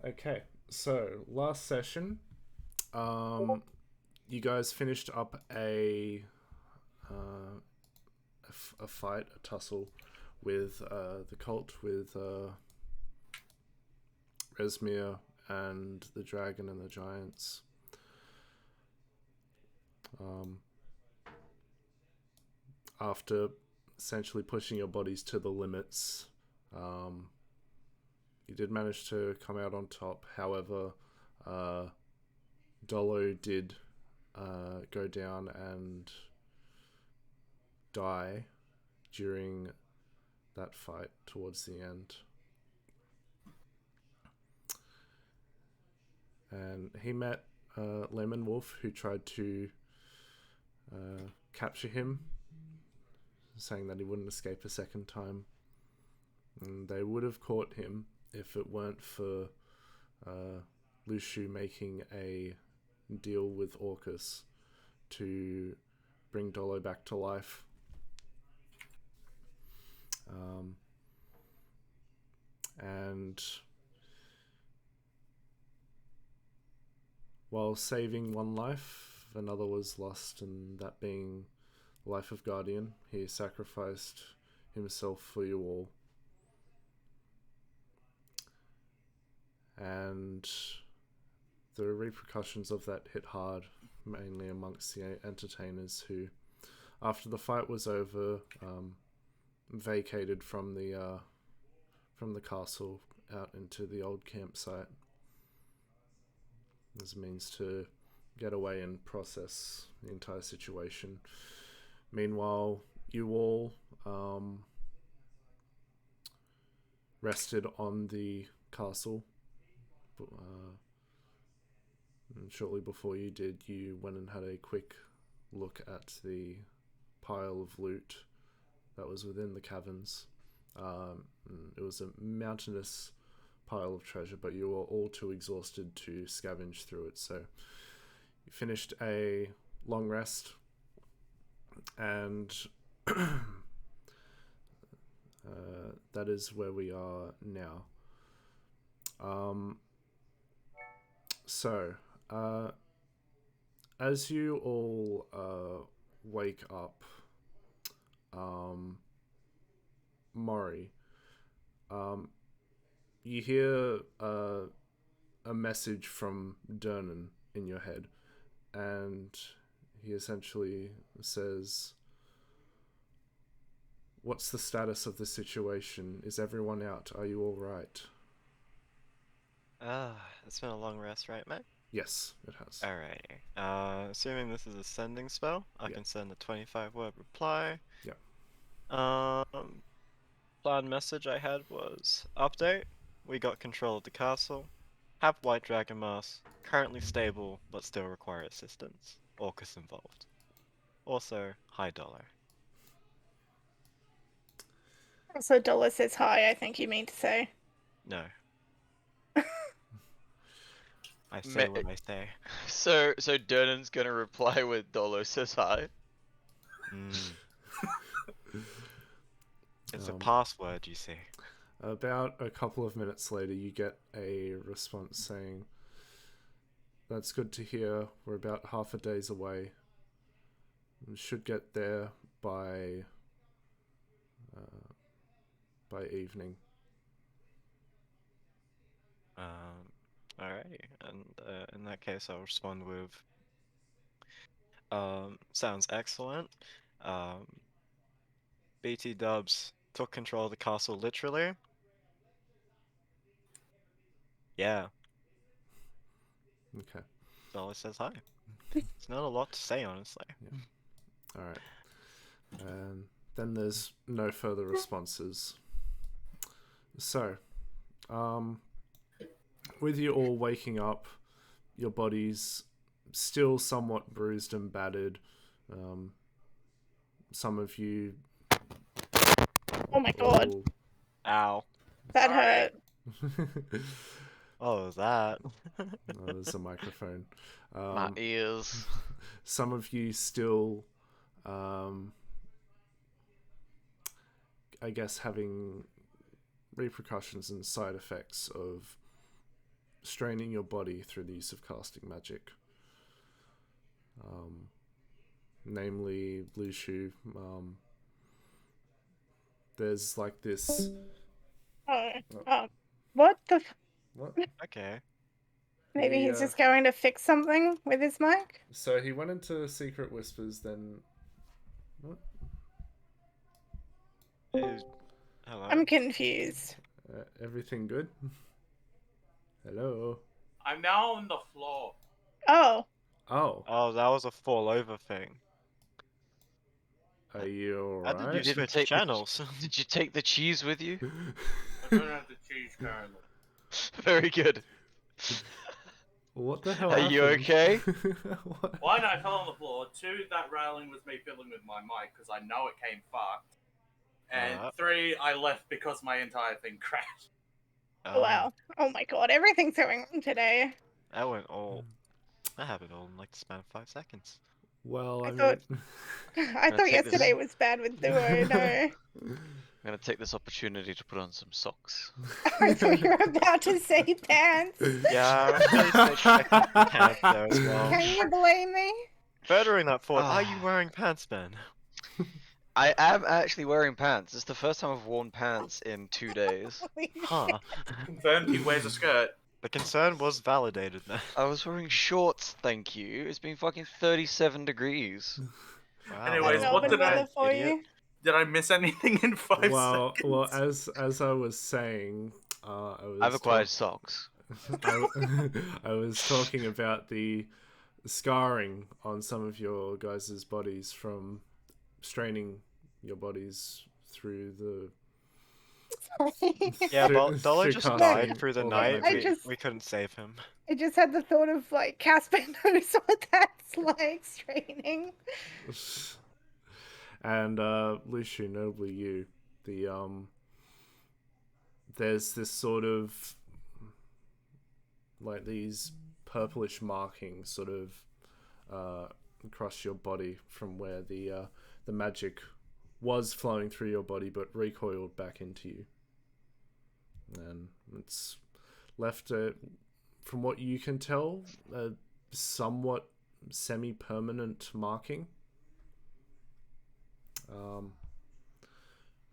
Okay, so last session, you guys finished up a fight, a tussle with the cult, with Resmir and the dragon and the giants. After essentially pushing your bodies to the limits, you did manage to come out on top. However, Dolo did go down and die during that fight towards the end. And he met Lemon Wolf, who tried to capture him, saying that he wouldn't escape a second time. And they would have caught him if it weren't for Lushu making a deal with Orcus to bring Dolo back to life. And while saving one life, another was lost, and that being the life of Guardian. He sacrificed himself for you all. And the repercussions of that hit hard, mainly amongst the entertainers who, after the fight was over, vacated from the castle out into the old campsite as a means to get away and process the entire situation. Meanwhile, you all rested on the castle. And shortly before you did, you went and had a quick look at the pile of loot that was within the caverns. It was a mountainous pile of treasure, but you were all too exhausted to scavenge through it. So you finished a long rest, and that is where we are now. So, as you all wake up, Mori, you hear a message from Dernan in your head, and he essentially says, "What's the status of the situation? Is everyone out? Are you all right?" It's been a long rest, right, mate? Yes, it has. Alrighty. Assuming this is a sending spell, I Yeah. can send a 25-word reply. Yeah. Plan message I had was, update, we got control of the castle, have White Dragon Mask, currently stable, but still require assistance. Orcus involved. Also, high dollar. So Dollar says hi, I think you mean to say. No. I say what I say. So Durnan's gonna reply with Dolo says hi. It's a password, you see. About a couple of minutes later, you get a response saying, "That's good to hear. We're about half a day's away. We should get there by evening." Alrighty. And in that case, I'll respond with, sounds excellent. BT Dubs took control of the castle literally. Yeah. Okay. Dollar says hi. It's not a lot to say, honestly. Yeah. All right. And then there's no further responses. So, with you all waking up, your bodies still somewhat bruised and battered. Some of you. Oh my god, Ow. that Sorry. hurt. Oh, that. There's a microphone. My ears. Some of you still, I guess, having repercussions and side effects of straining your body through the use of casting magic. Namely, Lushu, there's like this. Oh, what the? What? Okay. Maybe He, he's just going to fix something with his mic. So he went into Secret Whispers, then. What? Hello. I'm confused. Everything good? Hello. I'm now on the floor. Oh, Oh, Oh, that was a fall over thing. are you How did you alright? didn't switch take the- channels? Did you take the cheese with you? I don't have the cheese currently. Very good. What the hell Are happened? you okay? What? One, I fell on the floor. Two, that railing was me fiddling with my mic because I know it came fucked. And three, I left because my entire thing crashed. wow. Oh my god, everything's going wrong today. That went all. That happened all in like the span of 5 seconds. Well, I I thought- mean. I Gonna thought take this- yesterday was bad with Duo, no. I'm gonna take this opportunity to put on some socks. I thought you were about to say pants. Yeah, I was expecting some pants there as well. Can you blame me? Furthering that thought, are you Ah. wearing pants, Ben? I am actually wearing pants. It's the first time I've worn pants in 2 days. Holy Huh. Confirmed he wears a skirt. The concern was validated then. I was wearing shorts, thank you. It's been fucking 37 degrees. Wow. Anyways, Melbourne what did I- weather for Idiot. you? Did I miss anything in 5 well, seconds? as I was saying, I was. I've acquired socks. I was talking about the scarring on some of your guys' bodies from straining your bodies through the. Yeah, through- Dollar through just casting died through the all that night. magic. We couldn't save him. I just had the thought of like Casper knows what that's like straining. And Luciu, notably you, there's this sort of like these purplish markings sort of across your body from where the magic was flowing through your body but recoiled back into you, and it's left from what you can tell, a somewhat semi-permanent marking.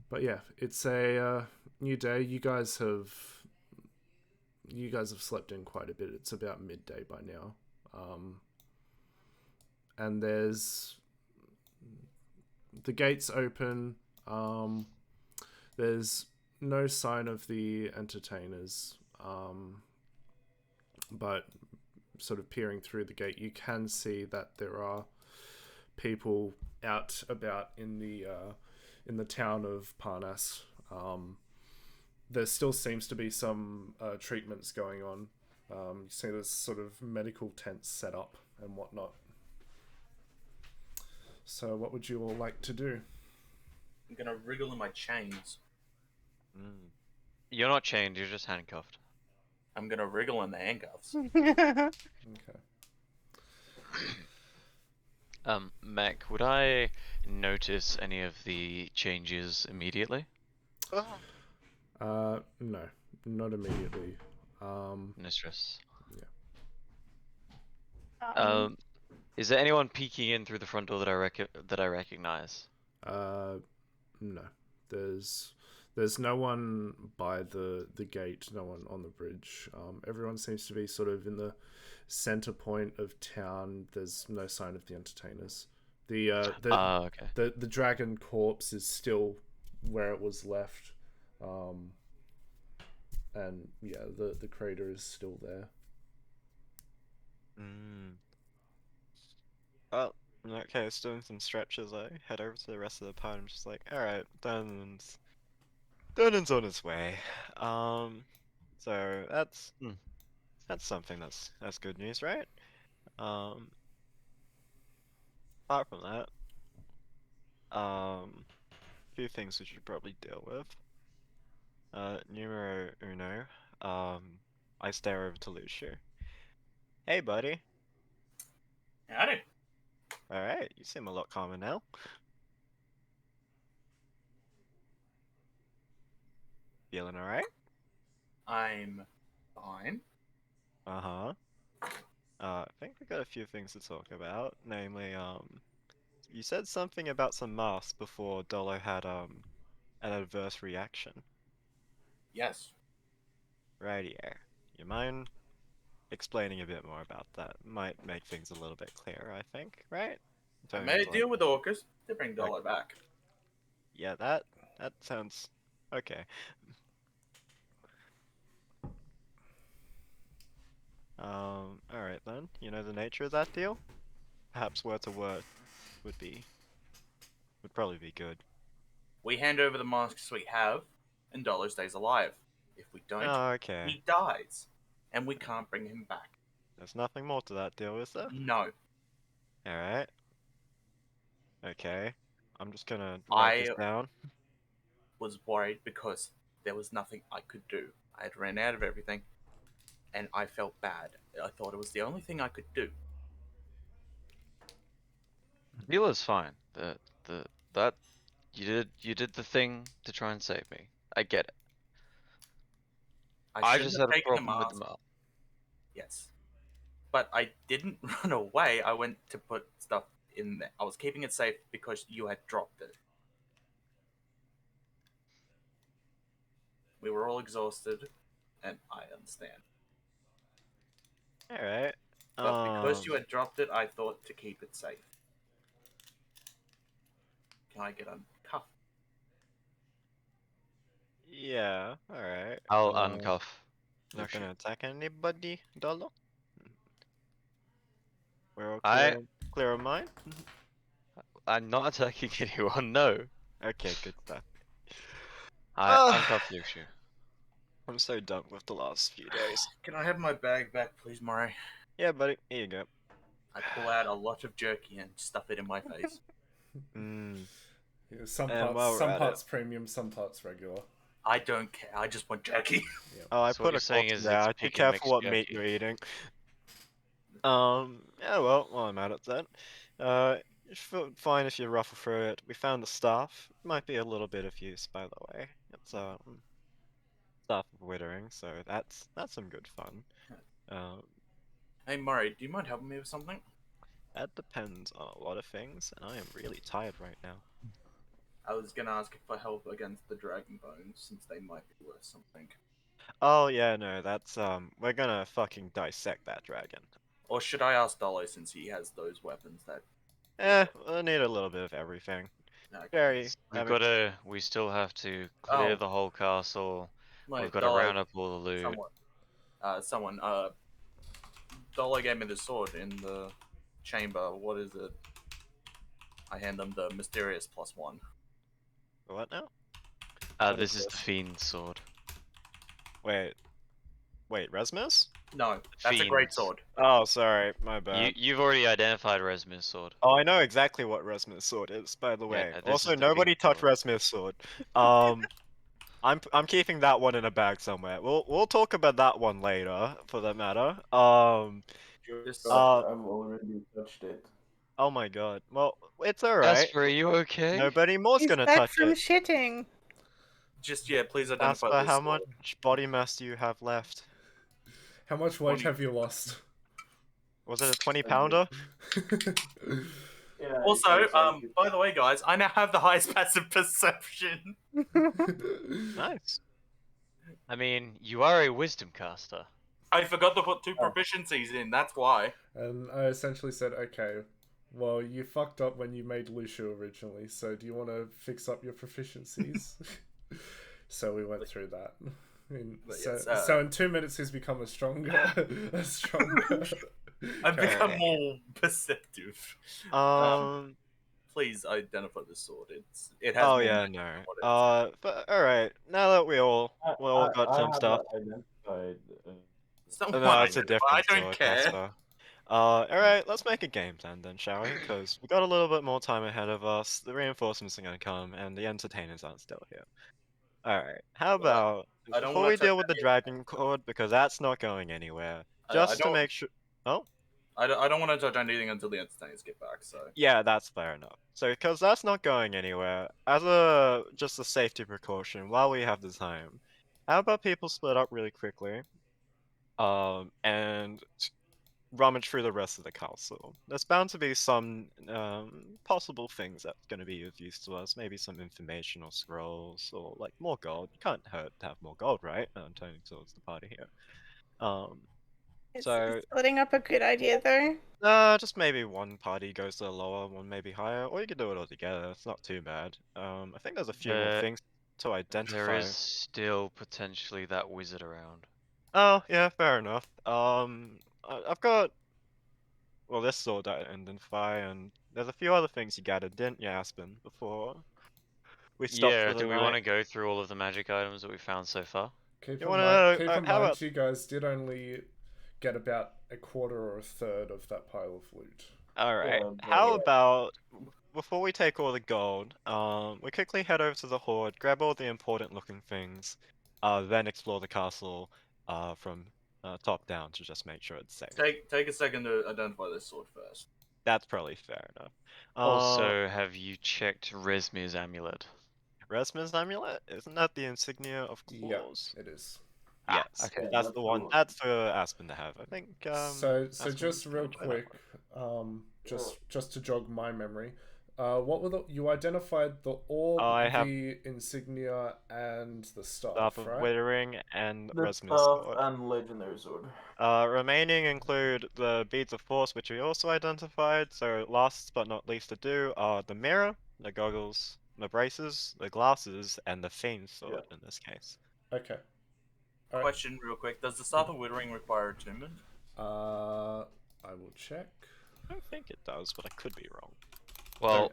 But yeah, it's a new day. You guys have slept in quite a bit. It's about midday by now, and there's the gates open. There's no sign of the entertainers, but sort of peering through the gate, you can see that there are people out about in the town of Parnas. There still seems to be some treatments going on. You see there's sort of medical tents set up and whatnot. So what would you all like to do? I'm gonna wriggle in my chains. You're not chained, you're just handcuffed. I'm gonna wriggle in the handcuffs. Okay. Mac, would I notice any of the changes immediately? No, not immediately. No stress. Um, Is there anyone peeking in through the front door that I recognize? No. There's no one by the gate, no one on the bridge. Everyone seems to be sort of in the center point of town. There's no sign of the entertainers. Okay. The dragon corpse is still where it was left. And yeah, the crater is still there. Well, in that case, doing some stretches, I head over to the rest of the pod. I'm just like, alright, Durnan's on his way. So that's something that's good news, right? Apart from that, a few things we should probably deal with. Numero uno, I stare over to Luciu. Hey, buddy. Howdy. Alright, you seem a lot calmer now. Feeling alright? I'm fine. Uh-huh. I think we got a few things to talk about. Namely, you said something about some masks before Dolo had an adverse reaction. Yes. Righty, you mind explaining a bit more about that? Might make things a little bit clearer, I think, right? I Don't made a like- deal with Orcus to bring Dollar back. Yeah, that sounds okay. Alright then. You know the nature of that deal? Perhaps word to word would probably be good. We hand over the masks we have, and Dollar stays alive. If we don't, Oh, okay. he dies, and we can't bring him back. There's nothing more to that deal, is there? No. Alright. Okay. I'm just gonna write this I down. was worried because there was nothing I could do. I had ran out of everything, and I felt bad. I thought it was the only thing I could do. Deal is fine. That you did the thing to try and save me. I get it. I I shouldn't just have had a taken the problem with the mask. mask. Yes. But I didn't run away. I went to put stuff in there. I was keeping it safe because you had dropped it. We were all exhausted, and I understand. Alright. But because you had dropped it, I thought to keep it safe. Can I get uncuffed? Yeah, alright. I'll uncuff. Not Lucian. gonna attack anybody, Dolo? We're all I- clear of mind? I'm not attacking anyone. No. Okay, good stuff. I Ugh. uncuff Lucian. I'm so done with the last few days. Can I have my bag back, please, Murray? Yeah, buddy, here you go. I pull out a lot of jerky and stuff it in my face. Mmm. Yeah, some And parts, while we're some at parts premium, some parts regular. I don't care. I just want jerky. Oh, I So what put a you're saying corpse is there. it's Be pick and careful mix what meat jerky. you're eating. Yeah, well, while I'm at it then. You feel fine if you ruffle through it. We found the staff. Might be a little bit of use, by the way. It's staff of withering, so that's some good fun. Hey, Murray, do you mind helping me with something? That depends on a lot of things, and I am really tired right now. I was gonna ask for help against the dragon bones, since they might be worth something. Oh yeah, no, that's we're gonna fucking dissect that dragon. Or should I ask Dolo, since he has those weapons that... I need a little bit of everything. Okay. Very. We still have to clear Oh. the whole castle. Wait, We've got to Dolo, round up all the loot. Dolo gave me the sword in the chamber. What is it? I hand them the mysterious +1. What now? What This is is the this? Fiend's sword. Wait, Resmus? No, that's a great Fiends. sword. Oh, sorry, my bad. You've already identified Resmir's sword. Oh, I know exactly what Resmus' sword is, by the Yeah, way. no, this Also, is the nobody Fiend's touch sword. Resmus' sword. I'm keeping that one in a bag somewhere. We'll talk about that one later, for that matter. Just, I've already touched it. Oh my god. Well, it's alright. Jasper, are you okay? Nobody more's He's gonna back touch from it. shitting. yeah, please identify Jasper, this how sword. much body mass do you have left? How much weight 20. have you lost? Was it a 20-pounder? Yeah, Also, it sounds like by the way, guys, I now have the highest passive perception. Nice. I mean, you are a wisdom caster. I forgot to put 2 proficiencies in, that's why. And I essentially said, okay, well, you fucked up when you made Lucia originally, so do you want to fix up your proficiencies? So we went through that. But So, yes, so in 2 minutes he's become a stronger. I've become Okay. more perceptive. Please identify the sword. It has Oh more yeah, magic no. than what it is. But alright. Now that we all got some have stuff. identified. Someone No, it's a identify, I different don't sword, care. Casper. Alright, let's make a game plan then, shall we? Because we got a little bit more time ahead of us. The reinforcements are gonna come, and the entertainers aren't still here. Alright, how about I don't before wanna we touch deal with the any of dragon cord, because that's not going anywhere. I Just to don't- make sure. Oh? I don't want to touch anything until the entertainers get back, so... Yeah, that's fair enough. So, because that's not going anywhere, as just a safety precaution, while we have the time, how about people split up really quickly? and rummage through the rest of the castle. There's bound to be some possible things that's going to be of use to us. Maybe some informational scrolls or like more gold. You can't hurt to have more gold, right? I'm turning towards the party here. Is So splitting up a good idea though? just maybe one party goes to the lower, one maybe higher, or you can do it all together. It's not too bad. I think there's a few more things to identify. There is still potentially that wizard around. Oh yeah, fair enough. I've got this sword to identify, and there's a few other things you gathered, didn't you, Aspen, before we stopped Yeah, for the do we night? want to go through all of the magic items that we found so far? Keep You in wanna mind, know, keep in how mind about- you guys did only get about a quarter or a third of that pile of loot. Alright, Yeah, how but- about before we take all the gold, we quickly head over to the horde, grab all the important looking things, then explore the castle from top down to just make sure it's safe. Take a second to identify this sword first. That's probably fair enough. Also, have you checked Resmir's amulet? Resmir's amulet? Isn't that the insignia of Yeah, claws? it is. Yes, okay. that's that's the one. the one. That's for Aspen to have. I think. So Aspen just can real enjoy that quick, one. just to jog my memory, what were you identified the orb, I have the insignia, and the staff, Staff of right? Withering and The Resmir's staff sword. and legendary sword. Remaining include the beads of force, which we also identified. So last but not least to do are the mirror, the goggles, the braces, the glasses, and the fiend sword in this case. Okay. Alright. Question real quick. Does the Staff of Withering require attunement? I will check. I don't think it does, but I could be wrong. Well,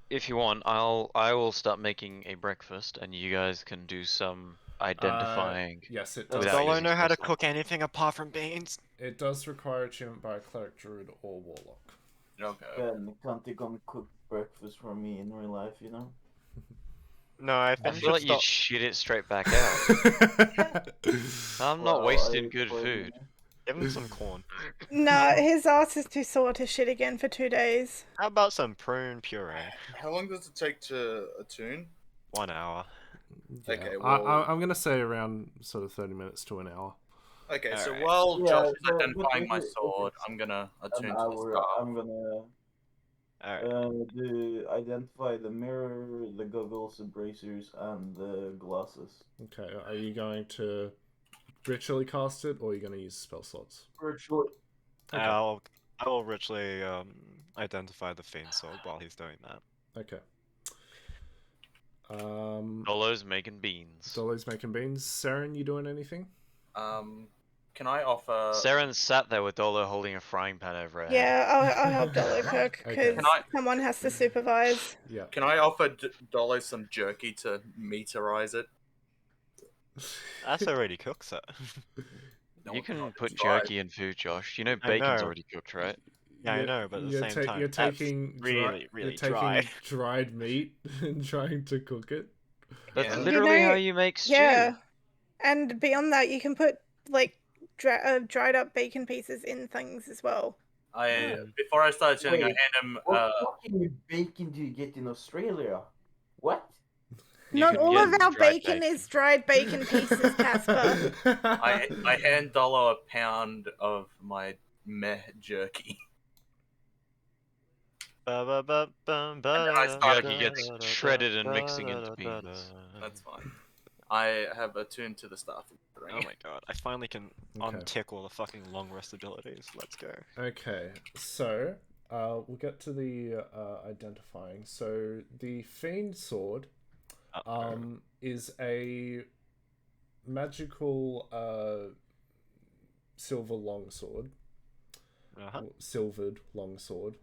if you want, I will start making a breakfast, and you guys can do some identifying. Yes, it Does does. Without Dolo using know how to spell cook anything apart from beans? It does require achievement by a cleric, druid, or warlock. Okay. Ben, can't you come cook breakfast for me in real life, you know? No, I I finished feel it. like you'd shit it straight back out. I'm not Well, wasting I good play, food. you know. Give him some corn. No, his ass is too sore to shit again for 2 days. How about some prune puree? How long does it take to attune? 1 hour. Yeah, Okay, well- I'm gonna say around sort of 30 minutes to an hour. Okay, so Alright. while Yeah, Josh is so- but identifying if my it- if sword, it's I'm gonna An attune to the hour, staff. I'm gonna Alright. identify the mirror, the goggles, the bracers, and the glasses. Okay, are you going to ritually cast it, or are you going to use spell slots? Virtually. Okay. I will richly identify the fiend sword while he's doing that. Okay. Dolo's making beans. Dolo's making beans. Saren, you doing anything? Can I offer? Saren sat there with Dolo holding a frying pan over her head. Yeah, I'll help Dolo cook Okay. because Can I- someone has to supervise. Yeah. Can I offer Dolo some jerky to meterize it? That's already cooked, sir. No, You can not put fried. jerky in food, Josh. You know I bacon's know. already cooked, right? Yeah, I know, but at the You're same time, you're that's taking really you're taking dry. dried meat and trying to cook it. That's Yeah. literally know- how you make stew. Yeah, and beyond that, you can put like dried up bacon pieces in things as well. Before I started tuning, I Wait, hand him. What fucking bacon do you get in Australia? What? You Not can all get of our dried bacon is dried bacon pieces, Casper. I hand Dolo a pound of my meh jerky. Jerky gets shredded and mixing into beans. That's fine. I have attuned to the staff. Oh my god, I finally can Okay. untick all the fucking long rest abilities. Let's go. Okay, so we'll get to the identifying. So the fiend sword is a magical silver longsword, silvered longsword.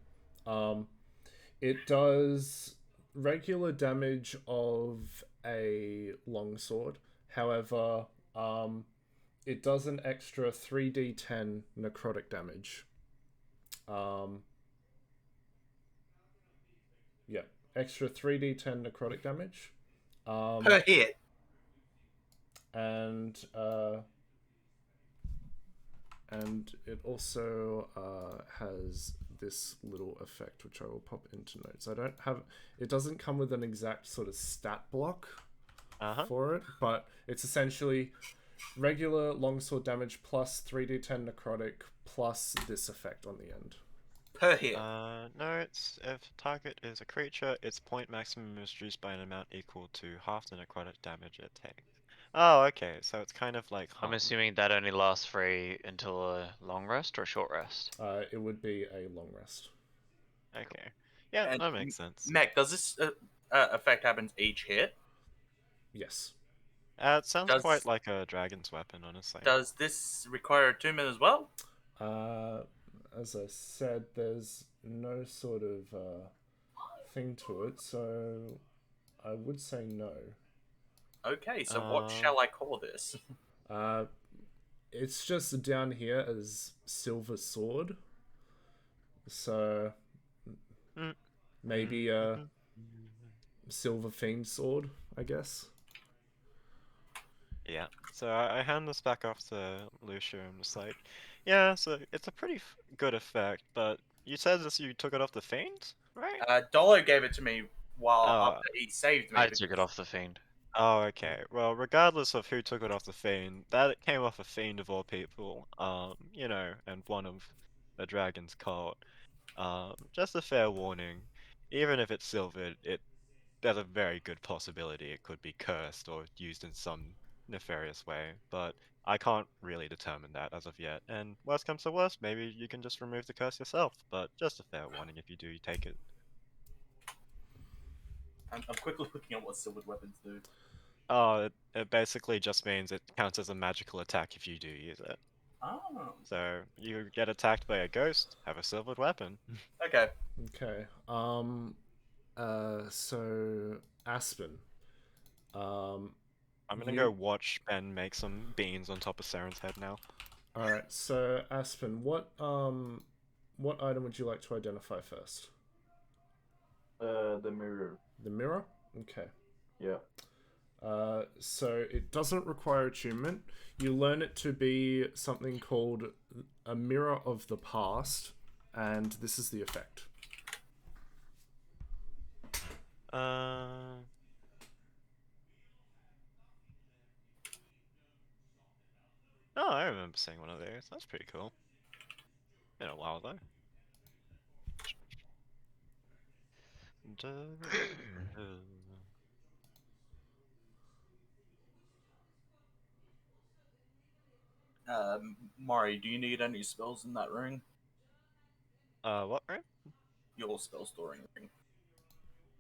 It does regular damage of a longsword. However, it does an extra 3d10 necrotic damage. Yeah, extra 3d10 necrotic damage. Per hit. And it also has this little effect, which I will pop into notes. I don't have. It doesn't come with an exact sort of stat block for it, but it's essentially regular longsword damage plus 3d10 necrotic plus this effect on the end. Per hit. No, it's if target is a creature, its point maximum is reduced by an amount equal to half the necrotic damage it takes. Oh, okay, so it's kind of like I'm harm. assuming that only lasts until a long rest or a short rest. It would be a long rest. Okay, yeah, And that makes sense. Mac, does this effect happen each hit? Yes. It sounds Does- quite like a dragon's weapon, honestly. Does this require attunement as well? As I said, there's no sort of thing to it, so I would say no. Okay, so what shall I call this? It's just down here as silver sword, so maybe a silver fiend sword, I guess. Yeah, so I hand this back off to Lucia. I'm just like, yeah, so it's a pretty good effect, but you said this you took it off the Fiend, right? Dolo gave it to me while Oh. after he saved me. I took it off the Fiend. Oh, okay. Well, regardless of who took it off the Fiend, that came off a Fiend of all people, you know, and one of the Dragon's cult. Just a fair warning, even if it's silvered, there's a very good possibility it could be cursed or used in some nefarious way, but I can't really determine that as of yet. And worst comes to worst, maybe you can just remove the curse yourself, but just a fair warning if you do take it. I'm quickly looking at what silvered weapons do. Oh, it basically just means it counts as a magical attack if you do use it. Oh. So you get attacked by a ghost, have a silvered weapon. Okay. Okay. So Aspen. I'm gonna go watch Ben make some beans on top of Saren's head now. All right. So Aspen, what item would you like to identify first? The mirror. The mirror. Okay. Yeah. So it doesn't require attunement. You learn it to be something called a mirror of the past, and this is the effect. Oh, I remember seeing one of those. That's pretty cool. Been a while though. Mari, do you need any spells in that ring? What, right? Your spell storing ring.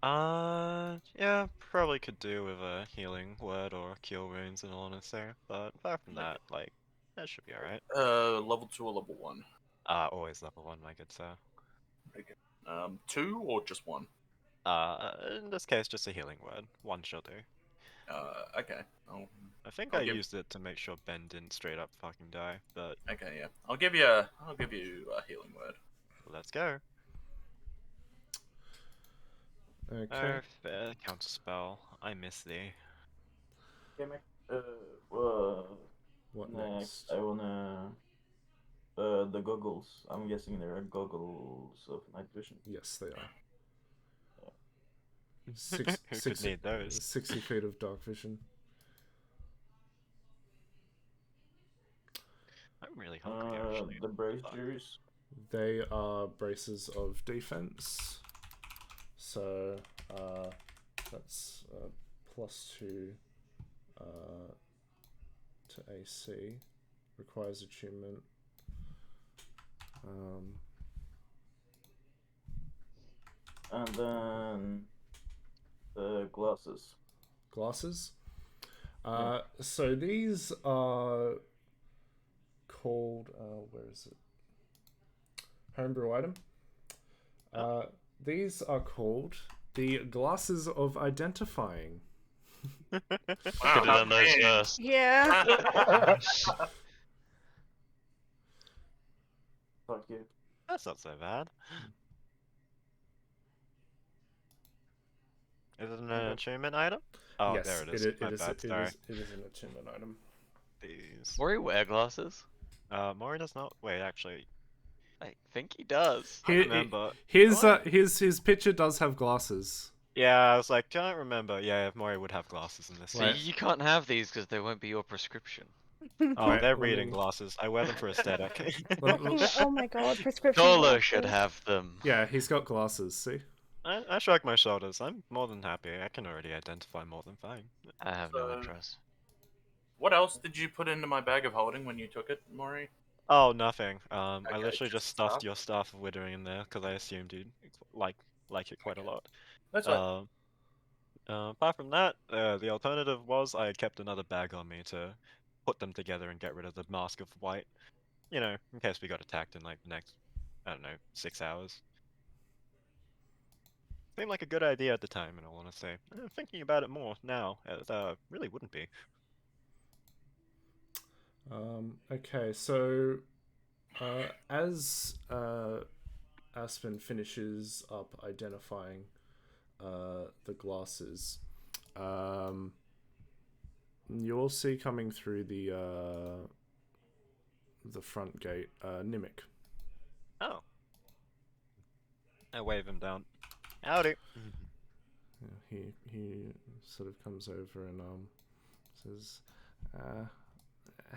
Yeah, probably could do with a healing word or cure wounds in all honesty, but apart from that, like, that should be alright. Level 2 or level 1? Always level 1, my good sir. Okay. 2 or just 1? In this case, just a healing word. 1 shall do. Okay. I think I'll I give- used it to make sure Ben didn't straight up fucking die, but Okay, yeah. I'll give you a healing word. let's go. Okay. Oh, fair counterspell. I miss thee. Okay, Mac. Well, What next, next? I wanna. The goggles. I'm guessing there are goggles of night vision. Yes, they are. Who could need those? 60 feet of dark vision. I'm really hungry, actually. The bracers. They are braces of defense. So that's +2 to AC. Requires attunement. And then the glasses. Glasses. So these are called where is it? Homebrew item. These are called the glasses of identifying. Could have done those first. Yeah. Fuck you. That's not so bad. Is it an attunement item? Oh, Yes, there it is. My bad, sorry. It is an attunement item. These. Mori wear glasses? Mori does not. Wait, actually, I think he does. I remember. His picture does have glasses. Yeah, I was like, don't remember. Yeah, Mori would have glasses in this. See, Right. scene. you can't have these because they won't be your prescription. Oh, Wait, they're let reading me- glasses. I wear them for aesthetic. Fucking, oh my god, prescription Dolo should glasses. have them. Yeah, he's got glasses. See. I shrug my shoulders. I'm more than happy. I can already identify more than fine. I have no So- interest. What else did you put into my bag of holding when you took it, Maury? Oh, nothing. I Okay, literally just just stuffed stuff. your stuff of withering in there because I assumed you'd like it quite a lot. That's right. Apart from that, the alternative was I kept another bag on me to put them together and get rid of the mask of white. You know, in case we got attacked in like the next, I don't know, 6 hours. Seemed like a good idea at the time, in all honesty. Thinking about it more now, it really wouldn't be. Okay, so as Aspen finishes up identifying the glasses, you'll see coming through the front gate, Nimic. Oh. I wave him down. Howdy. Yeah, he sort of comes over and says,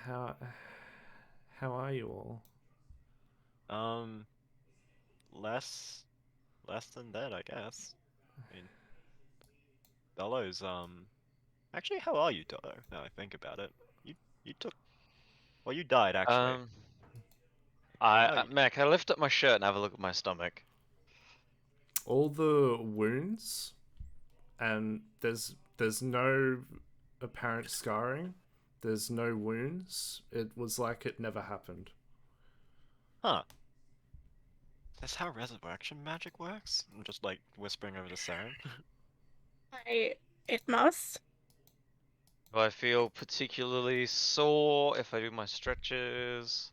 "How are you all?" Less than dead, I guess. I mean, Dolo's, actually, how are you, Dolo, now I think about it? You took, well, you died, actually. Oh, Mac, I lift up my shirt and have a look at my stomach. All the wounds, and there's no apparent scarring. There's no wounds. It was like it never happened. Huh. That's how resurrection magic works? I'm just, like, whispering over to Saren. It must. Do I feel particularly sore if I do my stretches?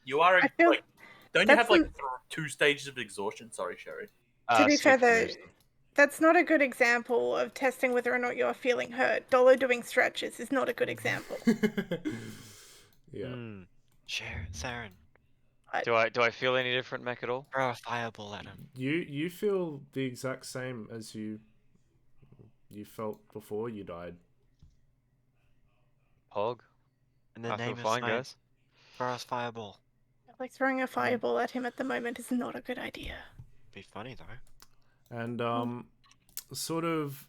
You are I feel like, don't you that's have like n- 2 stages of exhaustion? Sorry, Sherry. to be fair Sleep though, removes them. that's not a good example of testing whether or not you're feeling hurt. Dolo doing stretches is not a good example. Yeah. Saren, Do I feel any different, Mac, at all? throw a fireball at him. You feel the exact same as you felt before you died. Pog? In the I feel name of fine, science, guys. throw us fireball. Like throwing a fireball at him at the moment is not a good idea. Be funny, though. And sort of,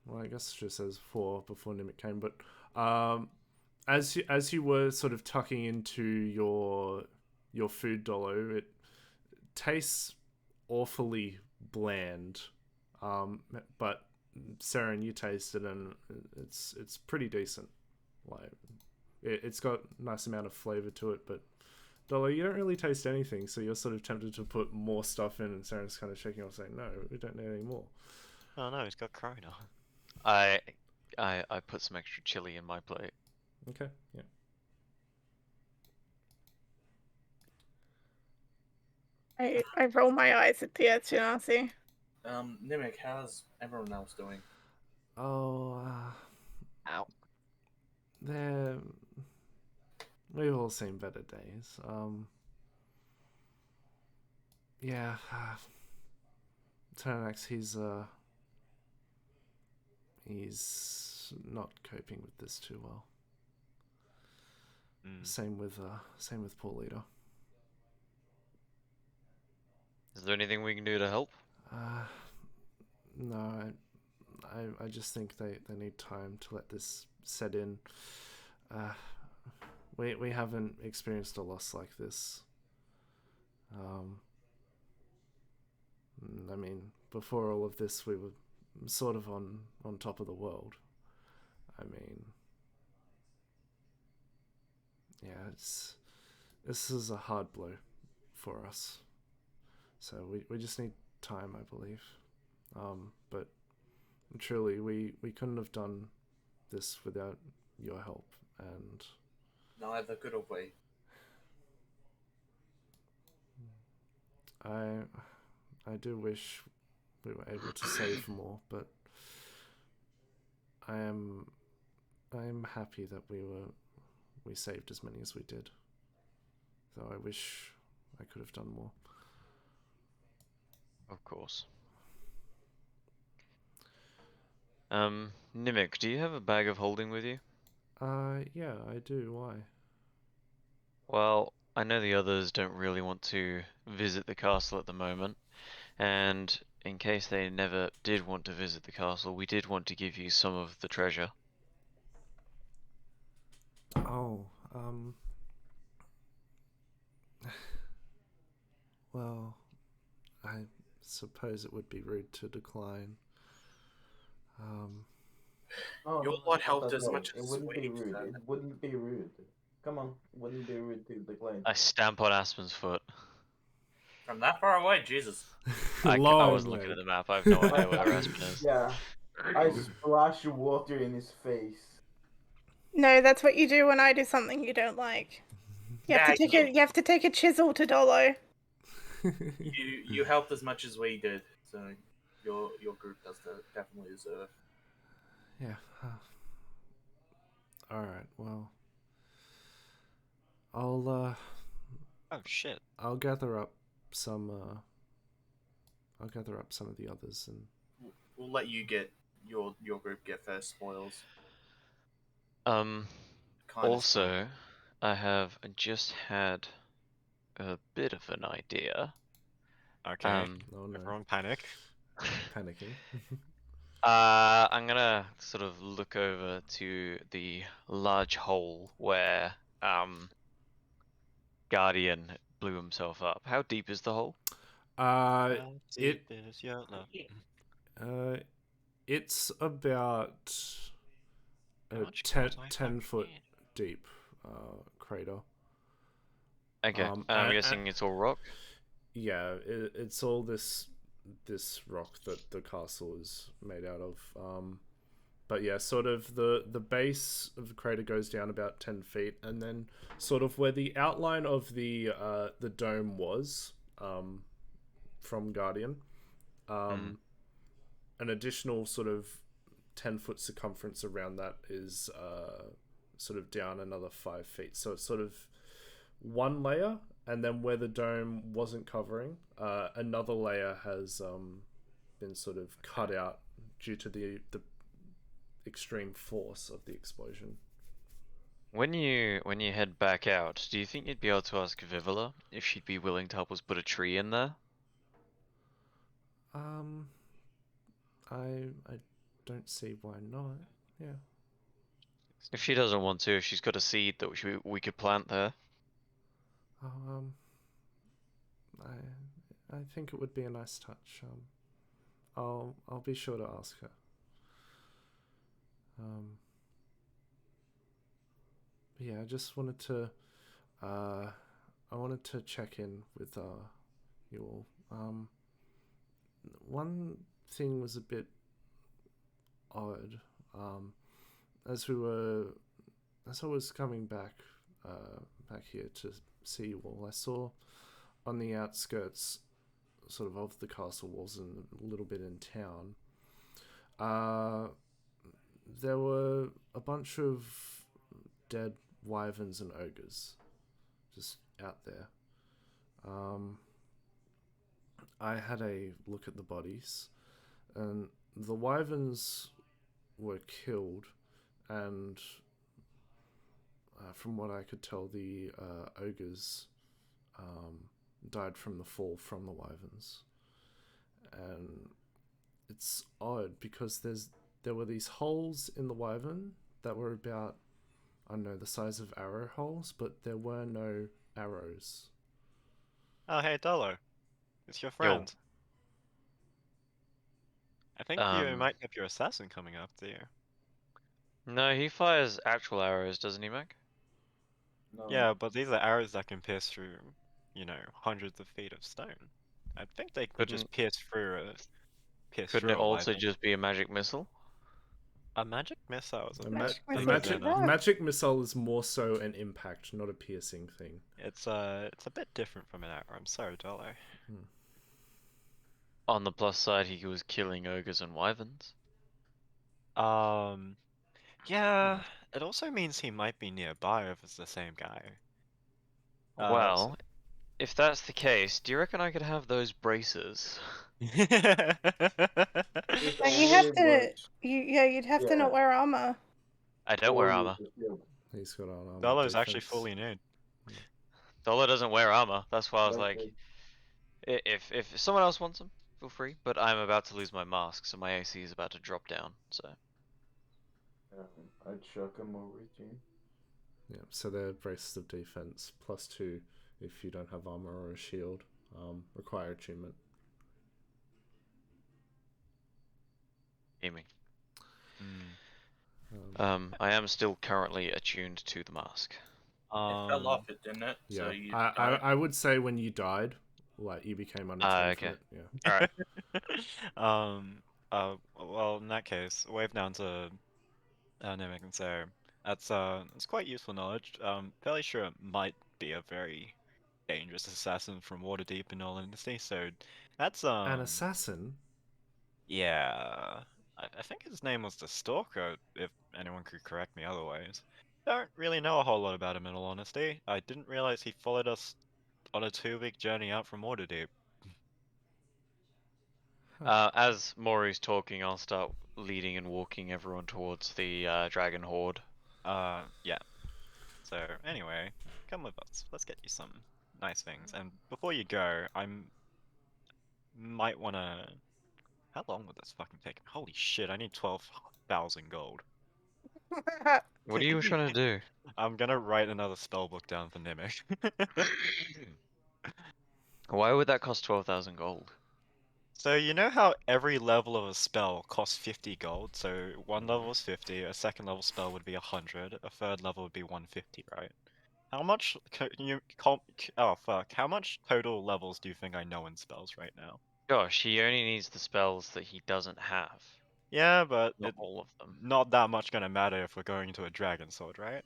well, I guess it just says before Nimic came, but as you were sort of tucking into your food, Dolo, it tastes awfully bland. But Saren, you taste it and it's pretty decent. Like it's got a nice amount of flavor to it, but Dolo, you don't really taste anything, so you're sort of tempted to put more stuff in, and Saren's kind of shaking off, saying, "No, we don't need any more." Oh no, he's got corona. I put some extra chili in my plate. Okay, yeah. I roll my eyes at the Genasi. Nimic, how's everyone else doing? Oh, Ow. we've all seen better days. Yeah, Ternax, he's not coping with this too well. Same with poor leader. Is there anything we can do to help? No, I just think they need time to let this set in. We haven't experienced a loss like this. I mean, before all of this, we were sort of on top of the world. I mean, yeah, this is a hard blow for us. So we just need time, I believe. But truly, we couldn't have done this without your help, and Neither could have we. I do wish we were able to save more, but I am happy that we saved as many as we did. Though I wish I could have done more. Of course. Nimic, do you have a bag of holding with you? Yeah, I do. Why? Well, I know the others don't really want to visit the castle at the moment, and in case they never did want to visit the castle, we did want to give you some of the treasure. Oh, well, I suppose it would be rude to decline. No, Your no, blood it's not helped that as way. much It as wouldn't be we've rude. done. It wouldn't be rude. Come on, it wouldn't be rude to decline. I stamp on Aspen's foot. From that far away, Jesus. I Long wasn't looking way. at the map. I have no idea where Aspen is. Yeah, I splash water in his face. No, that's what you do when I do something you don't like. You have to take you have to take a chisel to Dolo. You helped as much as we did, so your group does definitely deserve. Yeah. All right. Well, I'll Oh shit. I'll gather up some. I'll gather up some of the others and. We'll let you get your group get first spoils. Kinda Also, I have just had a bit of an idea. Okay. Oh no. Everyone panic. Panicking. I'm gonna sort of look over to the large hole where Guardian blew himself up. How deep is the hole? How It deep is your love? it's about How a much 10 gold do I fucking foot need? deep crater. Okay, I'm guessing it's all rock. Yeah, it's all this rock that the castle is made out of. But yeah, sort of the base of the crater goes down about 10 feet, and then sort of where the outline of the dome was from Guardian, an additional sort of 10-foot circumference around that is sort of down another 5 feet. So it's sort of one layer, and then where the dome wasn't covering, another layer has been sort of cut out due to the extreme force of the explosion. When you head back out, do you think you'd be able to ask Vivilla if she'd be willing to help us put a tree in there? I don't see why not. Yeah. If she doesn't want to, if she's got a seed that we could plant there. I think it would be a nice touch. I'll be sure to ask her. Yeah, I just wanted to I wanted to check in with you all. One thing was a bit odd. As I was coming back here to see you all, I saw on the outskirts sort of the castle walls and a little bit in town, there were a bunch of dead wyverns and ogres just out there. I had a look at the bodies, and the wyverns were killed, and from what I could tell, the ogres died from the fall from the wyverns. And it's odd because there were these holes in the wyvern that were about, I don't know, the size of arrow holes, but there were no arrows. Oh hey Dolo. It's your friend. I think you might have your assassin coming up, do you? No, he fires actual arrows, doesn't he, Mac? No. Yeah, but these are arrows that can pierce through, hundreds of feet of stone. I think they could just pierce through Couldn't it a also wyvern. just be a magic missile? A magic missile is a Magic bit missile bigger is than that? Magic missile is more so an impact, not a piercing thing. It's a bit different from an arrow. I'm sorry, Dolo. On the plus side, he was killing ogres and wyverns. Yeah. It also means he might be nearby if it's the same guy. Well, if that's the case, do you reckon I could have those braces? It But you have only to. works. You'd have to not wear armor. I don't wear armor. He's got an Dolo's actually fully defense. nude. Dolo doesn't wear armor. That's why I was That's like, if someone else wants them, feel free. But I'm about to lose my mask, so my AC is about to drop down. So I'd chuck him over to you. Yeah, so they're braces of defense, +2 if you don't have armor or a shield. Require attunement. aiming. Mm. I am still currently attuned to the mask. It fell off it, didn't it? Yeah, So you I would say when you died, like you became unattuned okay. from it. Yeah. All right. Well, in that case, wave down to Namek and say it's quite useful knowledge. Fairly sure it might be a very dangerous assassin from Waterdeep in all honesty. So that's An assassin. Yeah, I think his name was the Stalker. If anyone could correct me otherwise. Don't really know a whole lot about him in all honesty. I didn't realize he followed us on a 2-week journey out from Waterdeep. As Maury's talking, I'll start leading and walking everyone towards the dragon horde. Yeah. So anyway, come with us. Let's get you some nice things. And before you go, might wanna. How long would this fucking take? Holy shit! I need 12,000 gold. What are you trying to do? I'm gonna write another spellbook down for Nimic. Why would that cost 12,000 gold? So you know how every level of a spell costs 50 gold? So one level is 50, a second level spell would be 100, a third level would be 150, right? How much oh fuck, how much total levels do you think I know in spells right now? Gosh, he only needs the spells that he doesn't have. Yeah, but Not all of them. not that much gonna matter if we're going into a dragon sword, right?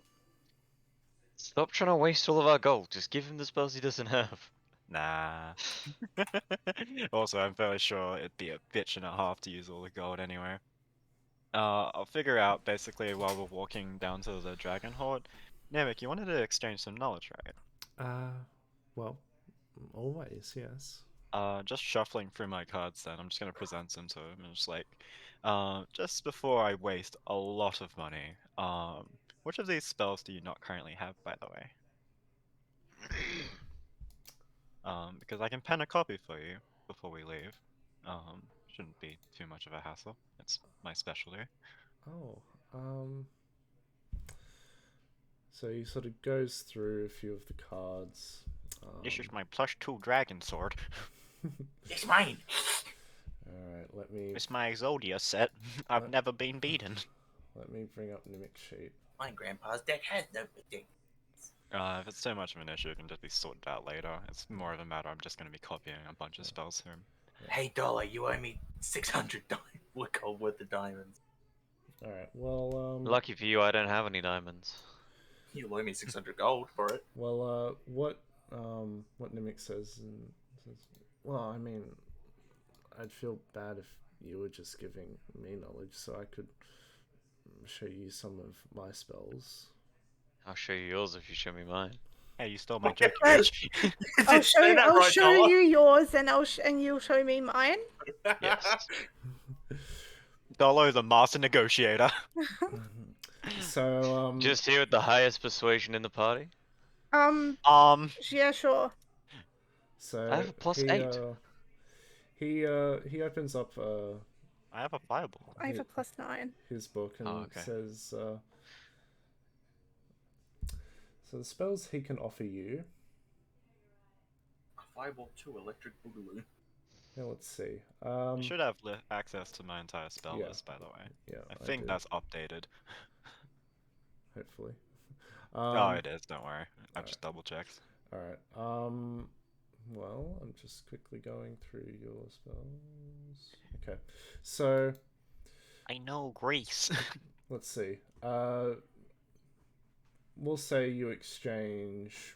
Stop trying to waste all of our gold. Just give him the spells he doesn't have. Nah. Also, I'm fairly sure it'd be a bitch and a half to use all the gold anyway. I'll figure out basically while we're walking down to the dragon horde. Namek, you wanted to exchange some knowledge, right? Well, always, yes. Just shuffling through my cards then, I'm just gonna present them to him and just like, just before I waste a lot of money, which of these spells do you not currently have, by the way? Because I can pen a copy for you before we leave. Shouldn't be too much of a hassle. It's my specialty. Oh, so he sort of goes through a few of the cards. This is my +2 dragon sword. It's mine. Alright, let me It's my Exodia set. I've never been beaten. bring up Nimic's sheet. My grandpa's deck has no thing. If it's too much of an issue, it can just be sorted out later. It's more of a matter I'm just going to be copying a bunch of spells here. Hey, Dollar, you owe me 600 gold worth of diamonds. Alright, well, Lucky for you, I don't have any diamonds. You owe me 600 gold for it. well, what Nimic says, well, I mean, I'd feel bad if you were just giving me knowledge, so I could show you some of my spells. I'll show you yours if you show me mine. Hey, you stole my joke, you Right. bitch. I'll show you yours, and and you'll show me mine. Yes. Dolo is a master negotiator. So, Just here with the highest persuasion in the party. Yeah, sure. So I have a +8. He opens up I have a fireball. I have a +9. his book and Oh, okay. says, so the spells he can offer you. Fireball 2, electric boogaloo. Yeah, let's see. You should have access to my entire spell yeah. list, by the way. Yeah, I think do, that's updated. hopefully. Oh, it is. Don't worry. I've just double checked. All right. Well, I'm just quickly going through your spells. Okay. So I know Greece. let's see. We'll say you exchange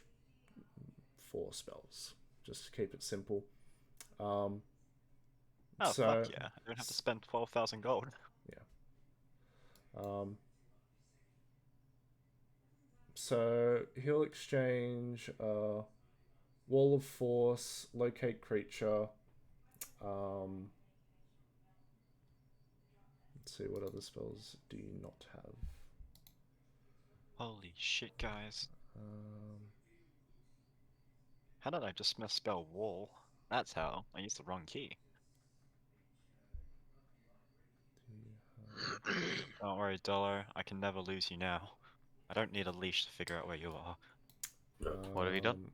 4 spells, just to keep it simple. Oh, so, fuck yeah. I don't have to spend 12,000 gold. Yeah. So he'll exchange Wall of Force, Locate Creature. Let's see, what other spells do you not have? Holy shit, guys. Um, How did I just misspell wall? That's how. I used the wrong key. Don't worry, Dolo. I can never lose you now. I don't need a leash to figure out where you are. What have you done?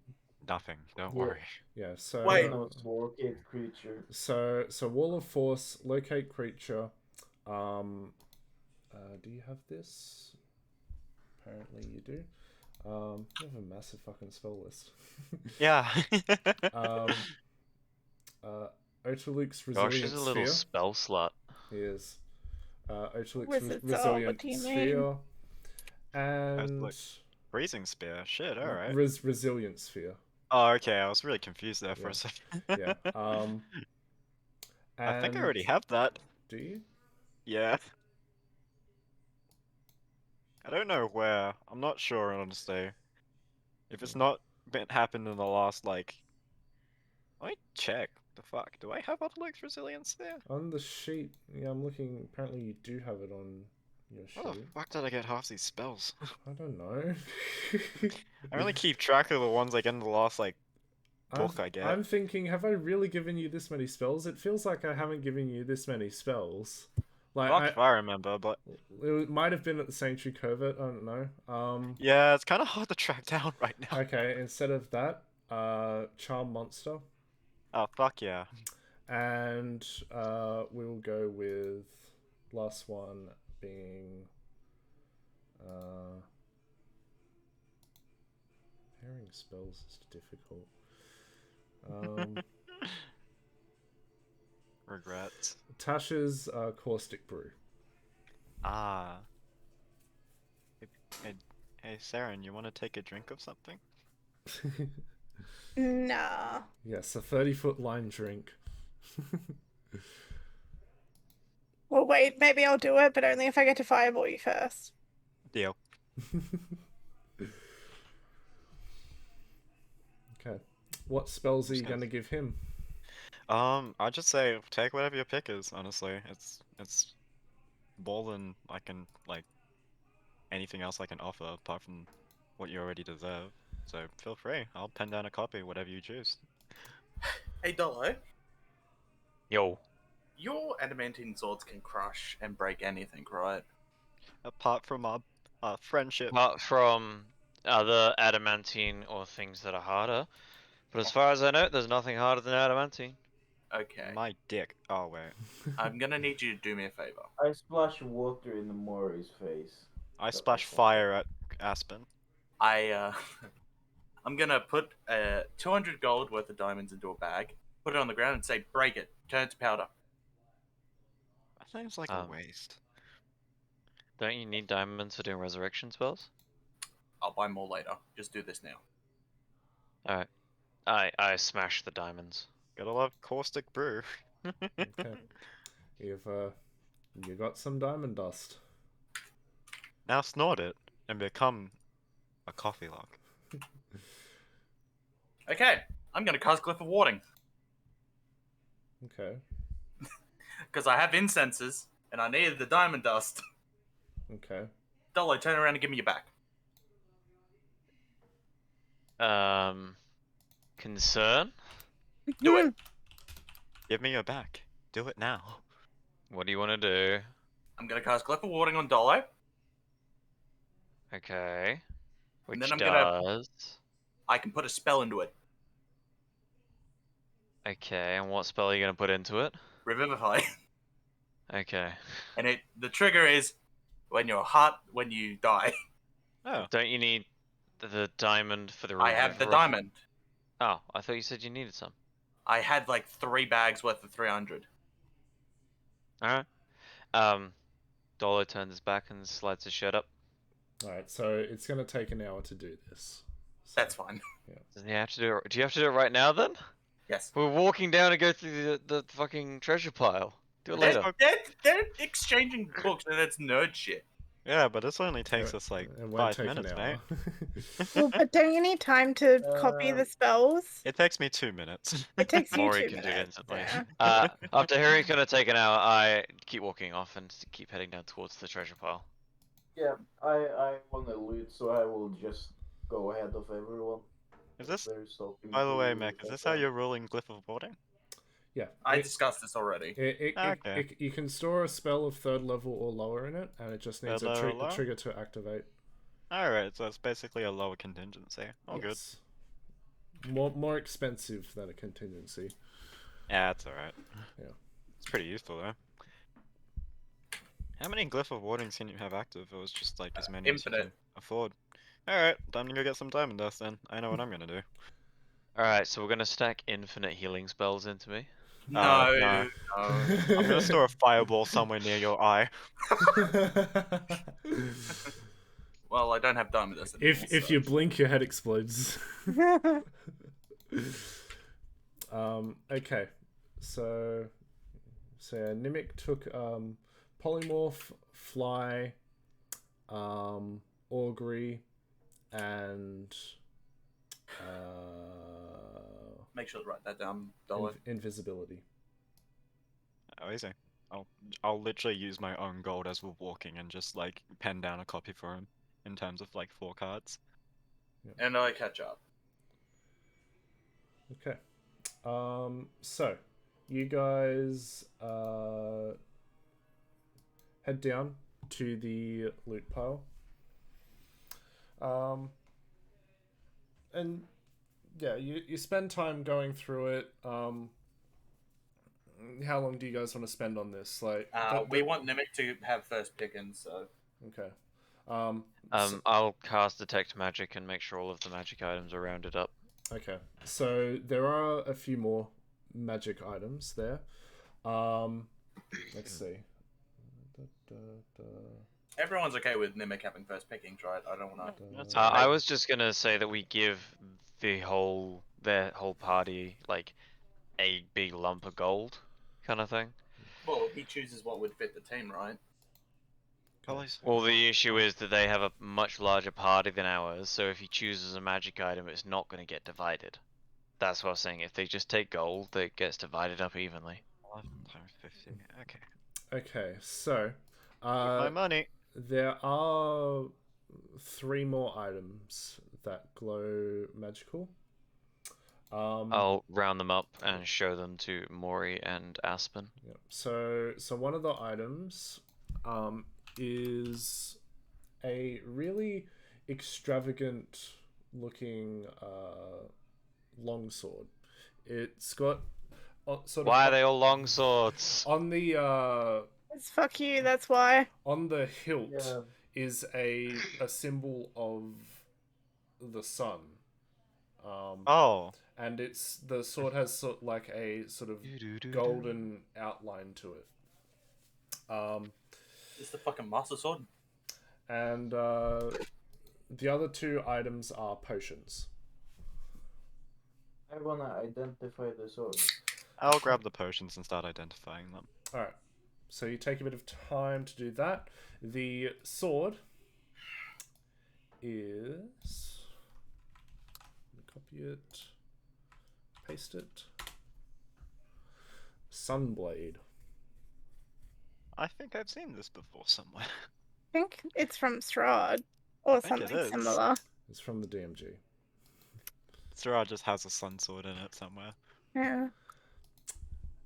Nothing. Don't Well, worry. Yeah, so Wait. Locate creature. so Wall of Force, locate creature. Do you have this? Apparently you do. You have a massive fucking spell list. Yeah. Otiluke's Gosh, she's Resilient a little Sphere. spell slut. He is. Otiluke's Wizards are Resilient what do you mean? Sphere. And Freezing spear. Shit. All right. Resilient Sphere. Oh, okay. I was really confused there for Yeah. a second. Yeah. I think I already and- have that. Do you? Yeah. I don't know where. I'm not sure, honestly. If it's not been happened in the last, like... Let me check. The fuck? Do I have Autoluke's Resilience there? On the sheet, yeah, I'm looking. Apparently, you do have it on your How the sheet. fuck did I get half these spells? I don't know. I only keep track of the ones I get in the last, like, book I get. I'm thinking, have I really given you this many spells? It feels like I haven't given you this many spells. Like Not if I remember, but... It might have been at the Sanctuary Covert, I don't know. Yeah, it's kind of hard to track down right now. Okay, instead of that, Charm Monster. Oh, fuck yeah. And we'll go with last one being pairing spells is difficult. Regrets. Tasha's Caustic Brew. Ah. Hey, Saren, you want to take a drink of something? Nah. Yes, a 30-foot lime drink. Well, wait, maybe I'll do it, but only if I get to fireball you first. Deal. Okay. What spells are you going to give him? I'd just say take whatever your pick is, honestly. It's more than I can, like, anything else I can offer apart from what you already deserve. So feel free. I'll pen down a copy, whatever you choose. Hey, Dolo. Yo. Your adamantine swords can crush and break anything, right? Apart from our friendship. Apart from other adamantine or things that are harder. But as far as I know, there's nothing harder than adamantine. Okay. My dick. Oh, wait. I'm gonna need you to do me a favor. I splash water in the Mori's face. I splash fire at Aspen. I'm gonna put 200 gold worth of diamonds into a bag, put it on the ground, and say, break it, turn it to powder. That seems like a waste. Don't you need diamonds for doing resurrection spells? I'll buy more later. Just do this now. Alright. I smash the diamonds. Gotta love caustic brew. Okay. You got some diamond dust. Now snort it and become a coffee log. Okay, I'm gonna cast Glyph of Warding. Okay. Because I have incenses, and I needed the diamond dust. Okay. Dolo, turn around and give me your back. Concern? Do it. Give me your back. Do it now. What do you want to do? I'm gonna cast Glyph of Warding on Dolo. Okay. Which then I'm does... I can put a spell into it. Okay, and what spell are you going to put into it? Revivify. Okay. And the trigger is when you die. Oh. Don't you need the diamond for the I have the diamond. Oh, I thought you said you needed some. I had like 3 bags worth of 300. Alright. Dolo turns his back and slides his shirt up. Alright, so it's going to take an hour to do this. So, That's fine. Yeah. Doesn't he have to do it? Do you have to do it right now then? Yes. We're walking down and go through the fucking treasure pile. Do it later. They're exchanging books, and it's nerd shit. Yeah, but this only takes us like It won't 5 take minutes, an mate. hour. Well, but don't you need time to copy the spells? It takes me 2 minutes. It takes you Mori 2 can do it minutes. instantly. Yeah. After hearing it's gonna take an hour, I keep walking off and keep heading down towards the treasure pile. Yeah, I want to loot, so I will just go ahead of everyone. Is this, They're stopping by the way, to Mech, is cut this how down. you're ruling Glyph of Warding? Yeah. I discussed this already. Okay. You can store a spell of 3rd level or lower in it, and it just needs Third level or a lower? trigger to activate. Alright, so it's basically a lower contingency. All good. Yes. More expensive than a contingency. Yeah, that's alright. Yeah. It's pretty useful though. How many Glyph of Wardings can you have active? It was just like as many as you Infinite. can afford. Alright, time to go get some Diamond Dust then. I know what I'm gonna do. Alright, so we're gonna stack infinite healing spells into me. No, no. no. I'm gonna store a fireball somewhere near your eye. Well, I don't have diamond dust anymore. If so. you blink, your head explodes. Okay, so yeah, Nimic took polymorph, fly, augury, and Make sure to write that down, Dollar. invisibility. Oh, easy. I'll literally use my own gold as we're walking and just like pen down a copy for him in terms of like 4 cards. And I catch up. Okay. So you guys head down to the loot pile. And yeah, you spend time going through it. How long do you guys want to spend on this? Like, We want Nimic to have first pickings, so. Okay. I'll cast Detect Magic and make sure all of the magic items are rounded up. Okay. So there are a few more magic items there. Let's see. Everyone's okay with Nimic having first pickings, right? I don't want to. That's I alright. was just gonna say that we give their whole party like a big lump of gold, kind of thing. Well, he chooses what would fit the team, right? Well, the issue is that they have a much larger party than ours, so if he chooses a magic item, it's not going to get divided. That's what I was saying. If they just take gold, it gets divided up evenly. 11 times 50. Okay. Okay, so My money. there are 3 more items that glow magical. I'll round them up and show them to Mori and Aspen. Yep. So one of the items is a really extravagant looking longsword. It's got sort of. Why are they all long swords? On the It's fuck you, that's why. on the hilt Yeah. is a symbol of the sun. Oh. And the sword has like a sort of golden outline to it. It's the fucking Master Sword. And the other 2 items are potions. I wanna identify the sword. I'll grab the potions and start identifying them. Alright, so you take a bit of time to do that. The sword is... Copy it. Paste it. Sunblade. I think I've seen this before somewhere. I think it's from Strahd or think it something is. similar. It's from the DMG. Siraj just has a sun sword in it somewhere. Yeah.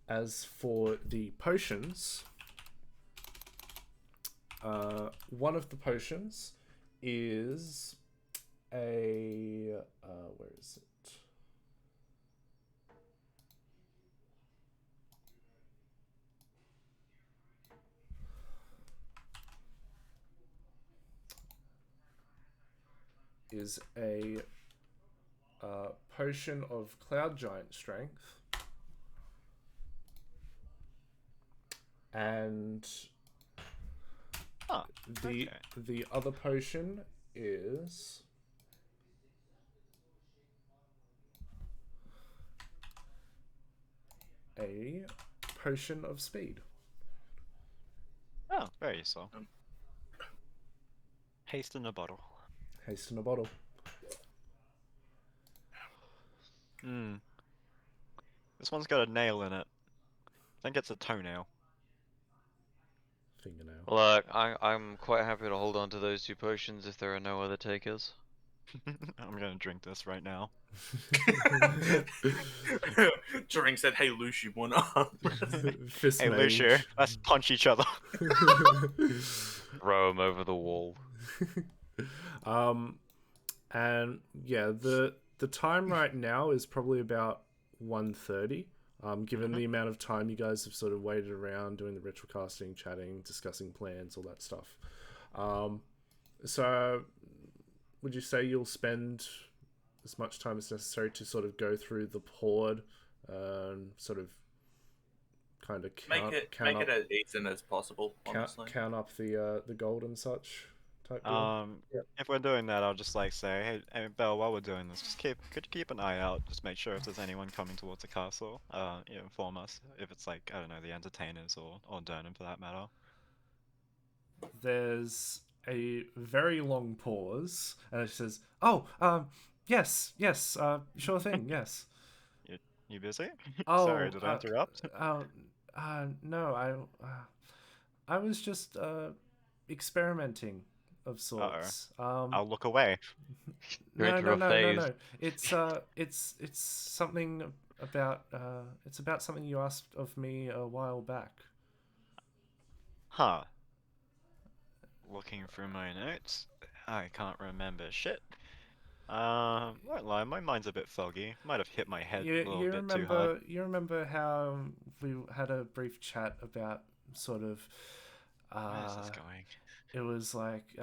As for the potions, one of the potions is a where is it? Is a potion of Cloud Giant strength, and the other potion is a potion of speed. Oh, very useful. Haste in a bottle. Haste in a bottle. This one's got a nail in it. I think it's a toenail. fingernail. Look, I'm quite happy to hold on to those 2 potions if there are no other takers. I'm gonna drink this right now. Drink said, "Hey, Lucy, wanna?" Fist Hey, mage. Lucia, let's punch each other. Throw him over the wall. And yeah, the time right now is probably about 1:30. Given the amount of time you guys have sort of waited around doing the ritual casting, chatting, discussing plans, all that stuff. So would you say you'll spend as much time as necessary to sort of go through the horde and sort of kind of make it as decent as possible. Honestly, count up the gold and such type deal? If we're doing that, I'll just like say, hey, Belle, while we're doing this, just could you keep an eye out, just make sure if there's anyone coming towards the castle. Inform us if it's like, I don't know, the entertainers or Durnan for that matter. There's a very long pause, and it says, "Oh, yes, sure thing, yes." You busy? Oh, Sorry, did I interrupt? No, I was just experimenting of sorts. I'll look away. No. It's something about it's about something you asked of me a while back. Huh. Looking through my notes, I can't remember shit. Won't lie, my mind's a bit foggy. Might have hit my head a little bit too hard. You remember how we had a brief chat about sort of Where is this going? it was like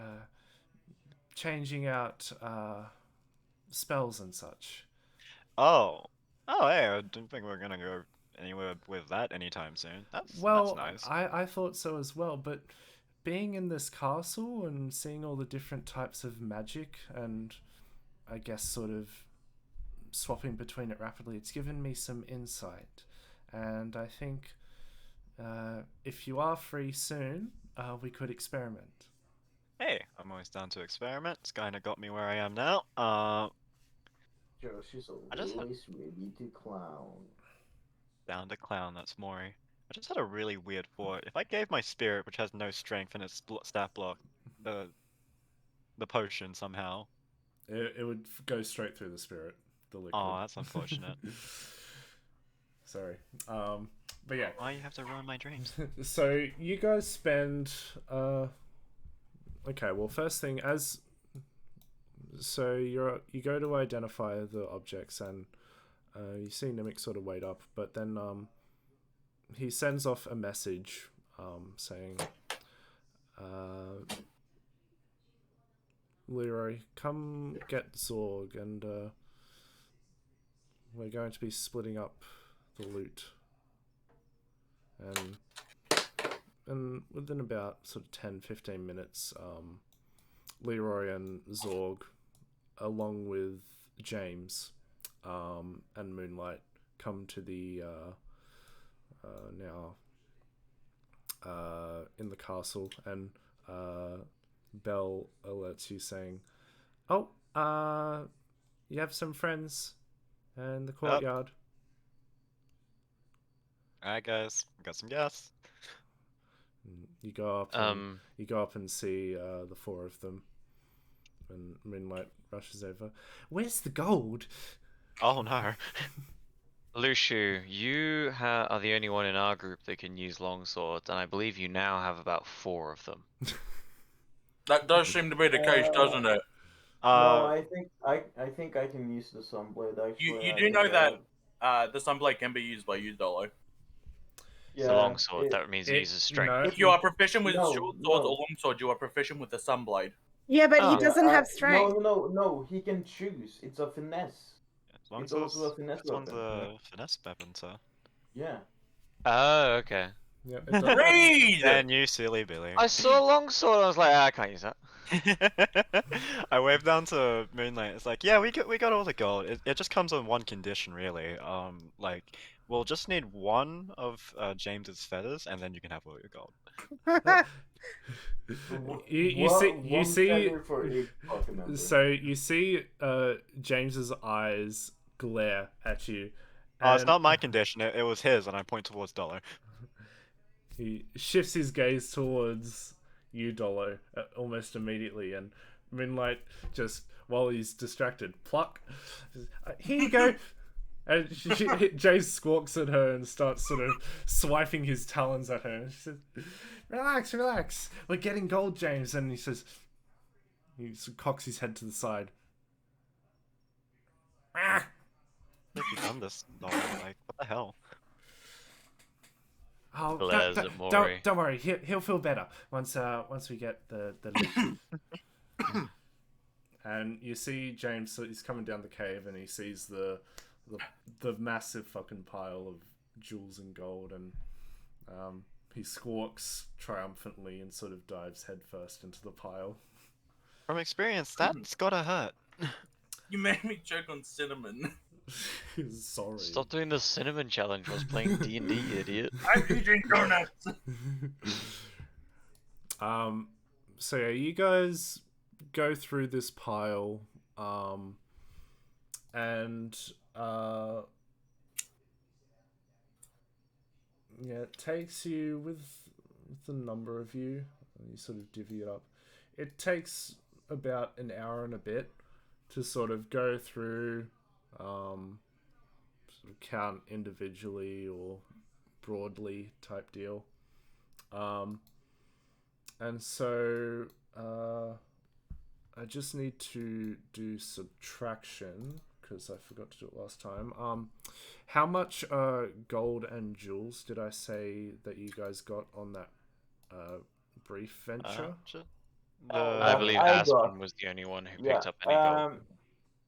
changing out spells and such. Oh, hey, I didn't think we were gonna go anywhere with that anytime soon. That's nice. I thought so as well, but being in this castle and seeing all the different types of magic and I guess sort of swapping between it rapidly, it's given me some insight. And I think if you are free soon, we could experiment. Hey, I'm always down to experiment. It's kinda got me where I am now. Josh is always ready to clown. Down to clown, that's Mori. I just had a really weird thought. If I gave my spirit, which has no strength and its stat block, the potion somehow. It would go straight through the spirit, the liquid. Oh, that's unfortunate. Sorry. But yeah. Why you have to ruin my dreams? So you guys spend okay, well first thing so you go to identify the objects and you see Nimic sort of wait up, but then he sends off a message saying Leroy, come get Zorg and we're going to be splitting up the loot. And within about sort of 10-15 minutes, Leroy and Zorg, along with James and Moonlight, come to the now in the castle, and Belle alerts you saying, "Oh, you have some friends in the courtyard." Alright, guys, got some guests. You go up. You go up and see the 4 of them, and Moonlight rushes over. Where's the gold? Oh no. Lushu, you are the only one in our group that can use longswords, and I believe you now have about 4 of them. That does seem to be the case, doesn't it? No, I think I can use the Sunblade. Actually, you do know that the Sunblade can be used by you, Dolo. It's a longsword. That means it uses strength. No, if you are proficient with short swords or long swords, you are proficient with the Sunblade. Yeah, but he doesn't have strength. No. He can choose. It's a finesse. It's also a finesse weapon. This one's a finesse weapon, so. Yeah. Oh, okay. Yeah, Read! And you silly Billy. I saw longsword. I was like, I can't use that. I waved down to Moonlight. It's like, yeah, we got all the gold. It just comes on one condition, really. Like, we'll just need 1 of James's feathers, and then you can have all your gold. You see. So you see James's eyes glare at you. Oh, it's not my condition. It was his, and I point towards Dollar. he shifts his gaze towards you, Dolo, almost immediately, and Moonlight just while he's distracted, pluck. Here you go. And Jay squawks at her and starts sort of swiping his talons at her. And she says, "Relax, relax. We're getting gold, James." And he says, he cocks his head to the side. Ah! Have you done this? No, like, what the hell? Oh, Glares at Maury. don't worry. He'll feel better once we get the loot. And you see James. So he's coming down the cave, and he sees the massive fucking pile of jewels and gold, and he squawks triumphantly and sort of dives headfirst into the pile. From experience, that's gotta hurt. You made me choke on cinnamon. Sorry. Stop doing the cinnamon challenge. I was playing D&D, idiot. I'm eating donuts. So yeah, you guys go through this pile, and yeah, it takes you with the number of you. You sort of divvy it up. It takes about an hour and a bit to sort of go through, sort of count individually or broadly type deal. And so I just need to do subtraction because I forgot to do it last time. How much gold and jewels did I say that you guys got on that brief venture? I believe Aspen was the only one who picked up any gold.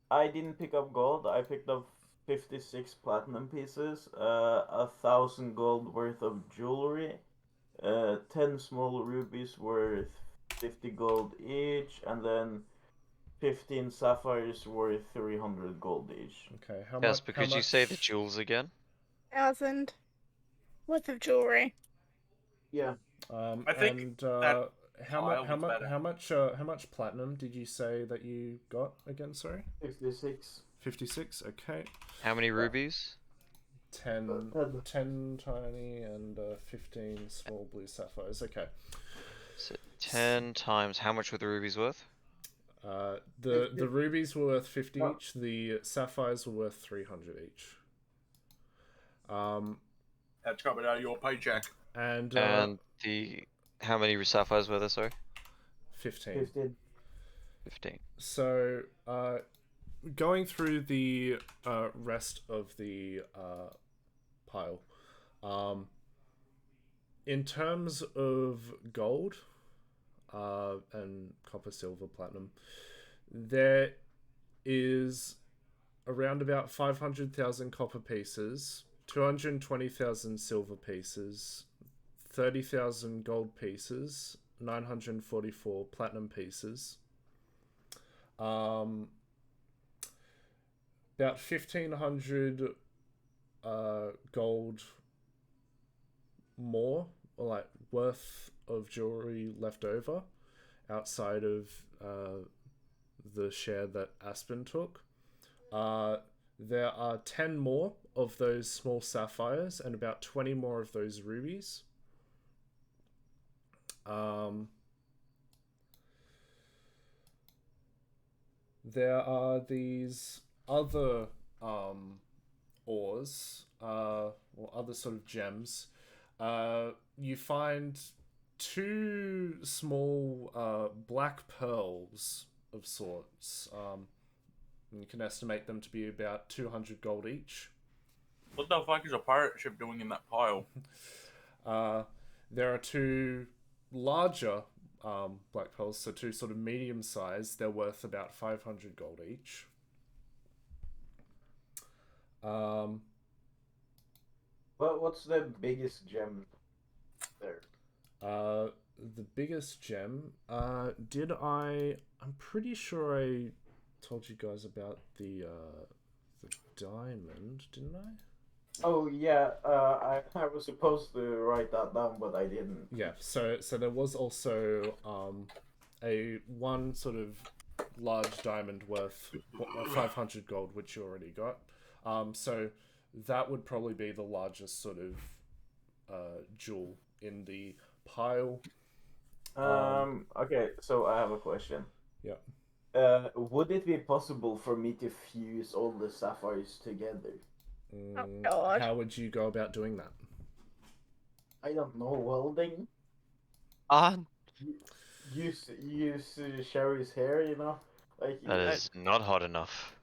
I didn't pick up gold. I picked up 56 platinum pieces, 1,000 gold worth of jewelry, 10 small rubies worth 50 gold each, and then 15 sapphires worth 300 gold each. Okay, Casper, could you say the jewels again? 1,000 worth of jewelry. Yeah. I think how much platinum did you say that you got again? Sorry. 56. 56. Okay. How many rubies? 10 tiny and 15 small blue sapphires. Okay. So 10 times how much were the rubies worth? The rubies were worth 50 each. The sapphires were worth 300 each. That's coming out of your paycheck. And the how many sapphires were there? Sorry. 15. 15. So going through the rest of the pile, in terms of gold and copper, silver, platinum, there is around about 500,000 copper pieces, 220,000 silver pieces, 30,000 gold pieces, 944 platinum pieces, about 1,500 gold more, or like worth of jewelry left over outside of the share that Aspen took. There are 10 more of those small sapphires and about 20 more of those rubies. There are these other ores, or other sort of gems. You find 2 small black pearls of sorts. You can estimate them to be about 200 gold each. What the fuck is a pirate ship doing in that pile? There are 2 larger black pearls, so 2 sort of medium sized. They're worth about 500 gold each. What's the biggest gem there? The biggest gem. I'm pretty sure I told you guys about the diamond, didn't I? Oh yeah, I was supposed to write that down, but I didn't. Yeah. So there was also a one sort of large diamond worth 500 gold, which you already got. So that would probably be the largest sort of jewel in the pile. Okay, so I have a question. Yeah. Would it be possible for me to fuse all the sapphires together? Oh God. How would you go about doing that? I don't know, welding. Use Sherry's hair, you know, like That is not hot enough.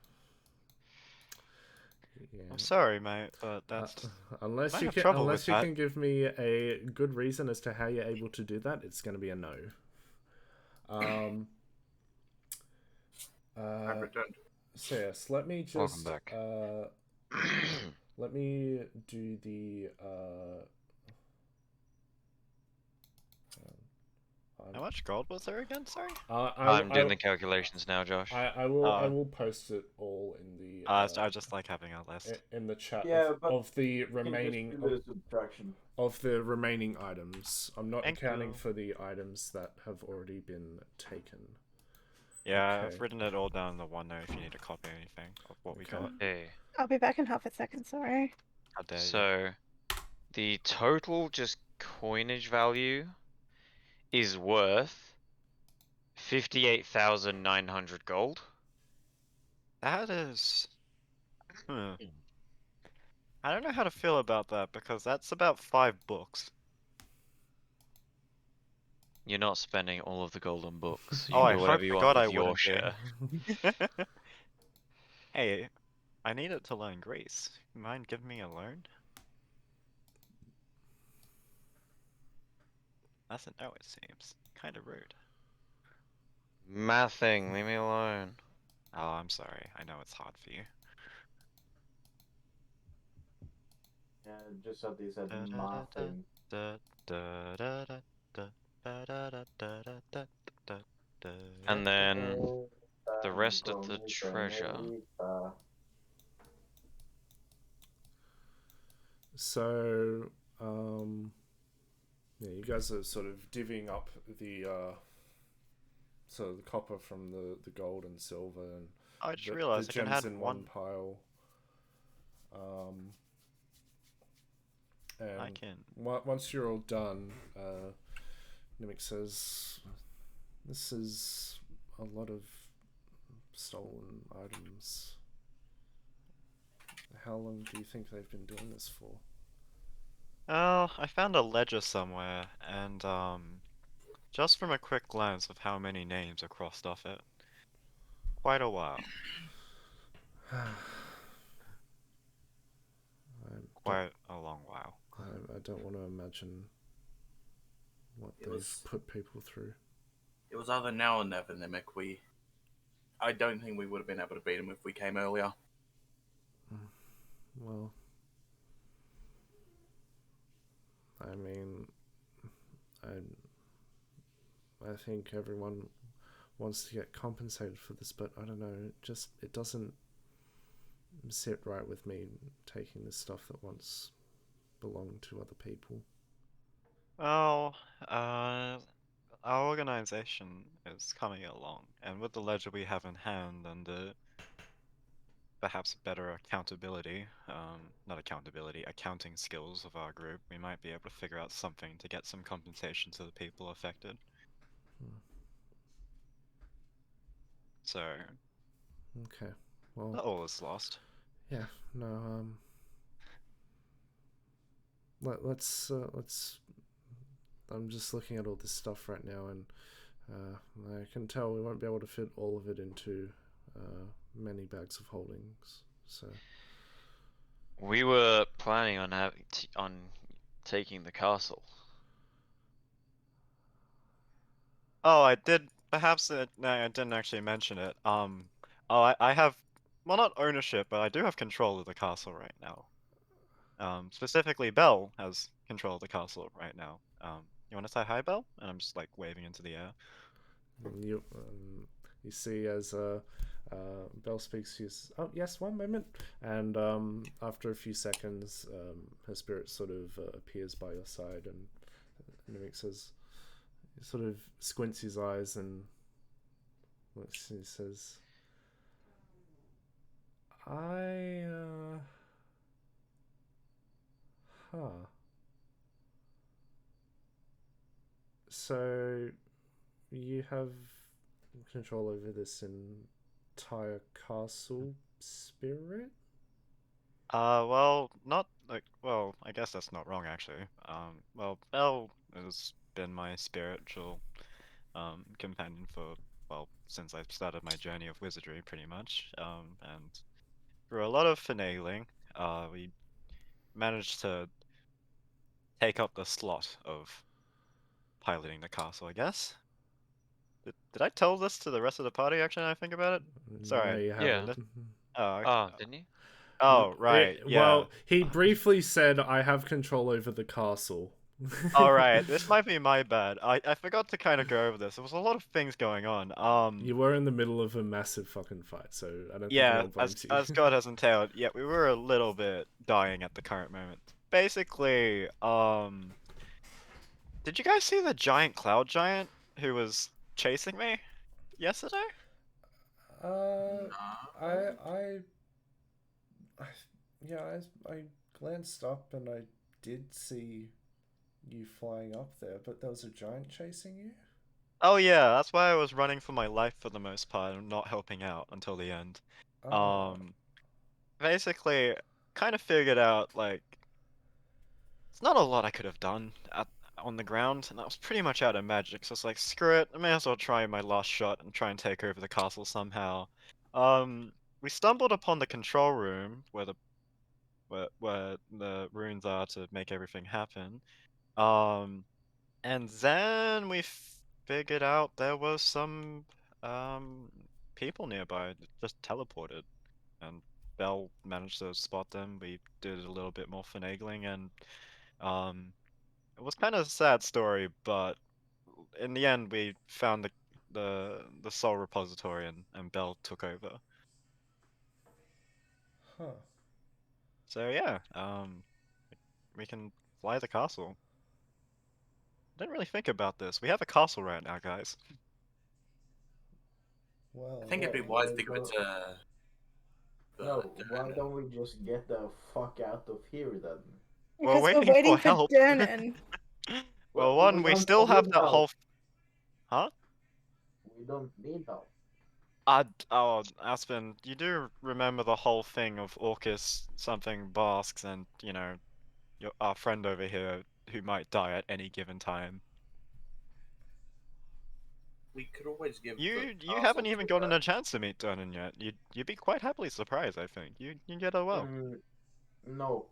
Yeah. I'm sorry, mate, but that's unless might you have can trouble unless with you that. can give me a good reason as to how you're able to do that, it's going to be a no. I've returned. So yes, let me Welcome just back. let me do the How much gold was there again? Sorry. I'm doing the calculations now, Josh. I will post it all in the I just like having a list. in the chat Yeah, but of the you can remaining just do the subtraction. of the remaining items. I'm not Thank accounting you. for the items that have already been taken. Yeah, Okay. I've written it all down in the OneNote if you need a copy or anything of what we Okay. got. Okay. I'll be back in half a second. Sorry. How dare you? So, the total just coinage value is worth 58,900 gold. That is. I don't know how to feel about that because that's about 5 books. You're not spending all of the gold on books. You Oh, can I do hope whatever to you want God I with your wouldn't share. be. Hey, I need it to learn Greece. You mind giving me a loan? That's a no, it seems. Kind of rude. Mathing, leave me alone. Oh, I'm sorry. I know it's hard for you. Yeah, just so they said nothing. And then the rest of the treasure. So, yeah, you guys are sort of divvying up the the copper from the gold and silver and I just the realized I can gems add in one pile. And I can. once you're all done, Nimic says, "This is a lot of stolen items. How long do you think they've been doing this for?" Oh, I found a ledger somewhere, and just from a quick glance of how many names are crossed off it, quite a while. Quite a long while. I don't want to imagine what they've put people through. It was either now or never, Nimic. I don't think we would have been able to beat him if we came earlier. Well, I mean, I think everyone wants to get compensated for this, but I don't know. It doesn't sit right with me taking this stuff that once belonged to other people. Oh, our organization is coming along, and with the ledger we have in hand and perhaps better accountability, not accountability, accounting skills of our group, we might be able to figure out something to get some compensation to the people affected. So, Okay, well, not all is lost. Yeah, no. Let's. I'm just looking at all this stuff right now, and I can tell we won't be able to fit all of it into many bags of holdings. So We were planning on taking the castle. Oh, I did. Perhaps no, I didn't actually mention it. Oh, I have, well, not ownership, but I do have control of the castle right now. Specifically, Belle has control of the castle right now. You want to say hi, Belle? And I'm just like waving into the air. you see as Belle speaks, she's yes, one moment, and after a few seconds, her spirit sort of appears by your side, and Nimic says, he sort of squints his eyes and he says, huh. So you have control over this entire castle, Spirit? Well, not like, well, I guess that's not wrong actually. Well, Belle has been my spiritual companion for, well, since I started my journey of wizardry, pretty much. And through a lot of finagling, we managed to take up the slot of piloting the castle, I guess. Did I tell this to the rest of the party, actually, now I think about it? No, Sorry. you Yeah. haven't. Oh, Oh, didn't you? oh, right, yeah. Well, he briefly said, I have control over the castle. Alright, this might be my bad. I forgot to kind of go over this. There was a lot of things going on. You were in the middle of a massive fucking fight, so I don't think Yeah, anyone blames you. as God has entailed, yeah, we were a little bit dying at the current moment. Basically, did you guys see the giant cloud giant who was chasing me yesterday? Uh, I, No. I, yeah, I glanced up and I did see you flying up there, but there was a giant chasing you? Oh yeah, that's why I was running for my life for the most part and not helping out until the end. Ah, Basically, kind of figured out like it's not a lot I could have done on the ground, and that was pretty much out of magic. So it's like, screw it, I may as well try my last shot and try and take over the castle somehow. We stumbled upon the control room where the runes are to make everything happen. And then we figured out there was some um people nearby that just teleported, and Belle managed to spot them. We did a little bit more finagling, and um, it was kind of a sad story, but in the end, we found the soul repository, and Belle took over. huh. So yeah, we can fly the castle. Didn't really think about this. We have a castle right now, guys. Well, I think it'd be Yeah, wise but to give it to no, why Dernan. don't we just get the fuck out of here then? We're Because we're waiting for waiting for help. Dernan. Well, We one, we don't still have need that help. whole. Huh? We don't need help. Oh, Aspen, you do remember the whole thing of Orcus something Basques and, our friend over here who might die at any given time. We could always give the You castle haven't even to gotten a chance to meet Dernan yet. You'd be quite happily surprised, I think. You get her well. No.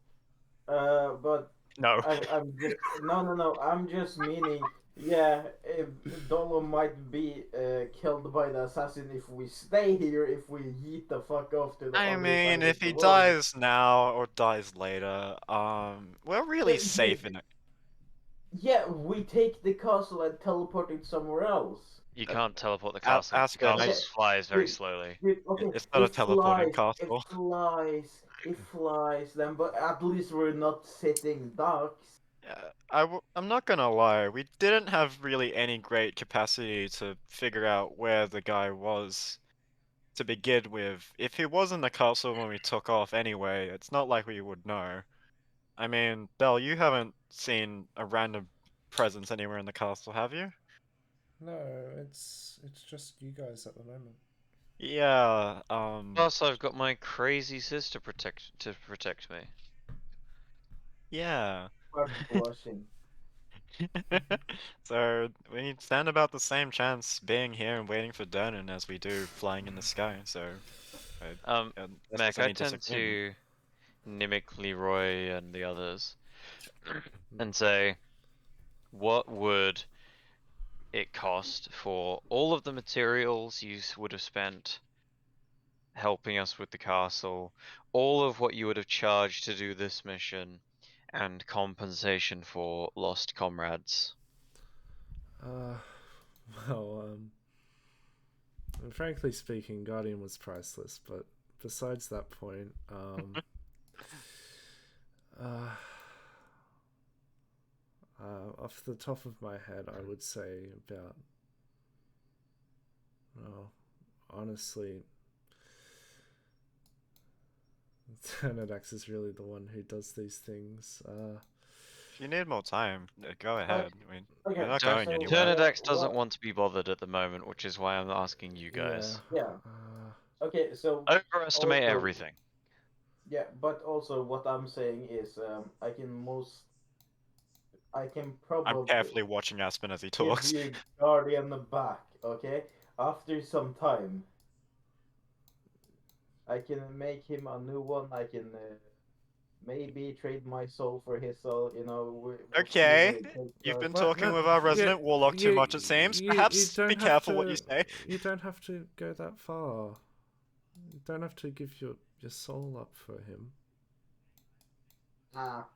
But No. I'm just no. I'm just meaning, yeah, if Dolo might be killed by the assassin if we stay here, if we yeet the fuck off to the I other mean, side of if the he world. dies now or dies later, we're really safe in it. Yeah, we take the castle and teleport it somewhere else. You can't teleport the castle. The Aspen, castle Okay, flies very Dude, slowly. Okay, it's not a teleporting it castle. flies, it flies. Then, but at least we're not sitting ducks. Yeah, I'm not gonna lie, we didn't have really any great capacity to figure out where the guy was to begin with. If he was in the castle when we took off anyway, it's not like we would know. I mean, Belle, you haven't seen a random presence anywhere in the castle, have you? No, it's just you guys at the moment. Yeah, Plus, I've got my crazy sister to protect me. yeah. Start blushing. So we stand about the same chance being here and waiting for Dernan as we do flying in the sky. So, unless Mac, there's I any tend disagreement. to mimic Leroy and the others and say, what would it cost for all of the materials you would have spent helping us with the castle, all of what you would have charged to do this mission, and compensation for lost comrades? Uh, well, and frankly speaking, Guardian was priceless, but besides that point, uh, off the top of my head, I would say about, well, honestly, Ternadax is really the one who does these things. If you need more time, go ahead. I mean, Okay, we're not Don't- going so, anywhere. Turnidex doesn't what- want to be bothered at the moment, which is why I'm asking you guys. Yeah. Okay, so Overestimate also- everything. Yeah, but also what I'm saying is, I can I'm probably carefully watching Aspen as he give talks. you Guardian back, okay? After some time, I can make him a new one. I can maybe trade my soul for his soul. You know. We'll see Okay, where it takes you've us. been Well, talking no, with our yeah, resident warlock too much, it seems. Perhaps don't be have careful to, what you say. You don't have to go that far. You don't have to give your soul up for him. Ah,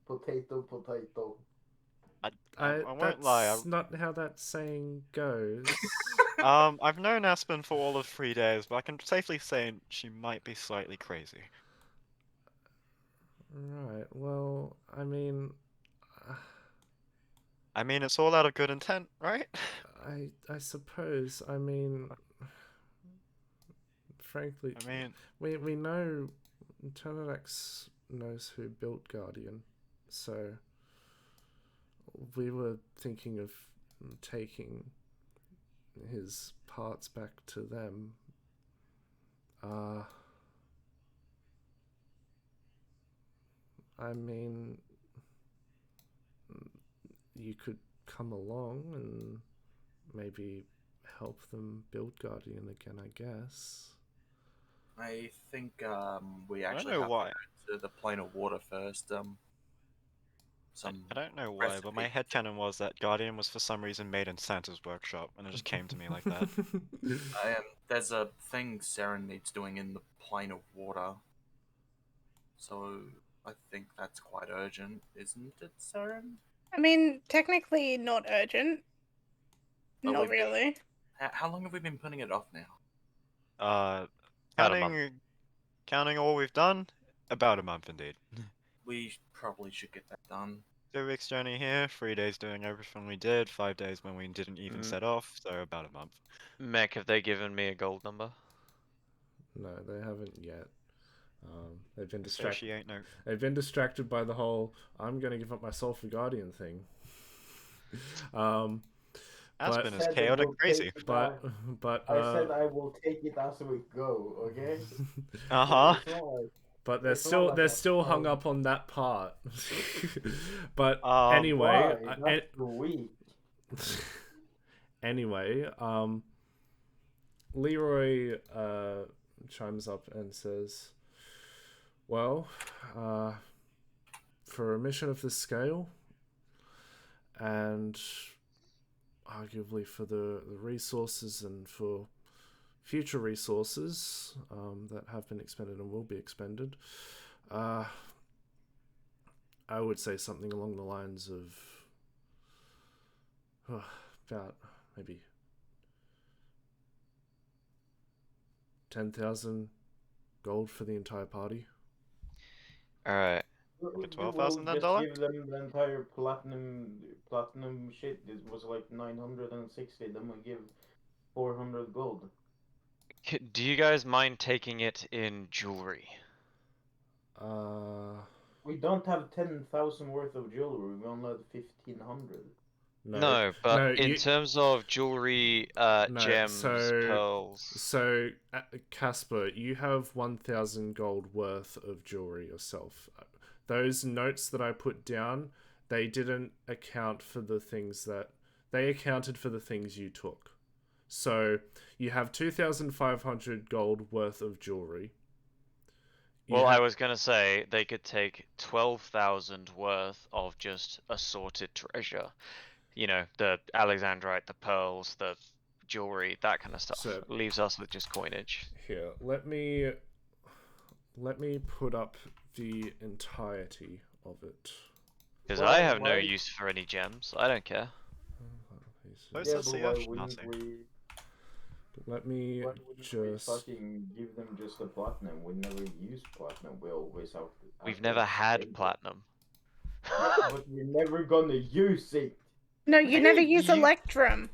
potato. I won't That's lie. not how that saying goes. I've known Aspen for all of 3 days, but I can safely say she might be slightly crazy. Right. Well, I mean, It's all out of good intent, right? I suppose. I mean, frankly, we know Turnidex knows who built Guardian, so we were thinking of taking his parts back to them. I mean, you could come along and maybe help them build Guardian again, I guess. I think we I don't actually know have why. to go to the plane of water first. I don't know why, but my headcanon was that Guardian was for some reason made in Santa's workshop, and it just came to me like that. There's a thing Saren needs doing in the plane of water. So I think that's quite urgent, isn't it, Saren? I mean, technically not urgent. But Not really. How long have we been putting it off now? About a month. Counting all we've done, about a month indeed. We probably should get that done. 2 weeks journey here, 3 days doing everything we did, 5 days when we didn't even set off, so about a month. Mech, have they given me a gold number? No, they haven't yet. They've been So she distracted. ain't no. They've been distracted by the whole "I'm going to give up my soul for Guardian" thing. Aspen is Said it chaotic will crazy. take it But I said I will take it as we go. Okay. Uh-huh. It's not like- but they're It's not still like they're a still hung phone. up on that part. But Why? anyway, That's weak. anyway, Leroy chimes up and says, "Well, for a mission of this scale, and arguably for the resources and for future resources that have been expended and will be expended, I would say something along the lines of about maybe 10,000 gold for the entire party." Alright. Okay, We will $12,000 then, just dollar? give them the entire platinum shit. It was like 960. Then we give 400 gold. Do you guys mind taking it in jewelry? We don't have 10,000 worth of jewelry. We only have 1,500. No, but in terms of jewelry, gems, pearls. So, Casper, you have 1,000 gold worth of jewelry yourself. Those notes that I put down, they didn't account for the things that... They accounted for the things you took. So, you have 2,500 gold worth of jewelry. Well, I was gonna say, they could take 12,000 worth of just assorted treasure. You know, the Alexandrite, the pearls, the jewelry, that kind of stuff. So, leaves us with just coinage. Here, let me put up the entirety of it. Because I have no use for any gems. I don't care. Where's Yeah, the but why CF? wouldn't we? Let me Why wouldn't we just... fucking give them just the platinum? We never use platinum. We always have. We've never had platinum. Yeah, but we're never gonna use it. No, you never use Electrum.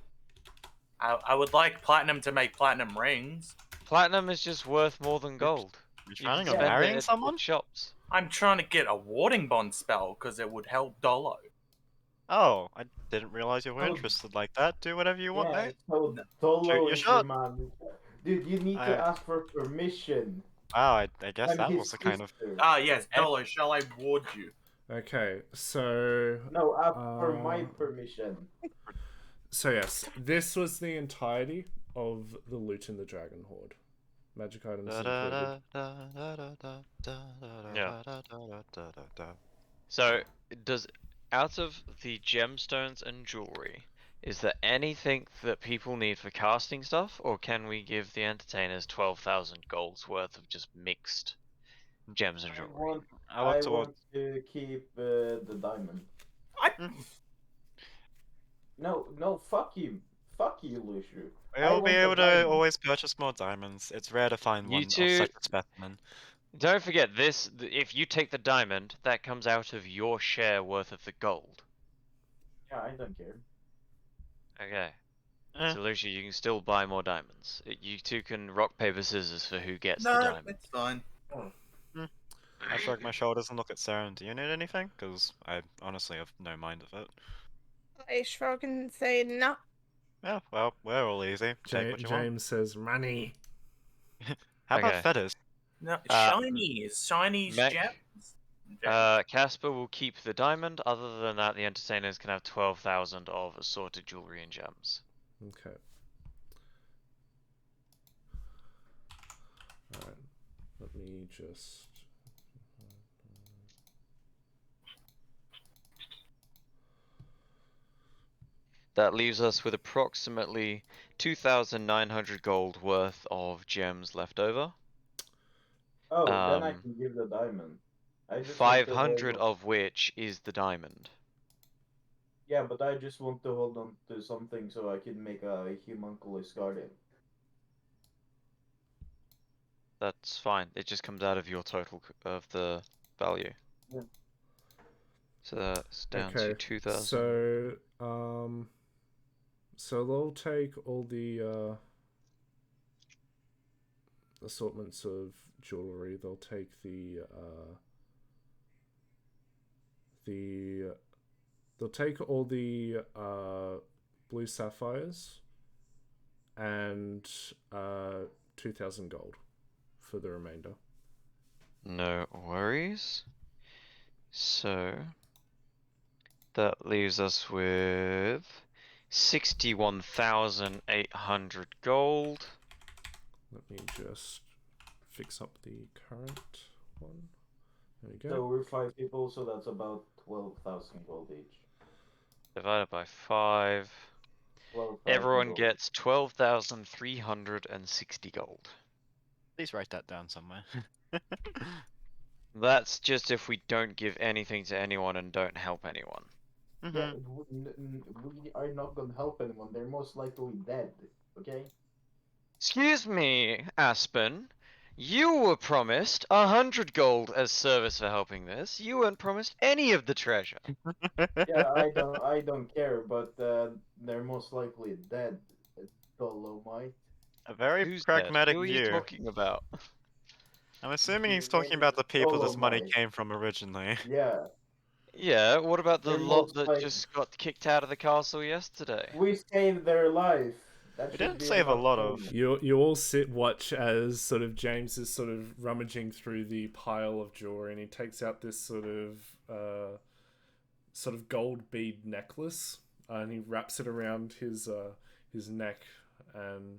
I would like platinum to make platinum rings. Platinum is just worth more than gold. You You planning can on spend marrying it at someone? shops. I'm trying to get a warding bond spell because it would help Dolo. Oh, I didn't realize you were Oh. interested like that. Do whatever you want, Yeah, mate. so Shoot Dolo your is shot. your man. Dude, you need to ask for permission. Wow, I guess I'm that his was the kind of. sister. Ah, yes, Dolo, shall I ward you? Okay, so No, ask for my Uh, permission. so yes, this was the entirety of the loot in the Dragon Horde. Magic items included. So, does out of the gemstones and jewelry, is there anything that people need for casting stuff, or can we give the entertainers 12,000 golds worth of just mixed gems and jewelry? I look I towards. want to keep the diamond. Mm. No, fuck you. Fuck you, Luciu. We'll be want the able to diamond. always purchase more diamonds. It's rare to find You one of two- such a specimen. Don't forget this, if you take the diamond, that comes out of your share worth of the gold. Yeah, I don't care. Okay. Eh. So Lucia, you can still buy more diamonds. You two can rock, paper, scissors for who gets the No, diamond. it's fine. I shrug my shoulders and look at Sarah. Do you need anything? Because I honestly have no mind of it. I shrug and say, no. Yeah, well, we're all easy. Take what you want. James says money. How about Okay. feathers? No, Uh, shinies, Mac- gems. Casper will keep the diamond. Other than that, the entertainers can have 12,000 of assorted jewelry and gems. Okay. Alright. Let me just. That leaves us with approximately 2,900 gold worth of gems left over. Oh, then I Um, can give the diamond. I just want to 500 hold on. of which is the diamond. Yeah, but I just want to hold on to something so I can make a homunculus guardian. That's fine. It just comes out of your total of the value. Yeah. So that's down Okay. to 2,000. So they'll take all the assortments of jewelry. They'll take they'll take all the blue sapphires and 2,000 gold for the remainder. No worries. So that leaves us with 61,800 gold. Let me just fix up the current one. There we go. So we're 5 people, so that's about 12,000 gold each. Divided by 5. 12,000 Everyone gold. gets 12,360 gold. Please write that down somewhere. That's just if we don't give anything to anyone and don't help anyone. Yeah, we are not gonna help anyone. They're most likely dead. Okay. Excuse me, Aspen. You were promised 100 gold as service for helping this. You weren't promised any of the treasure. Yeah, I don't care, but they're most likely dead. Dolomite. A very Who's pragmatic dead? Who are you view. talking about? I'm assuming he's His talking name about is the people this money Dolomite. came from originally. Yeah, Yeah, what about the They're lot most that like- just got kicked out of the castle yesterday? we saved their life. That We should didn't be save a enough lot of- payment. You all watch as sort of James is sort of rummaging through the pile of jewelry, and he takes out this sort of gold bead necklace, and he wraps it around his neck, and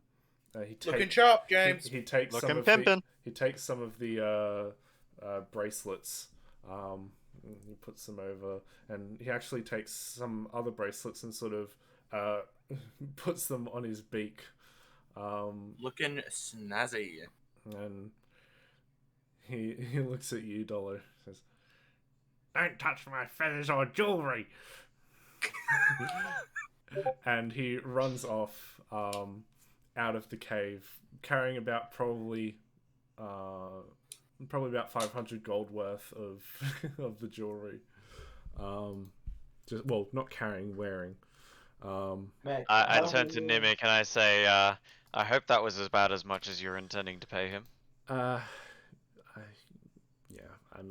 he Looking takes sharp, James. he takes Looking some of pimpin'. he takes some of the bracelets. He puts them over, and he actually takes some other bracelets and sort of puts them on his beak. Looking snazzy. And he looks at you, Dollar. Says, "Don't touch my feathers or jewelry." And he runs off out of the cave, carrying about probably about 500 gold worth of of the jewelry. Not carrying, wearing. Mac, I how turn to many- Nimic and I say, I hope that was about as much as you're intending to pay him.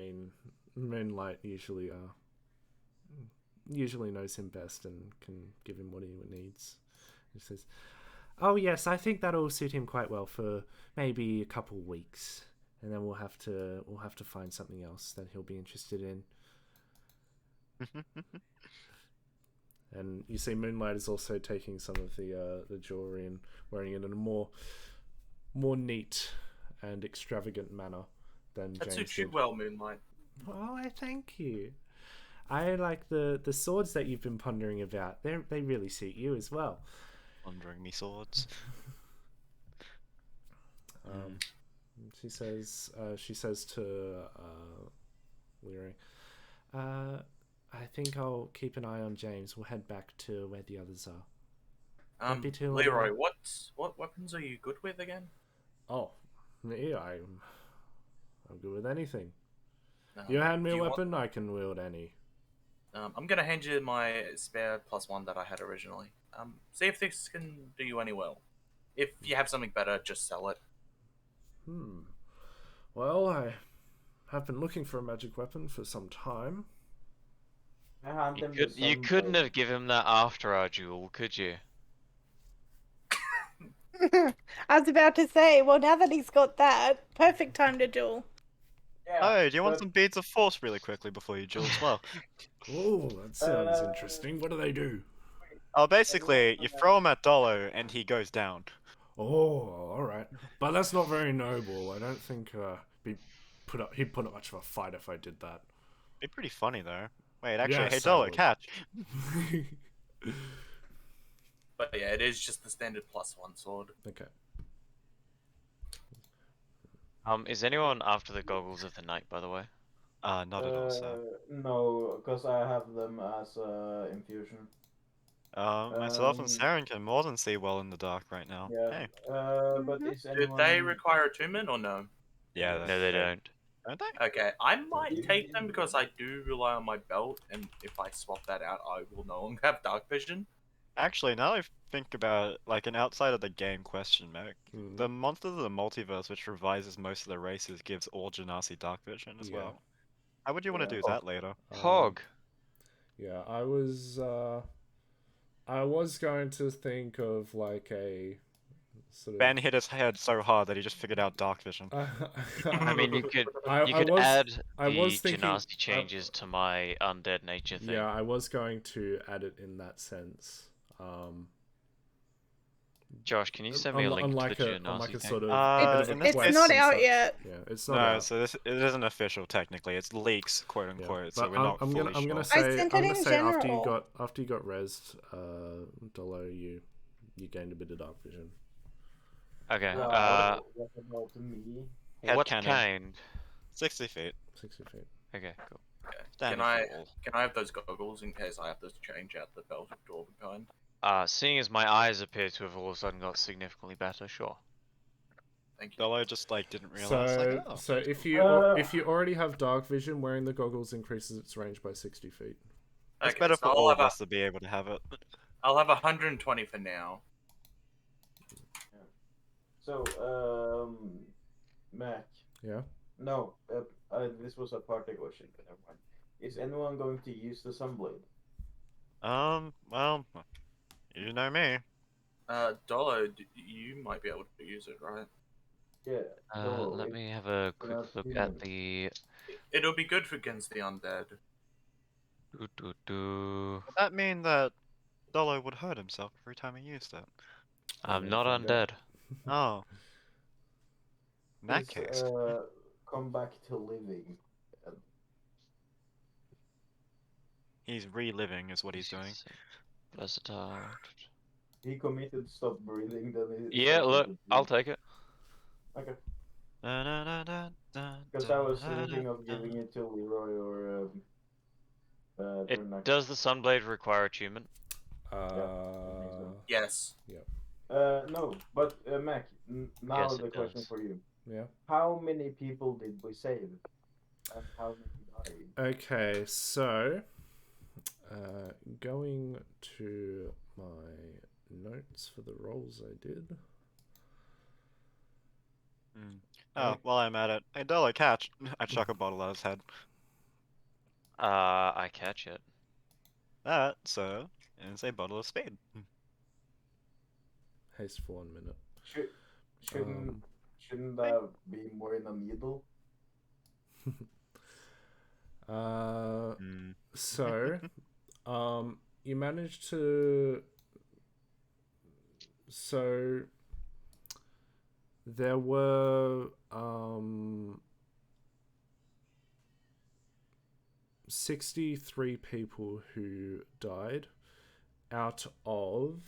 mean, Moonlight usually knows him best and can give him what he needs. He says, "Oh yes, I think that'll suit him quite well for maybe a couple weeks, and then we'll have to find something else that he'll be interested in." And you see, Moonlight is also taking some of the jewelry and wearing it in a more neat and extravagant manner than That James suits you did. well, Moonlight. Oh, I thank you. I like the swords that you've been pondering about. They really suit you as well. Wandering me swords. She says to Leary, I think I'll keep an eye on James. We'll head back to where the others are. Don't be too Leroy, long. what weapons are you good with again? Oh, me, I'm good with anything. Um, You hand me do a you weapon, I can wield any. I'm gonna hand you my spare +1 that I had originally. See if this can do you any well. If you have something better, just sell it. Well, I have been looking for a magic weapon for some time. I hand You him could the you couldn't sunblade. have given him that after our duel, could you? I was about to say, well, now that he's got that, perfect time to duel. Yeah, Oh, do you want but, some beads of force really quickly before you duel as well? Oh, that sounds interesting. What do they do? Oh, basically, you throw him at Dolo and he goes down. Oh, all right. But that's not very noble. I don't think he'd put up much of a fight if I did that. Be pretty funny though. Wait, actually, hey Yes, I Dolo, would. catch. But yeah, it is just the standard +1 sword. Okay. Is anyone after the goggles of the night, by the way? Not at all, sir. No, because I have them as infusion. Myself and Saren can more than see well in the dark right now. Yeah. Hey. But is Do anyone? they require attunement or no? Yeah, No, they don't. don't they? Okay, I might take them because I do rely on my belt, and if I swap that out, I will no longer have dark vision. Actually, now I think about it, like an outside of the game question, Mac. The Monsters of the Multiverse, which revises most of the races, gives all Genasi dark vision as Yeah. well. How would you want to Yeah. do that later? Hog. Yeah, I was going to think of like a sort of. Ben hit his head so hard that he just figured out dark vision. I mean, you could I was- add I the was thinking- Genasi changes to my undead nature thing. Yeah, I was going to add it in that sense. Josh, can you send me a link to the Genasi unlike a thing? sort of Uh, bit of a in this quest It's not and out such. yet. Yeah, it's not No, out. so it isn't official technically. It's leaks, quote Yeah, unquote. but So we're not I'm fully gonna sure. say sent I'm it gonna in say after you general. got rezzed, Dolo, you gained a bit of dark vision. Okay. What about me? What Headcanon. kind? 60 feet. 60 feet. Okay, cool. Okay. Standard Can for all. I have those goggles in case I have to change out the belt of Dwarven kind? Seeing as my eyes appear to have all of a sudden got significantly better, sure. Thank you. Dolo just like didn't realize. Like, oh. So if you already have dark vision, wearing the goggles increases its range by 60 feet. It's Okay, better so for all of us to be able to have it. I'll have 120 for now. So, Mac. Yeah. No, this was a party question, but never mind. Is anyone going to use the sunblade? Well, you know me. Dolo, you might be able to use it, right? Yeah. Let me have a quick that's look human. at the. It'll be good against the undead. Would that mean that Dolo would hurt himself every time he used it? I'm not forgot. undead. Oh. In that Is, case. come back to living. He's reliving is what he's doing. Versatile. He committed stop breathing, then he Yeah, started look, to I'll breathe. take it. Okay. Because Because I was thinking of giving it to Leroy or It Turnax. does the Sunblade require attunement? Yes. No, but Mac, now Yes, the it question does. for you. Yeah. How many people did we save? And how many died? Okay, so going to my notes for the rolls I did. Oh, while I'm at it, hey Dollar, catch! I chuck a bottle at his head. I catch it. That, sir, is a bottle of speed. Haste for 1 minute. Shouldn't that be more in a needle? So, you managed to. So, there were 63 people who died out of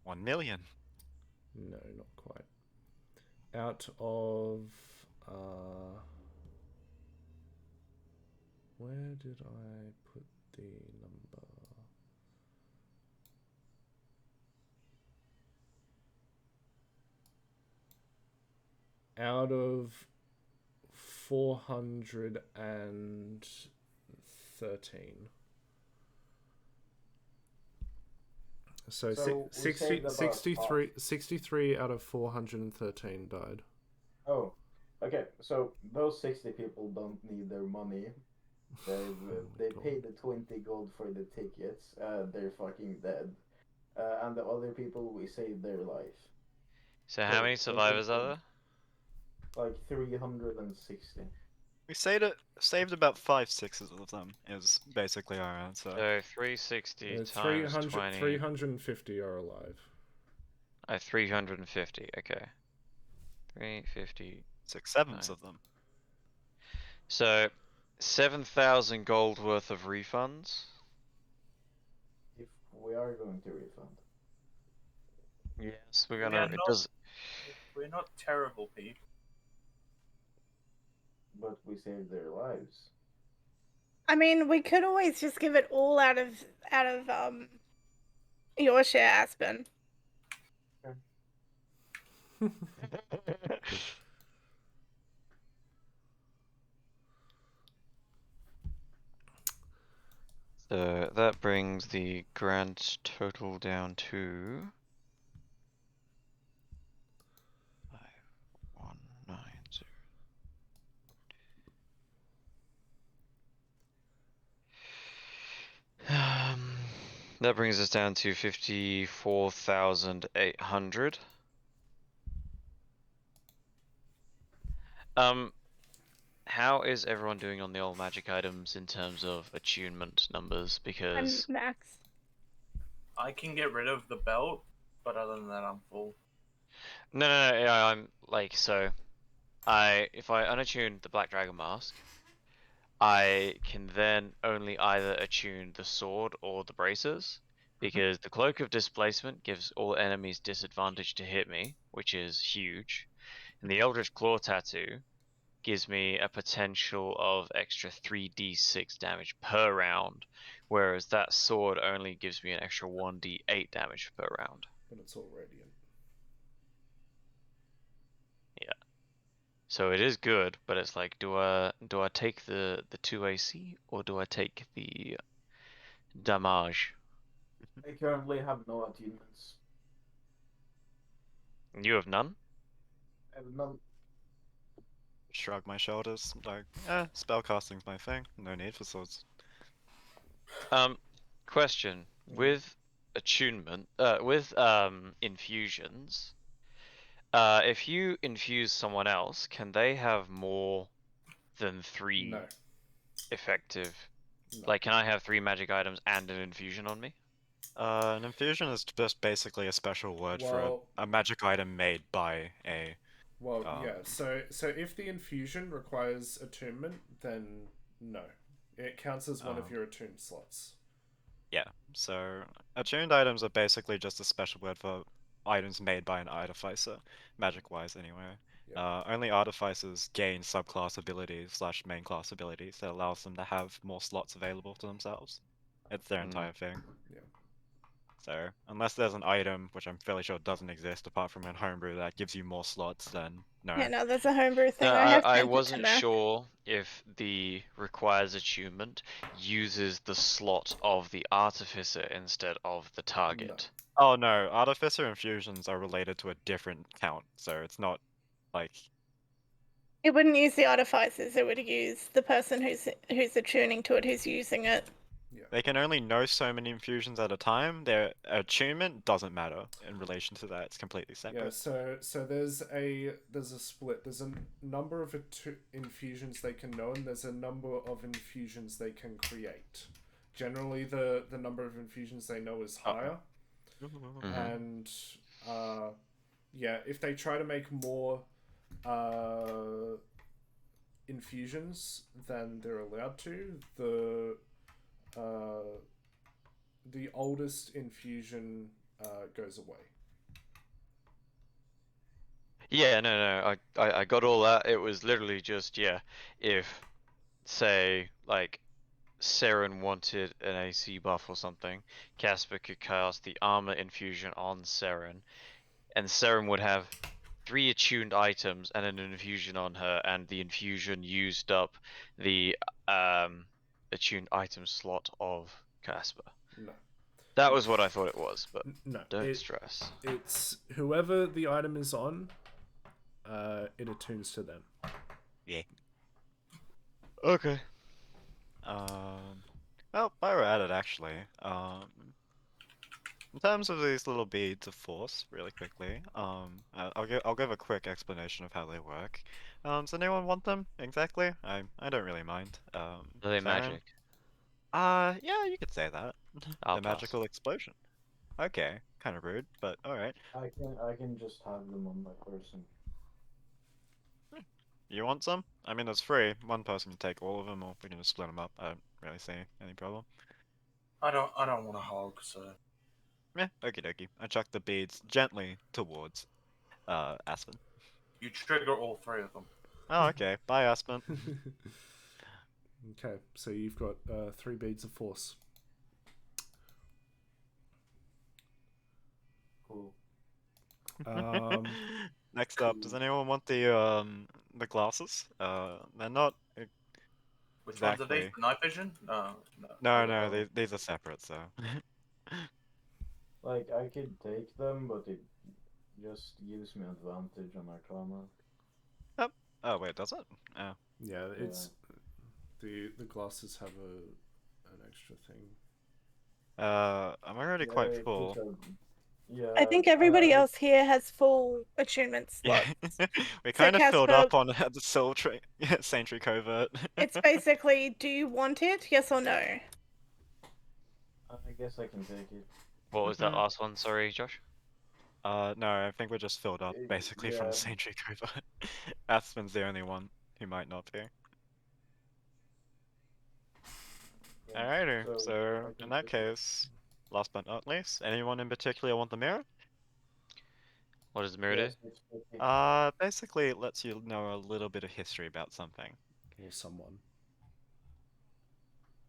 1 million. no, not quite. Out of where did I put the number? Out of 413. So, So we saved about 63 out of 413 died. Oh, okay. So those 60 people don't need their money. They paid the 20 gold for the tickets. They're fucking dead. And the other people, we saved their life. So how many survivors are there? Like 360. We saved about 5/6 of them, is basically our answer. So 360 times 300, 20. 350 are alive. 350, okay. 350. 6/7 of them. So 7,000 gold worth of refunds. If we are going to refund. Yes, we're gonna. We're not terrible people. But we saved their lives. I mean, we could always just give it all out of your share, Aspen. So that brings the grand total down to 5190. That brings us down to 54,800. How is everyone doing on the old magic items in terms of attunement numbers? Because I'm max. I can get rid of the belt, but other than that, I'm full. no, yeah, I'm like so. If I unattune the Black Dragon Mask, I can then only either attune the sword or the braces, because the Cloak of Displacement gives all enemies disadvantage to hit me, which is huge, and the Eldritch Claw Tattoo gives me a potential of extra 3d6 damage per round, whereas that sword only gives me an extra 1d8 damage per round. But it's all radiant. Yeah. So it is good, but it's like, do I take the 2 AC or do I take the damage? I currently have no attunements. You have none? I have none. Shrug my shoulders, like, spellcasting's my thing. No need for swords. Question. With attunement, with infusions, if you infuse someone else, can they have more than 3 No. effective? No. Like, can I have 3 magic items and an infusion on me? An infusion is just basically a special word for a magic item made by a. Well, yeah. So if the infusion requires attunement, then no, it counts as one of your attuned slots. Yeah. So attuned items are basically just a special word for items made by an artificer, magic-wise anyway. Yep. Only artificers gain subclass abilities / main class abilities that allows them to have more slots available to themselves. It's their entire thing. Yeah. So unless there's an item, which I'm fairly sure doesn't exist apart from in homebrew, that gives you more slots, then no. Yeah, no, that's a homebrew thing. No, I have I sent it to wasn't Mac. sure if the requires attunement uses the slot of the artificer instead of the target. Oh no, artificer infusions are related to a different count, so it's not Like, It wouldn't use the artificers. It would use the person who's attuning to it, who's using it. they can only know so many infusions at a time. Their attunement doesn't matter in relation to that. It's completely Yeah, separate. so there's a split. There's a number of infusions they can know, and there's a number of infusions they can create. Generally, the number of infusions they know is higher, and yeah, if they try to make more infusions than they're allowed to, the oldest infusion goes away. Yeah, no, I got all that. It was literally just, yeah, if, say, like, Seren wanted an AC buff or something, Casper could cast the armor infusion on Seren, and Seren would have 3 attuned items and an infusion on her, and the infusion used up the attuned item slot of Casper. No. That was what I thought it was, but No, don't stress. It's whoever the item is on, it attunes to them. Yeah. Okay. Well, while we're at it, actually, in terms of these little beads of force, really quickly, I'll give a quick explanation of how they work. Does anyone want them exactly? I don't really mind. Are they Saren? magic? Yeah, you could say that. I'll The pass. magical explosion. Okay, kind of rude, but all right. I can just have them on my person. You want some? I mean, it's free. One person can take all of them, or we can just split them up. I don't really see any problem. I don't want to hog, so Yeah, okie dokie. I chuck the beads gently towards Aspen. you trigger all 3 of them. Oh, okay. Bye, Aspen. Okay, so you've got 3 beads of force. Cool. Next up, does anyone want the glasses? They're not Which ones are these? exactly. The night vision? No, these are separate. So. Like, I could take them, but it just gives me advantage on Arcana. Oh wait, does it? Oh. Yeah, it's the glasses have an extra thing. I'm already quite full. Yeah. I think everybody else here has full attunement Yeah, slots. we So kind of filled Casper- up on the Sentry Covert. It's basically, do you want it? Yes or no? I guess I can take it. What was that last one? Sorry, Josh? No, I think we're just filled up basically from Yeah. the Sentry Covert. Aspen's the only one who might not be. Yeah. Alrighty, So, so I can in that take it. case, last but not least, anyone in particular want the mirror? What does the mirror do? Yes, it's 50. Basically it lets you know a little bit of history about something. Or someone.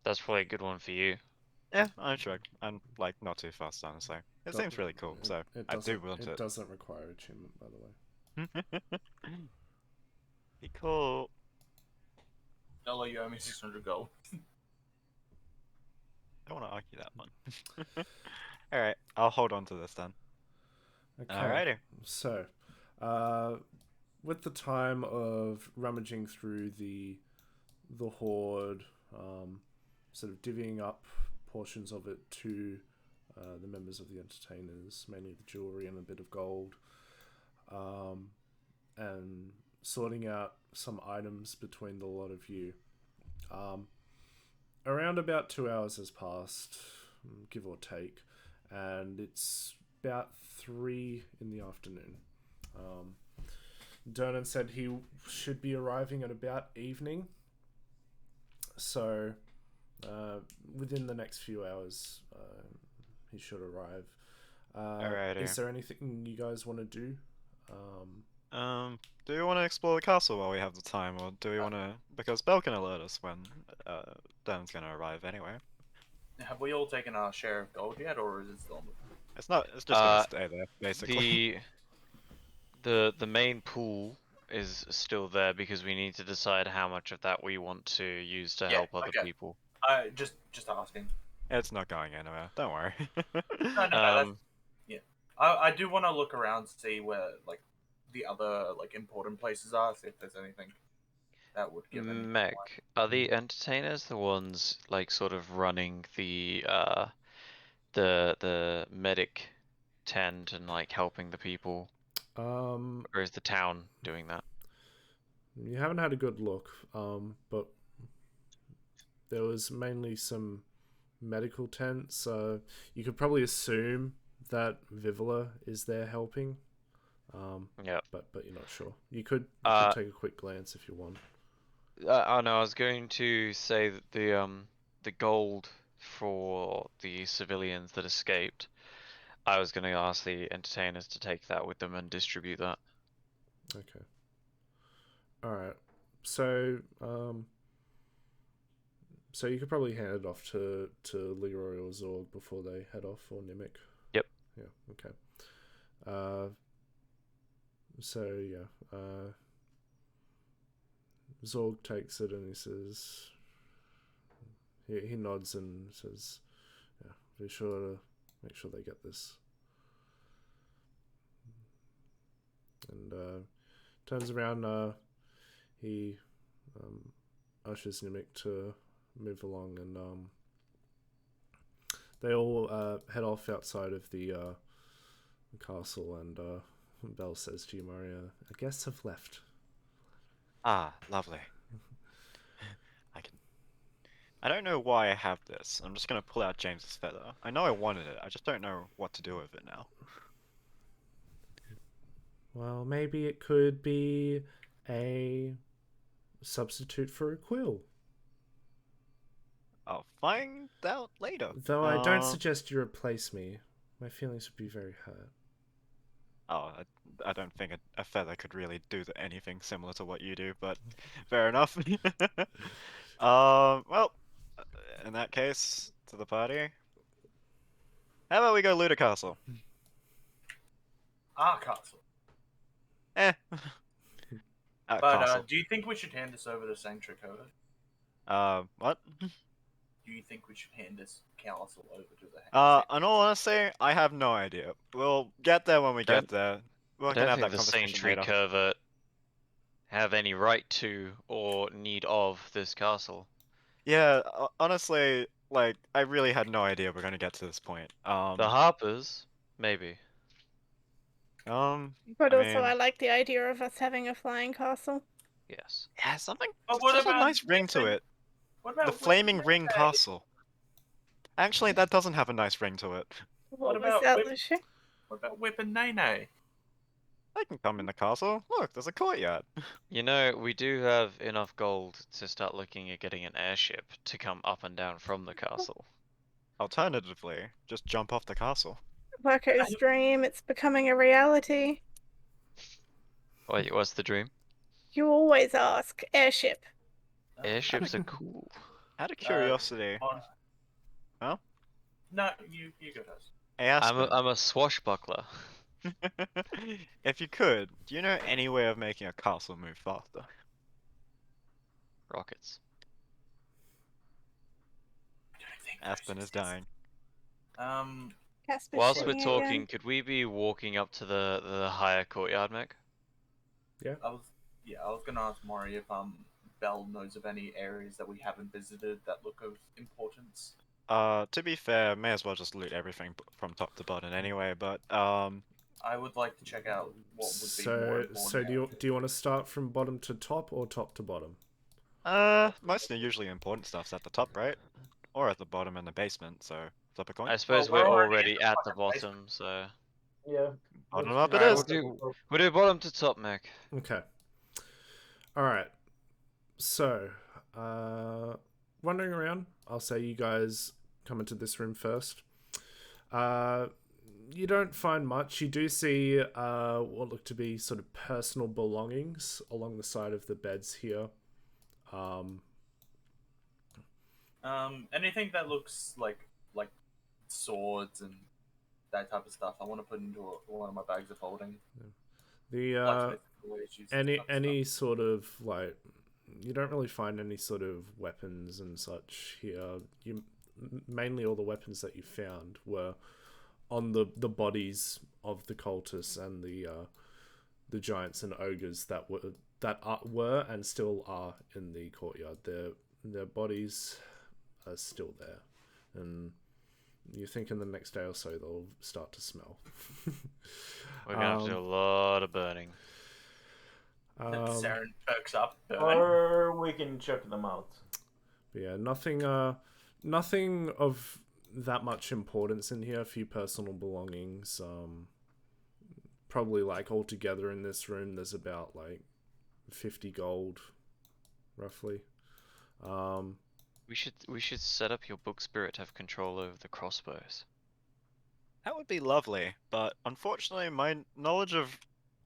That's probably a good one for you. Yeah, I'm sure. I'm like not too fast, honestly. It seems really cool, so I do want It it. doesn't require attunement, by the way. Be cool. Ella, you owe me 600 gold. I don't want to argue that one. Alright, I'll hold on to this then. Okay. Alrighty. So, with the time of rummaging through the hoard, sort of divvying up portions of it to the members of the entertainers, mainly the jewelry and a bit of gold, and sorting out some items between the lot of you. Around about 2 hours has passed, give or take, and it's about 3 in the afternoon. Dernan said he should be arriving at about evening, so within the next few hours he should arrive. Alrighty. Is there anything you guys want to do? Do you want to explore the castle while we have the time, or do we want to? Because Belle can alert us when Dan's gonna arrive anyway. Have we all taken our share of gold yet, or is it still on the... It's not. It's just gonna stay there, basically. The main pool is still there because we need to decide how much of that we want to use to help other people. Just asking. It's not going anywhere. Don't worry. No, that's... Yeah. I do want to look around to see where, like, the other like important places are. See if there's anything that would give any. Meg, are the entertainers the ones like sort of running the medic tent and like helping the people, or is the town doing that? You haven't had a good look, but there was mainly some medical tents, so you could probably assume that Vivula is there helping. Yeah. But you're not sure. You could take a quick glance if you want. Oh no, I was going to say that the gold for the civilians that escaped, I was going to ask the entertainers to take that with them and distribute that. Okay. All right. So so you could probably hand it off to Leroy or Zorg before they head off, or Nimic. Yep. Yeah. Okay. So yeah. Zorg takes it and he says, he nods and says, "Yeah, be sure to make sure they get this." And turns around. He ushers Nimic to move along, and they all head off outside of the castle. And Belle says to you, Maria, "Our guests have left." Ah, lovely. I don't know why I have this. I'm just gonna pull out James's feather. I know I wanted it. I just don't know what to do with it now. Well, maybe it could be a substitute for a quill. I'll find out later. Though I don't suggest you replace me. My feelings would be very hurt. Oh, I don't think a feather could really do anything similar to what you do, but fair enough. Well, in that case, to the party. How about we go loot a castle? Our castle. Eh. But Castle. do you think we should hand this over to Sanctuary Code? What? Do you think we should hand this castle over to the In all honesty, I have no idea. We'll get there when we get there. We I can don't have think that the conversation Sanctuary later. Covert have any right to or need of this castle. Yeah, honestly, like, I really had no idea we're gonna get to this point. The Harpers, maybe. But I also, mean, I like the idea of us having a flying castle. Yes. yeah, something. But what There's a about nice ring to it. What about The Flaming Whippet Ring Nene? Castle. Actually, that doesn't have a nice ring to it. What was about that, Whip- Lucia? What about Whippet Nene? I can come in the castle. Look, there's a courtyard. You know, we do have enough gold to start looking at getting an airship to come up and down from the castle. Alternatively, just jump off the castle. Worker's dream, it's becoming a reality. Wait, what's the dream? You always ask. Airship. Airships are cool. Out of curiosity. Huh? No, you go first. Hey, Aspen. I'm a swashbuckler. If you could, do you know any way of making a castle move faster? Rockets. I don't think Aspen is dying. Casper's Whilst we're shitting talking, again. could we be walking up to the higher courtyard, Meg? I was gonna ask Maury if Belle knows of any areas that we haven't visited that look of importance. To be fair, may as well just loot everything from top to bottom anyway, but I would like to check out what would be more important. So do you want to start from bottom to top or top to bottom? most of the usually important stuff's at the top, right? Or at the bottom in the basement, so flip a coin. I suppose Well, we're we're already already at the fucking bottom, so... Yeah. Bottom let's up it just is. start We'll do bottom to top, Meg. Okay. Alright. So, wandering around, I'll say you guys come into this room first. You don't find much. You do see what look to be sort of personal belongings along the side of the beds here. Anything that looks like swords and that type of stuff, I want to put into one of my bags of holding. The Blacksmith always uses that type of any stuff. sort of like, you don't really find any sort of weapons and such here. You mainly all the weapons that you found were on the bodies of the cultists and the giants and ogres that were and still are in the courtyard. Their bodies are still there, and you think in the next day or so they'll start to smell. We're gonna have to do a lot of burning. Saren perks up. Burn. Or we can chuck them out. But yeah, nothing of that much importance in here. A few personal belongings. Probably like altogether in this room, there's about like 50 gold, roughly. We should set up your book spirit to have control over the crossbows. That would be lovely, but unfortunately my knowledge of,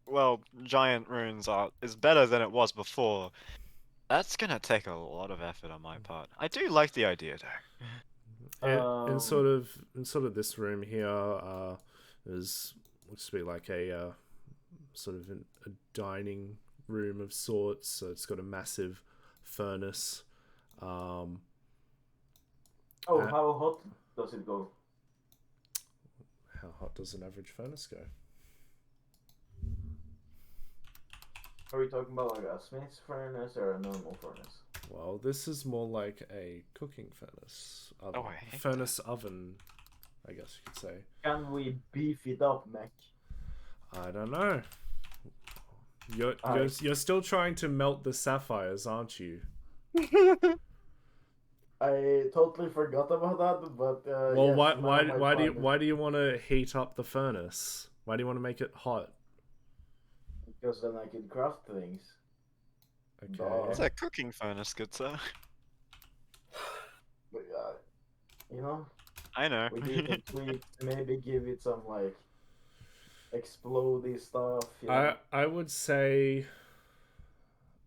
well, giant runes is better than it was before. That's gonna take a lot of effort on my part. I do like the idea though. In sort of this room here, there's looks to be like a sort of a dining room of sorts. So it's got a massive furnace. How hot does it go? How hot does an average furnace go? Are we talking about like a smith's furnace or a normal furnace? Well, this is more like a cooking furnace. Oven. I hate Furnace oven, I guess you could say. Can we beef it up, Mac? I don't know. You're still trying to melt the sapphires, aren't you? I totally forgot about that, but Well, yes, why do you want to heat up the furnace? Why do you want to make it hot? Because then I can craft things. Okay. It's a cooking furnace, good sir. But you know, I know. we need to tweak, maybe give it some like explodey stuff. You know? I would say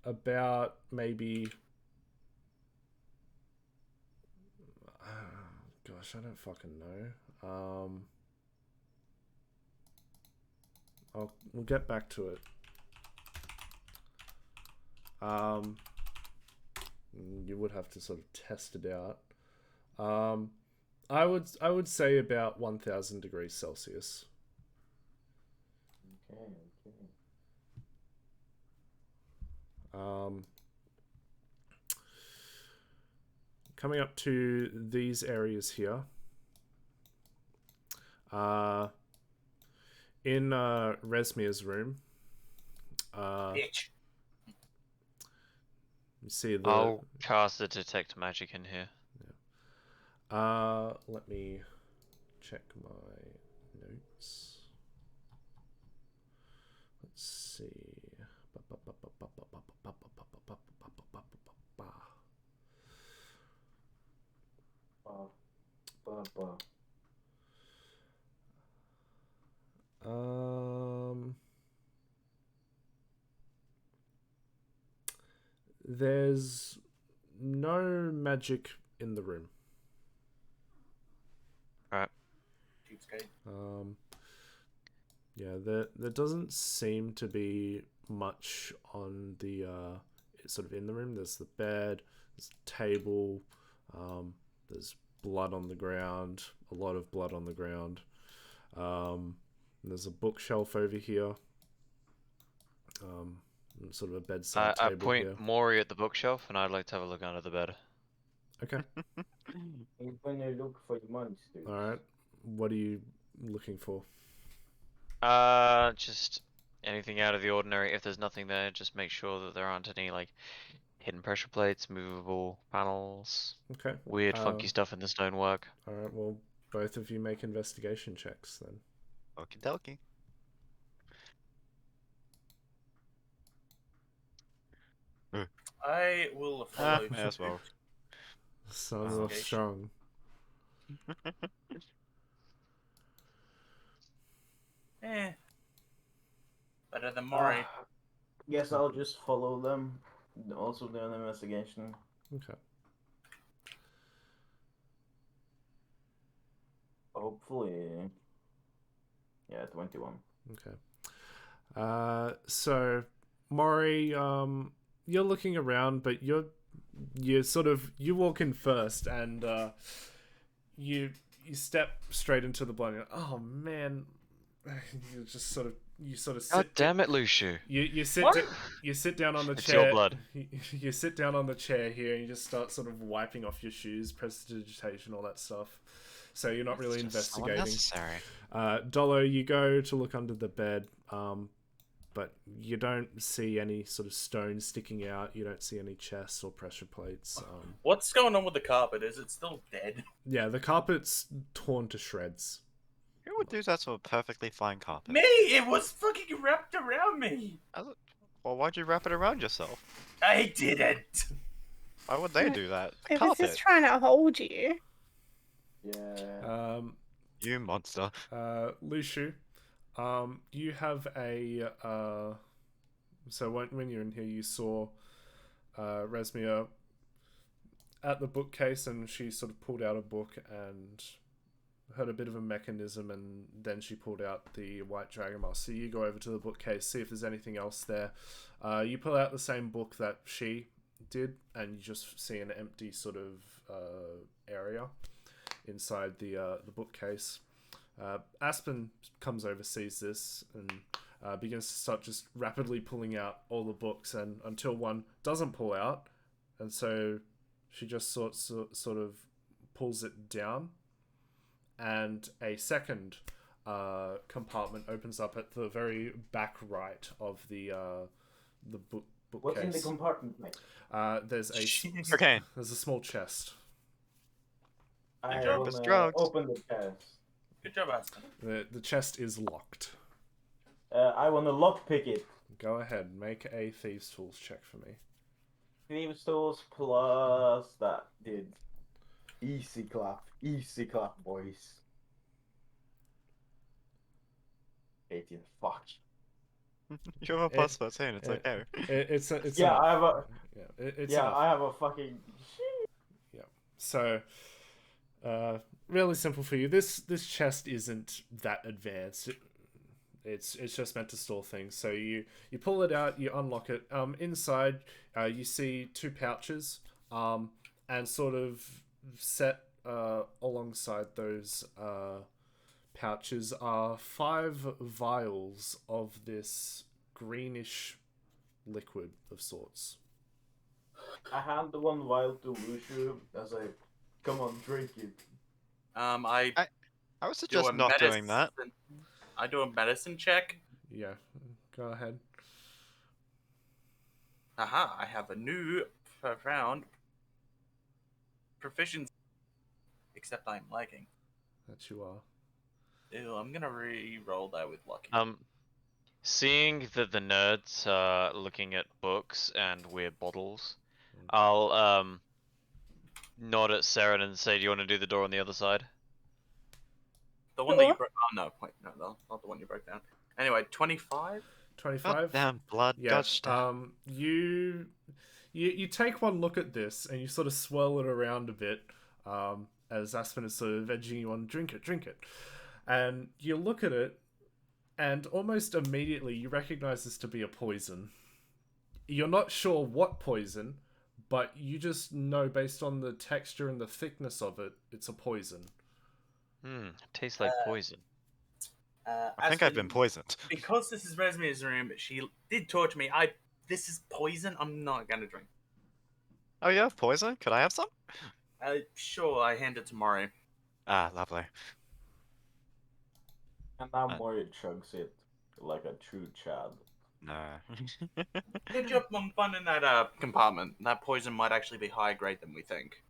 about maybe. Gosh, I don't fucking know. We'll get back to it. You would have to sort of test it out. I would say about 1000 degrees Celsius. Okay. Coming up to these areas here. In Resmir's room. Bitch. You see the. I'll cast the detect magic in here. Let me check my notes. Let's see. There's no magic in the room. Alright. Yeah, there doesn't seem to be much on the sort of in the room. There's the bed, there's the table, there's blood on the ground, a lot of blood on the ground. There's a bookshelf over here. Sort of a bedside I table point here. Maury at the bookshelf, and I'd like to have a look under the bed. Okay. He's gonna look for the monsters. All right. What are you looking for? Just anything out of the ordinary. If there's nothing there, just make sure that there aren't any like hidden pressure plates, movable panels, Okay. weird funky stuff in the stonework. All right. Well, both of you make investigation checks then. Okie dokie. I will follow. May as well. Some are Investigation. strong. Better than Mori. Guess I'll just follow them. Also do an investigation. Okay. Hopefully. Yeah, 21. Okay. So, Maury, you're looking around, but you walk in first, and you step straight into the blood. And you're like, oh man, you just sort of you sort of God sit. damn it, Lushu. You sit. What? You sit down on the It's chair. your blood. You sit down on the chair here, and you just start sort of wiping off your shoes, prestidigitation, all that stuff. So you're not really It's just so investigating. unnecessary. Dolo, you go to look under the bed, but you don't see any sort of stones sticking out. You don't see any chests or pressure plates. What's going on with the carpet? Is it still dead? Yeah, the carpet's torn to shreds. Who would do that to a perfectly fine carpet? Me! It was fucking wrapped around me! Well, why'd you wrap it around yourself? I didn't! Why would they do that? The It was carpet. just trying to hold you. Yeah. You monster. Lushu, you have a so when you're in here, you saw Resmia at the bookcase, and she sort of pulled out a book and heard a bit of a mechanism, and then she pulled out the white dragon mask. So you go over to the bookcase, see if there's anything else there. You pull out the same book that she did, and you just see an empty sort of area inside the bookcase. Aspen comes over, sees this, and begins to start just rapidly pulling out all the books, and until one doesn't pull out, and so she just sort of pulls it down, and a second compartment opens up at the very back right of the bookcase. What's in the compartment, mate? There's Cocaine. a small chest. I job is wanna drugs. open the chest. Good job, Aston. The chest is locked. I wanna lockpick it. Go ahead, make a thieves' tools check for me. Thieves tools plus that, dude. Easy clap, boys. 18. Fuck. You're a plus 13, it's okay. It's Yeah, enough. I have a. It's Yeah, enough. I have a fucking. So, really simple for you. This chest isn't that advanced. It's just meant to store things. So you pull it out, you unlock it. Inside, you see two pouches. And sort of set alongside those pouches are 5 vials of this greenish liquid of sorts. I hand the one vial to Wushu as I come on, drink it. I I would do suggest a not doing that. I do a medicine check. Yeah, go ahead. Aha, I have a new profound proficiency. Except I'm lagging. That you are. Ew, I'm gonna re-roll that with lucky. Seeing that the nerds are looking at books and weird bottles, I'll nod at Saren and say, "Do you want to do the door on the other side?" The one that you broke. Oh no, wait, no, not the one you broke down. Anyway, 25. 25. Damn blood. Yeah. Gosh, You take one look at this and you sort of swirl it around a bit, as Aspen is sort of edging you on, drink it, and you look at it, and almost immediately you recognize this to be a poison. You're not sure what poison, but you just know based on the texture and the thickness of it, it's a poison. Tastes like poison. I think I've been poisoned. Because this is Resmia's room, she did torture me. This is poison. I'm not gonna drink. Oh, you have poison? Could I have some? Sure. I hand it to Mori. Ah, lovely. And now Mori chugs it like a true Chad. No. Good job on finding that compartment. That poison might actually be higher grade than we think.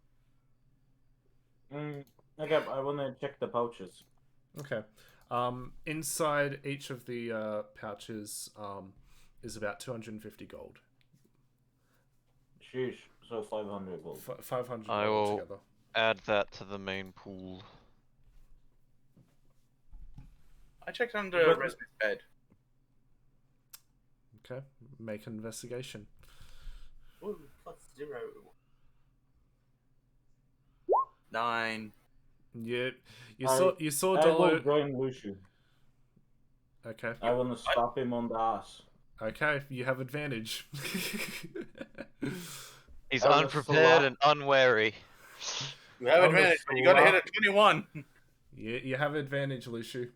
Okay, I wanna check the pouches. Okay. Inside each of the pouches is about 250 gold. Sheesh, so 500 gold. 500 I gold will together. add that to the main pool. I checked under But- Resmia's bed. Okay, make an investigation. Ooh, +0. 9. You I saw I will Dolo. join Wushu. Okay. I wanna stop him on the ass. Okay, you have advantage. He's I was unprepared so- and unwary. You have I'm advantage, a but you gotta hit a swap. 21. You have advantage, Lushu.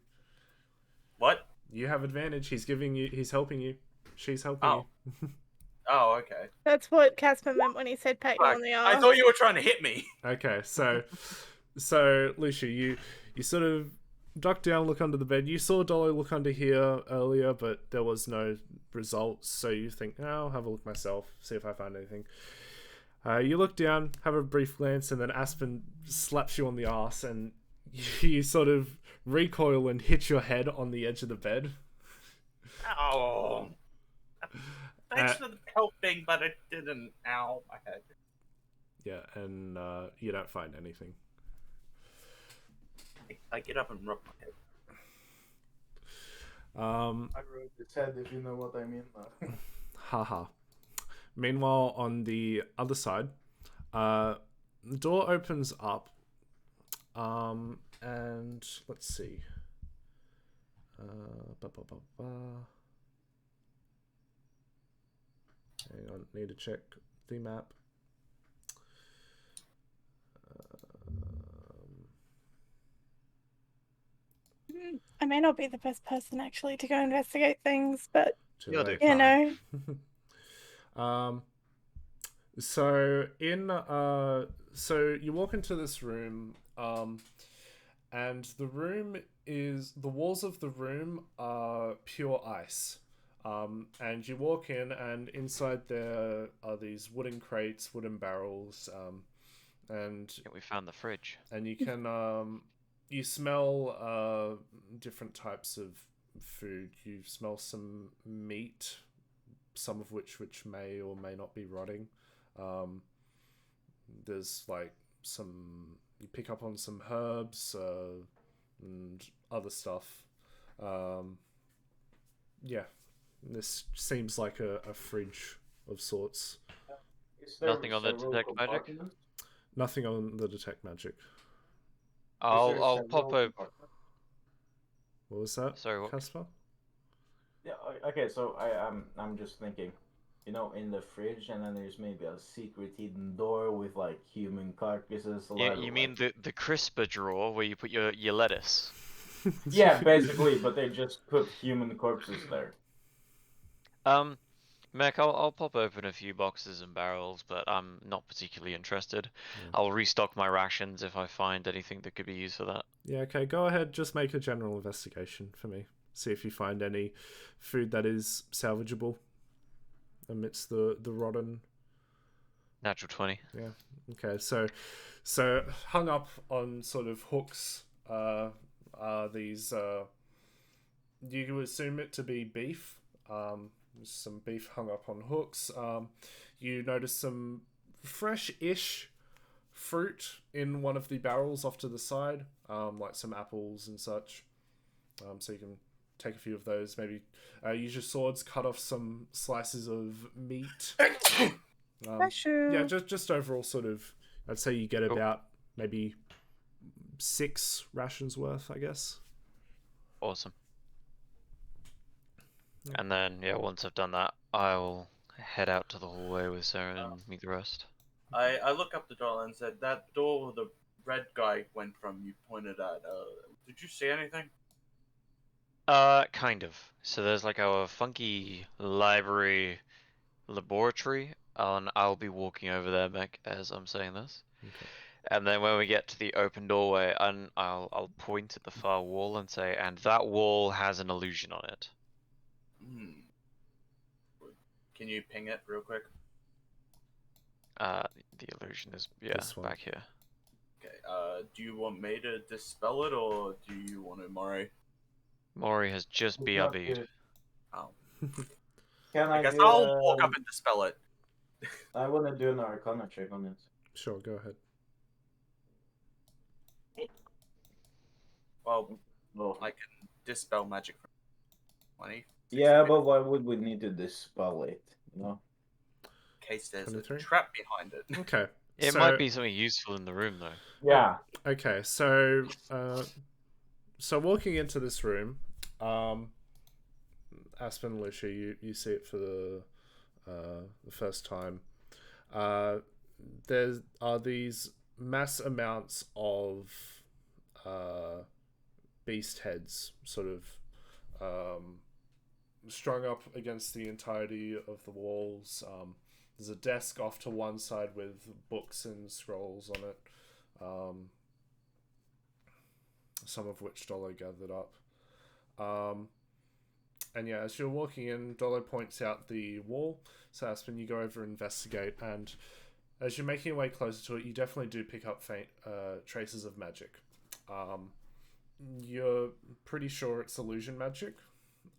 What? You have advantage. He's helping you. She's helping Oh. you. Oh, okay. That's what Casper meant when he said pat you Fuck, on the I arse. thought you were trying to hit me. Okay, so Lucia, you sort of duck down, look under the bed. You saw Dolly look under here earlier, but there was no results. So you think, oh, I'll have a look myself, see if I find anything. You look down, have a brief glance, and then Aspen slaps you on the arse, and you sort of recoil and hit your head on the edge of the bed. Oh. Thanks for the helping, but it didn't. Ow, my head. Yeah, and you don't find anything. I get up and rub my head. I wrote his head, if you know what I mean. Haha. Meanwhile, on the other side, the door opens up, and let's see. Hang on, need to check the map. I may not be the best person actually to go investigate things, but You'll do you know. So you walk into this room, and the walls of the room are pure ice. And you walk in, and inside there are these wooden crates, wooden barrels, and Yeah, we found the fridge. and you can you smell different types of food. You smell some meat, some of which may or may not be rotting. There's like you pick up on some herbs and other stuff. Yeah, this seems like a fridge of sorts. Nothing on the detect magic? Nothing on the detect magic. I'll pop over. What was that? Sorry, what? Casper? Yeah. Okay. So I'm just thinking, in the fridge, and then there's maybe a secret hidden door with like human carcasses. You mean the crisper drawer where you put your lettuce? Yeah, basically, but they just put human corpses there. Mac, I'll pop open a few boxes and barrels, but I'm not particularly interested. Yeah. I'll restock my rations if I find anything that could be used for that. Yeah, okay, go ahead, just make a general investigation for me. See if you find any food that is salvageable amidst the rotten. Natural 20. Yeah. Okay, so hung up on sort of hooks are these you assume it to be beef. Some beef hung up on hooks. You notice some fresh-ish fruit in one of the barrels off to the side, like some apples and such. So you can take a few of those. Maybe use your swords, cut off some slices of meat. Yeah, just overall sort of, I'd say you get about maybe 6 rations worth, I guess. Awesome. And then, yeah, once I've done that, I'll head out to the hallway with Sarah and meet the rest. I look up the door and said, that door the red guy went from, you pointed at, did you see anything? Kind of. So there's like our funky library laboratory, and I'll be walking over there, Meg, as I'm saying this. Okay. And then when we get to the open doorway, and I'll point at the far wall and say, and that wall has an illusion on it. Can you ping it real quick? The illusion is, yeah, back here. Okay, do you want me to dispel it, or do you want to, Mori? Mori has just BRB'd. Oh. Can I guess do, I'll walk up and dispel it. I want to do an Arcana check on it. Sure, go ahead. Well, Oh. I can dispel magic from 20. Yeah, but why would we need to dispel it? In case there's 23? a trap behind it. Okay. It might be something useful in the room, though. Yeah. Okay, so walking into this room, Aspen and Lucia, you see it for the first time. There are these mass amounts of beast heads sort of strung up against the entirety of the walls. There's a desk off to one side with books and scrolls on it, some of which Dolo gathered up. And yeah, as you're walking in, Dolo points out the wall. So Aspen, you go over and investigate, and as you're making your way closer to it, you definitely do pick up faint traces of magic. You're pretty sure it's illusion magic.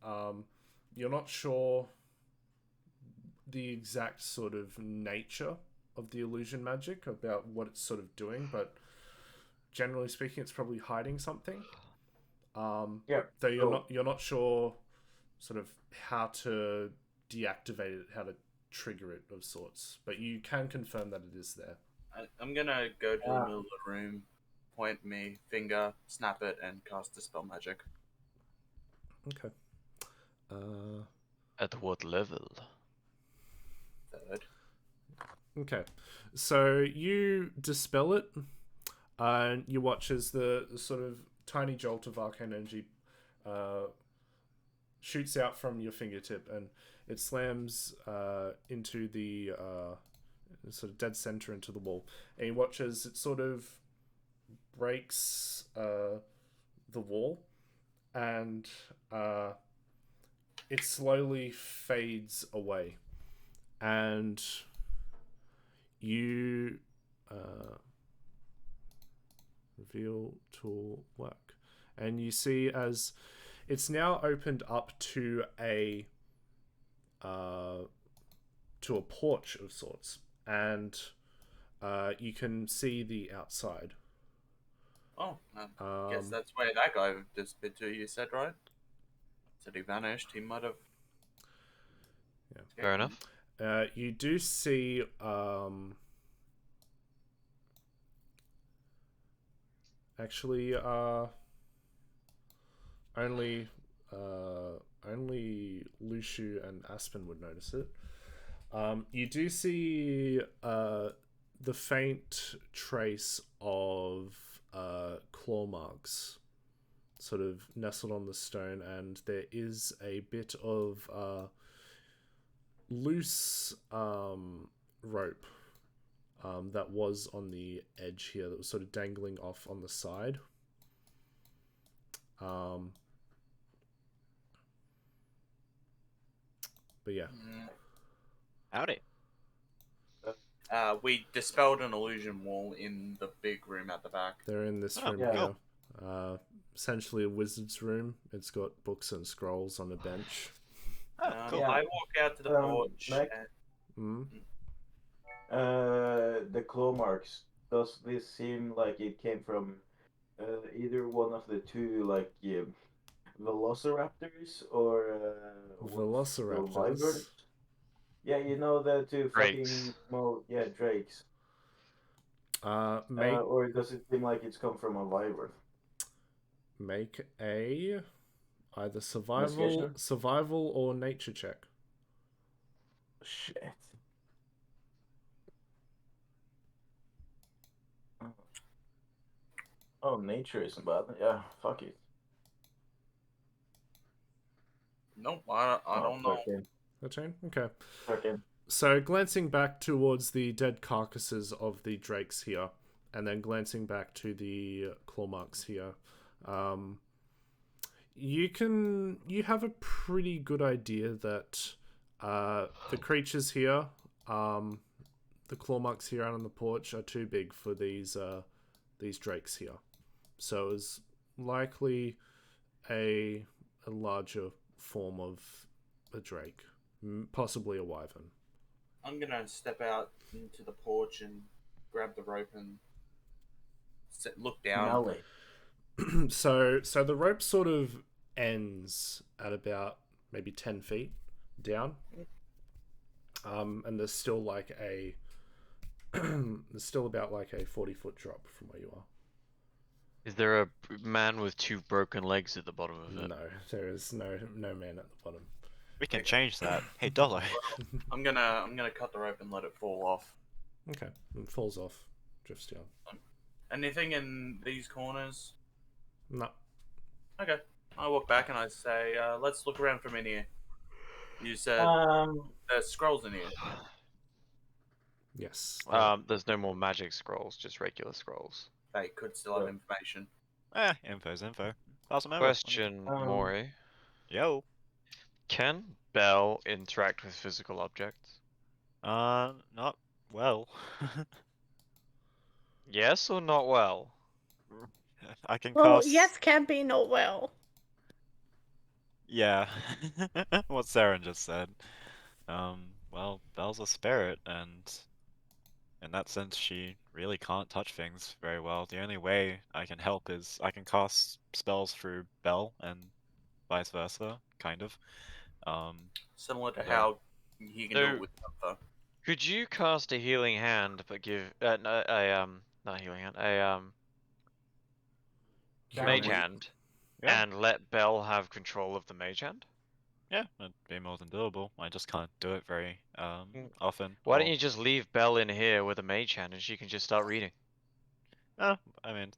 You're not sure the exact sort of nature of the illusion magic, about what it's sort of doing, but generally speaking, it's probably hiding something. Yeah. Though you're not sure sort of how to deactivate it, how to trigger it of sorts, but you can confirm that it is there. I'm gonna go to the middle of the room, point me finger, snap it, and cast Dispel Magic. Okay. At what level? Third. Okay. So you dispel it, and you watch as the sort of tiny jolt of arcane energy shoots out from your fingertip, and it slams into the sort of dead center into the wall. And you watch as it sort of breaks the wall, and it slowly fades away. And you reveal tool work, and you see as it's now opened up to a porch of sorts, and you can see the outside. Oh, I guess that's where that guy disappeared to. You said, right? Said he vanished. He might have. Yeah. Fair enough. You do see actually only Lushu and Aspen would notice it. You do see the faint trace of claw marks sort of nestled on the stone, and there is a bit of loose rope that was on the edge here, that was sort of dangling off on the side. But yeah. Howdy. We dispelled an illusion wall in the big room at the back. They're in this Oh, room yeah. here. Essentially a wizard's room. It's got books and scrolls on a bench. Oh, cool. Yeah. I walk out to the porch. Mike? And... The claw marks. Does this seem like it came from either one of the two, like velociraptors or Velociraptors. Yeah, you know the two Drakes. fucking drakes. Make Or does it seem like it's come from a wyvern? make a either Investigation? survival or nature check. Shit. Oh, nature isn't bad. Yeah, fuck it. Nope, I don't know. 13? Okay. 13. So glancing back towards the dead carcasses of the drakes here, and then glancing back to the claw marks here, you have a pretty good idea that the creatures here, the claw marks here out on the porch, are too big for these drakes here. So it's likely a larger form of a drake, possibly a wyvern. I'm gonna step out into the porch and grab the rope and look down. Nelly. So the rope sort of ends at about maybe 10 feet down, and there's still like a there's still about like a 40-foot drop from where you are. Is there a man with two broken legs at the bottom of it? No, there is no man at the bottom. We can change that. Hey, Dollar. I'm gonna cut the rope and let it fall off. Okay, it falls off, drifts down. Anything in these corners? No. Okay. I walk back and I say, let's look around for a minute here. You said there's scrolls in here. Yes. There's no more magic scrolls, just regular scrolls. They could still have information. Info's info. Pass them over. Question, Mori. Yo. Can Bell interact with physical objects? Not well. Yes or not well? I can Well, cast. yes can be, not well. Yeah. What Saren just said. Well, Belle's a spirit, and in that sense, she really can't touch things very well. The only way I can help is I can cast spells through Belle and vice versa, kind of. Similar to but- how he can do So- it with Gunther. Could you cast a healing hand, but give not a healing hand, a mage Cure hand, Yeah. and let Bell have control of the mage hand? Yeah, it'd be more than doable. I just can't do it very often. Why don't or- you just leave Bell in here with a mage hand, and she can just start reading? I mean,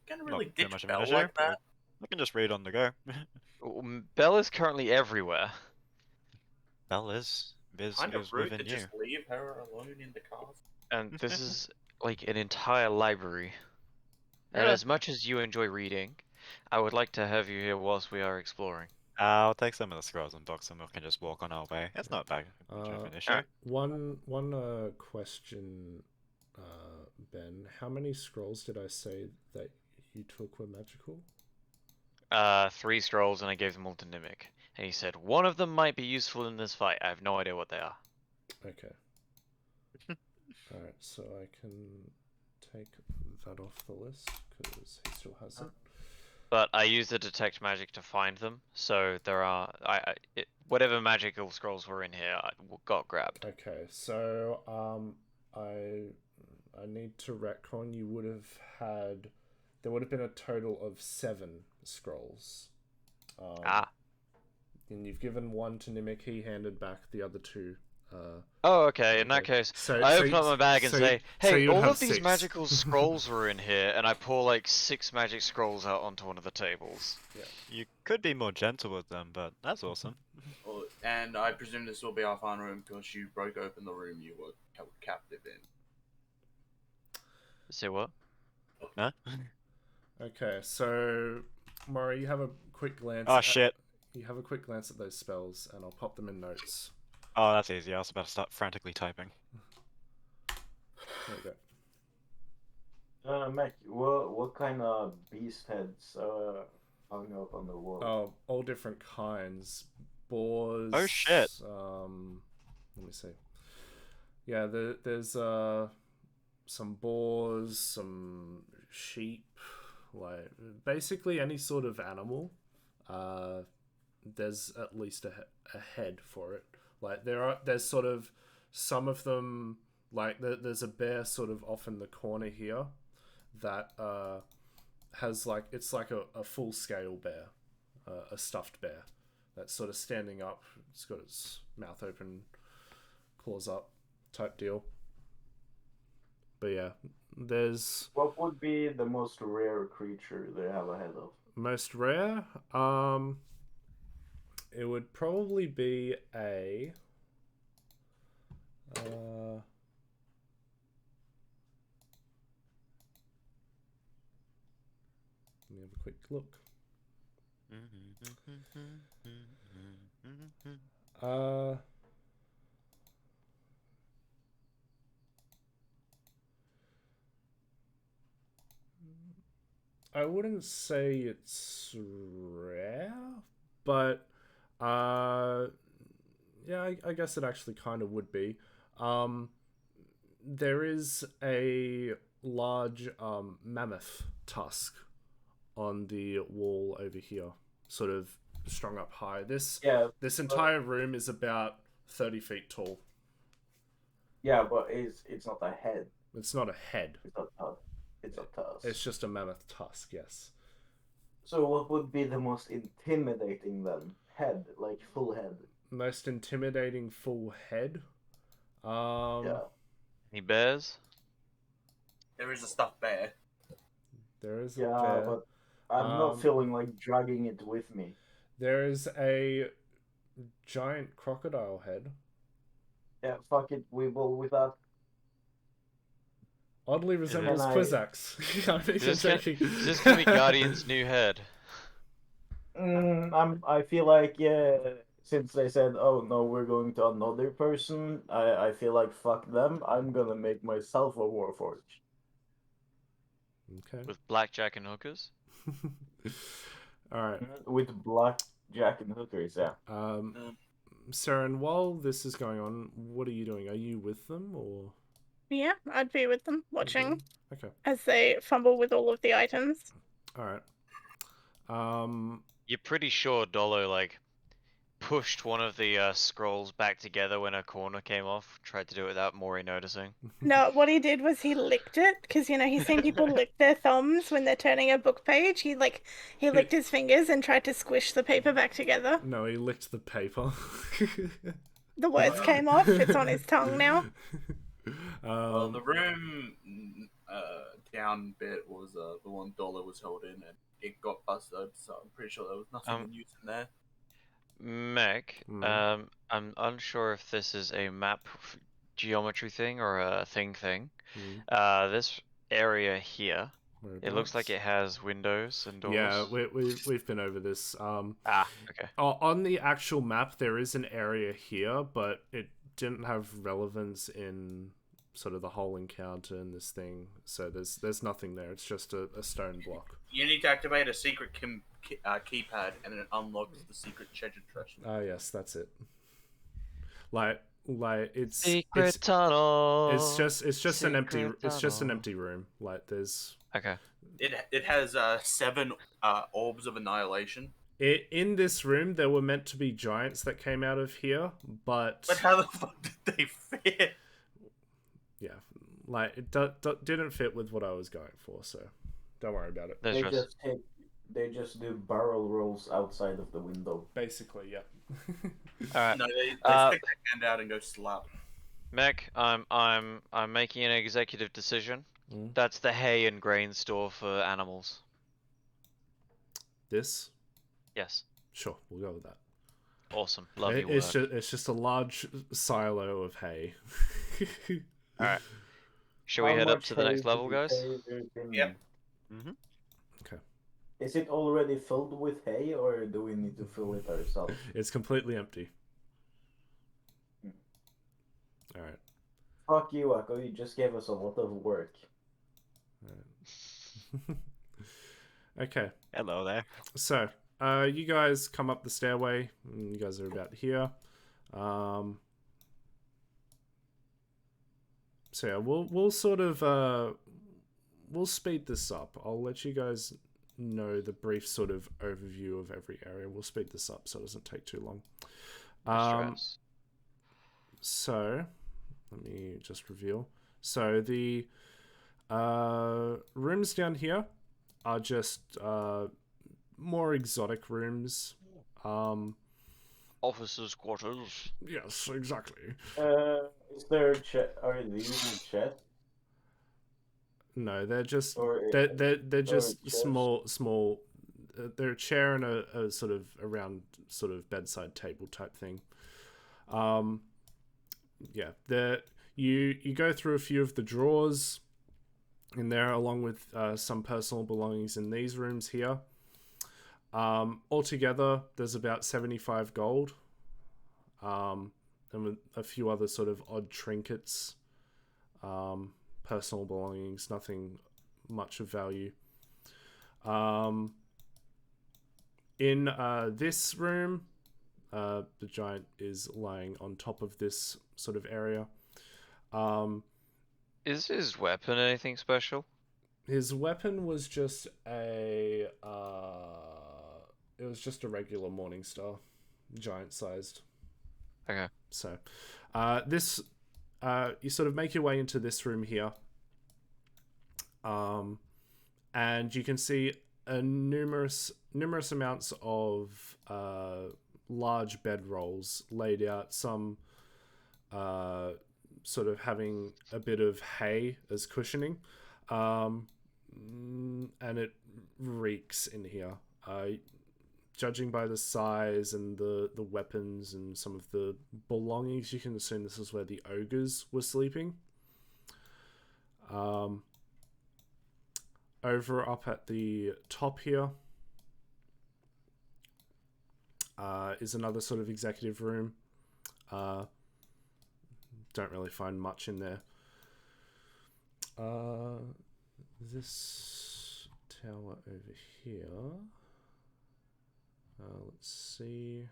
Can't really not too ditch much of an Bell issue. like that. I can just read on the go. Bell is currently everywhere. Belle is Kind of rude within to you. just leave her alone in the castle. And this is like an entire library. And Yeah. as much as you enjoy reading, I would like to have you here whilst we are exploring. I'll take some of the scrolls and box them. We can just walk on our way. It's not bad much of an issue. Alright. One question, Ben. How many scrolls did I say that you took were magical? 3 scrolls, and I gave them all to Nimic. And he said, one of them might be useful in this fight. I have no idea what they are. Okay. Alright, so I can take that off the list because he still has it. But I used the detect magic to find them, so there are whatever magical scrolls were in here got grabbed. Okay, so I need to retcon. You would have had, there would have been a total of 7 scrolls. And you've given 1 to Nimic. He handed back the other 2. Oh, okay. In that case, I open up my bag and say, "Hey, you'd all have of these 6. magical scrolls were in here," and I pour like 6 magic scrolls out onto one of the tables. Yeah. You could be more gentle with them, but that's awesome. And I presume this will be our final room because you broke open the room you were held captive in. Say what? Huh? Okay, so Maury, you have a quick glance. Oh shit. You have a quick glance at those spells, and I'll pop them in notes. Oh, that's easy. I was about to start frantically typing. There we go. Mac, what kind of beast heads hung up on the wall? Oh, all different kinds. Boars. Oh, shit. Let me see. Yeah, there's some boars, some sheep, like basically any sort of animal. There's at least a head for it. Like there's sort of some of them, like there's a bear sort of off in the corner here that has like, it's like a full scale bear, a stuffed bear that's sort of standing up. It's got its mouth open, claws up type deal. But yeah, there's What would be the most rare creature they have a head of? most rare. It would probably be a. Let me have a quick look. I wouldn't say it's rare, but yeah, I guess it actually kind of would be. There is a large mammoth tusk on the wall over here, sort of strung up high. This entire room is about 30 feet tall. Yeah, but it's not a head. It's not a head. It's a tusk. It's a tusk. It's just a mammoth tusk, yes. So what would be the most intimidating then? Head, like full head. Most intimidating full head? Yeah. Any bears? There is a stuffed bear. There is a Yeah, bear. but I'm not feeling like dragging it with me. There is a giant crocodile head. Yeah, fuck it, we will with that. Oddly resembles I- Quizax. I think Is you're this, taking... is this gonna be Guardian's new head? I feel like, yeah, since they said, oh no, we're going to another person, I feel like fuck them. I'm gonna make myself a Warforged. Okay. With blackjack and hookers? Alright. With blackjack and hookers, yeah. Saren, while this is going on, what are you doing? Are you with them or? Yeah, I'd be with them, watching Okay. as they fumble with all of the items. Alright. You're pretty sure Dolo, like, pushed one of the scrolls back together when a corner came off, tried to do it without Mori noticing. No, what he did was he licked it, because, you know, he's seen people lick their thumbs when they're turning a book page. He licked his fingers and tried to squish the paper back together. No, he licked the paper. The words came off. It's on his tongue now. The room down bit was the one Dollar was held in, and it got busted. So I'm pretty sure there was nothing in use in there. Mech, I'm unsure if this is a map geometry thing or a thing. This area here, it looks like it has windows and doors. Yeah, we've been over this. Okay. On the actual map, there is an area here, but it didn't have relevance in sort of the whole encounter in this thing. So there's nothing there. It's just a stone block. You need to activate a secret keypad, and it unlocks the secret treasure chest. Ah, yes, that's it. Like it's secret tunnel. It's just an empty. Secret It's just an tunnel. empty room. Like there's. Okay. It has 7 orbs of annihilation. In this room, there were meant to be giants that came out of here, but how the fuck did they fit? Yeah, like it didn't fit with what I was going for, so don't worry about it. They just do barrel rolls outside of the window. Basically, yeah. Alright. No, they stick their hand out and go slap. Mech, I'm making an executive decision. That's the hay and grain store for animals. This? Yes. Sure, we'll go with that. Awesome. Love your it's work. it's just a large silo of hay. Alright. Shall we head up to the next level, guys? Yep. Okay. Is it already filled with hay, or do we need to fill it ourselves? It's completely empty. Alright. Fuck you, Akko. You just gave us a lot of work. Alright. Okay. Hello there. So, you guys come up the stairway. You guys are about here. So yeah, we'll sort of we'll speed this up. I'll let you guys know the brief sort of overview of every area. We'll speed this up so it doesn't take too long. So let me just reveal. So the rooms down here are just more exotic rooms. Officers' quarters. Yes, exactly. Is there are these chests? No, they're just Or they're just chairs? small. They're a chair and a sort of around sort of bedside table type thing. Yeah, you go through a few of the drawers in there, along with some personal belongings in these rooms here. Altogether, there's about 75 gold. And with a few other sort of odd trinkets, personal belongings, nothing much of value. In this room, the giant is lying on top of this sort of area. Is his weapon anything special? His weapon was just it was just a regular Morningstar, giant sized. Okay. So, this, you sort of make your way into this room here, and you can see numerous amounts of large bedrolls laid out. Some sort of having a bit of hay as cushioning. and it reeks in here. Judging by the size and the weapons and some of the belongings, you can assume this is where the ogres were sleeping. Over up at the top here is another sort of executive room. Don't really find much in there. This tower over here. Let's see.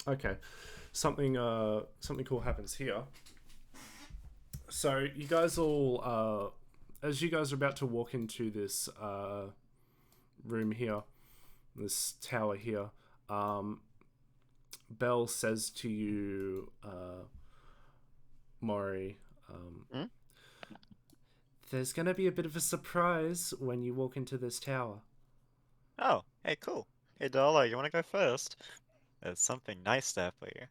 Okay, something cool happens here. So you guys all, as you guys are about to walk into this room here, this tower here, Belle says to you, Maury, there's going to be a bit of a surprise when you walk into this tower. Oh, hey, cool. Hey, Dollar, you want to go first? There's something nice there for you.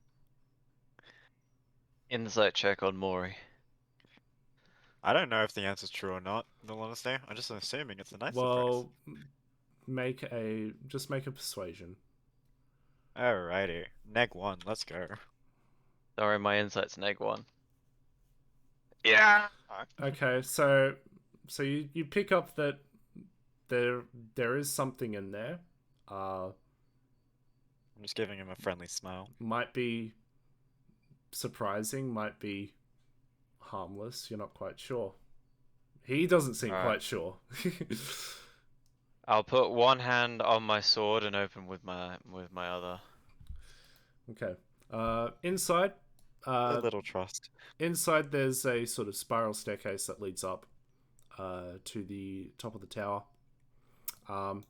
Insight check on Maury. I don't know if the answer's true or not, in all honesty. I'm just assuming it's a nice surprise. Well, just make a persuasion. Alrighty. Neg 1, let's go. Sorry, my insight's -1. Yeah! Okay, so you pick up that there is something in there. I'm just giving him a friendly smile. Might be surprising, might be harmless. You're not quite sure. He doesn't seem quite sure. I'll put one hand on my sword and open with my other. Okay. Inside. A little trust. Inside, there's a sort of spiral staircase that leads up to the top of the tower. And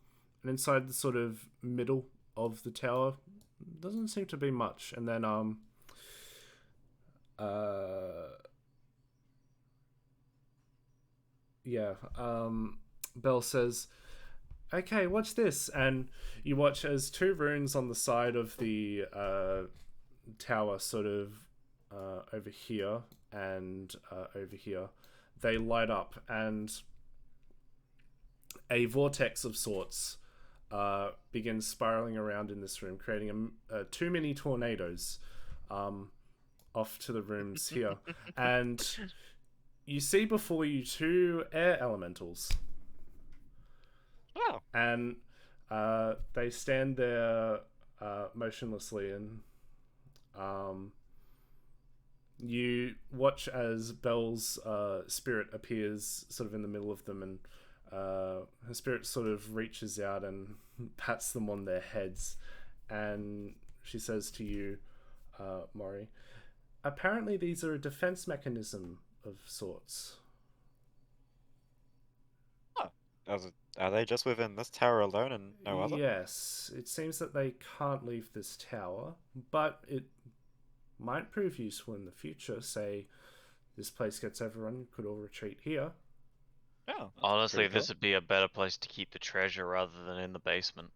inside the sort of middle of the tower, doesn't seem to be much. And then Belle says, "Okay, watch this," and you watch as 2 runes on the side of the tower, sort of over here and over here, they light up, and a vortex of sorts begins spiraling around in this room, creating 2 mini tornadoes off to the rooms here. And you see before you 2 air elementals. Oh. And they stand there motionlessly, and you watch as Belle's spirit appears sort of in the middle of them, and her spirit sort of reaches out and pats them on their heads, and she says to you, Maury, apparently these are a defense mechanism of sorts. Are they just within this tower alone and no other? Yes, it seems that they can't leave this tower, but it might prove useful in the future. Say this place gets overrun, you could all retreat here. Oh, Honestly, this would be a better place to keep the treasure rather than in the basement.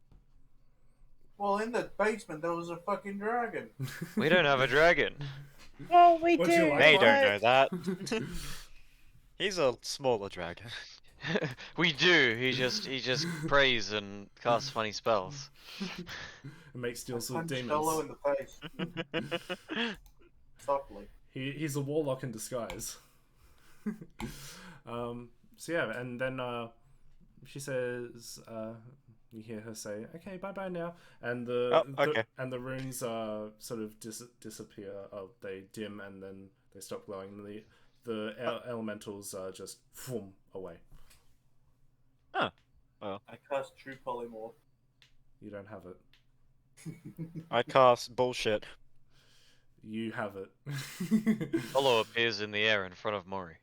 Well, in the basement there was a fucking dragon. We don't have a dragon. Well, we Would do. you like They one? don't know that. He's a smaller dragon. We do. He just prays and casts funny spells. And makes deals with Punch demons. Solo in the face. Softly. He's a warlock in disguise. So yeah, and then she says, you hear her say, "Okay, bye bye now," and the runes sort of disappear. They dim and then they stop glowing. And the elementals just boom away. Huh. Well, I cast True Polymorph. You don't have it. I cast bullshit. You have it. Hollow appears in the air in front of Maury.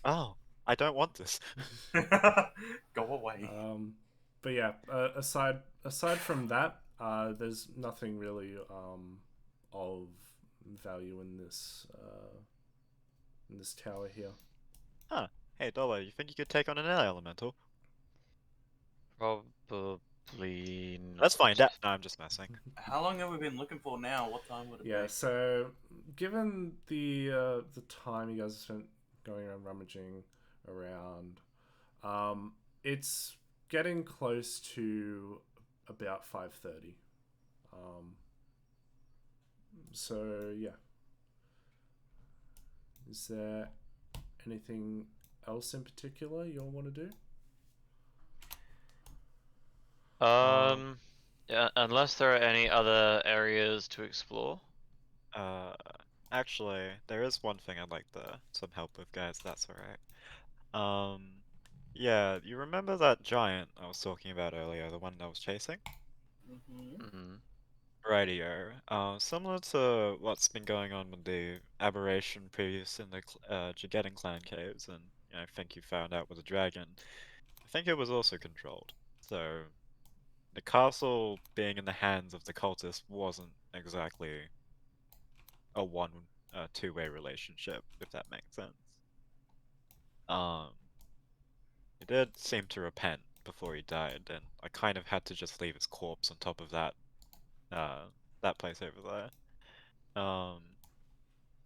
Oh, I don't want this. Go away. But yeah, aside from that, there's nothing really of value in this tower here. Huh. Hey, Dolo, you think you could take on an air elemental? Probably not. Let's find out. No, I'm just messing. How long have we been looking for now? What time would it Yeah, be? so given the time you guys have spent going around rummaging around, it's getting close to about 5:30. So yeah. Is there anything else in particular you'll want to do? Yeah, unless there are any other areas to explore. Actually, there is one thing I'd like some help with, guys. That's alright. Yeah, you remember that giant I was talking about earlier, the one that was chasing? Mm-hmm. Mm-hmm. Rightio. Similar to what's been going on with the aberration previous in the Jageddon clan caves, and I think you found out with the dragon. I think it was also controlled. So the castle being in the hands of the cultists wasn't exactly a two-way relationship, if that makes sense. He did seem to repent before he died, and I kind of had to just leave his corpse on top of that place over there. I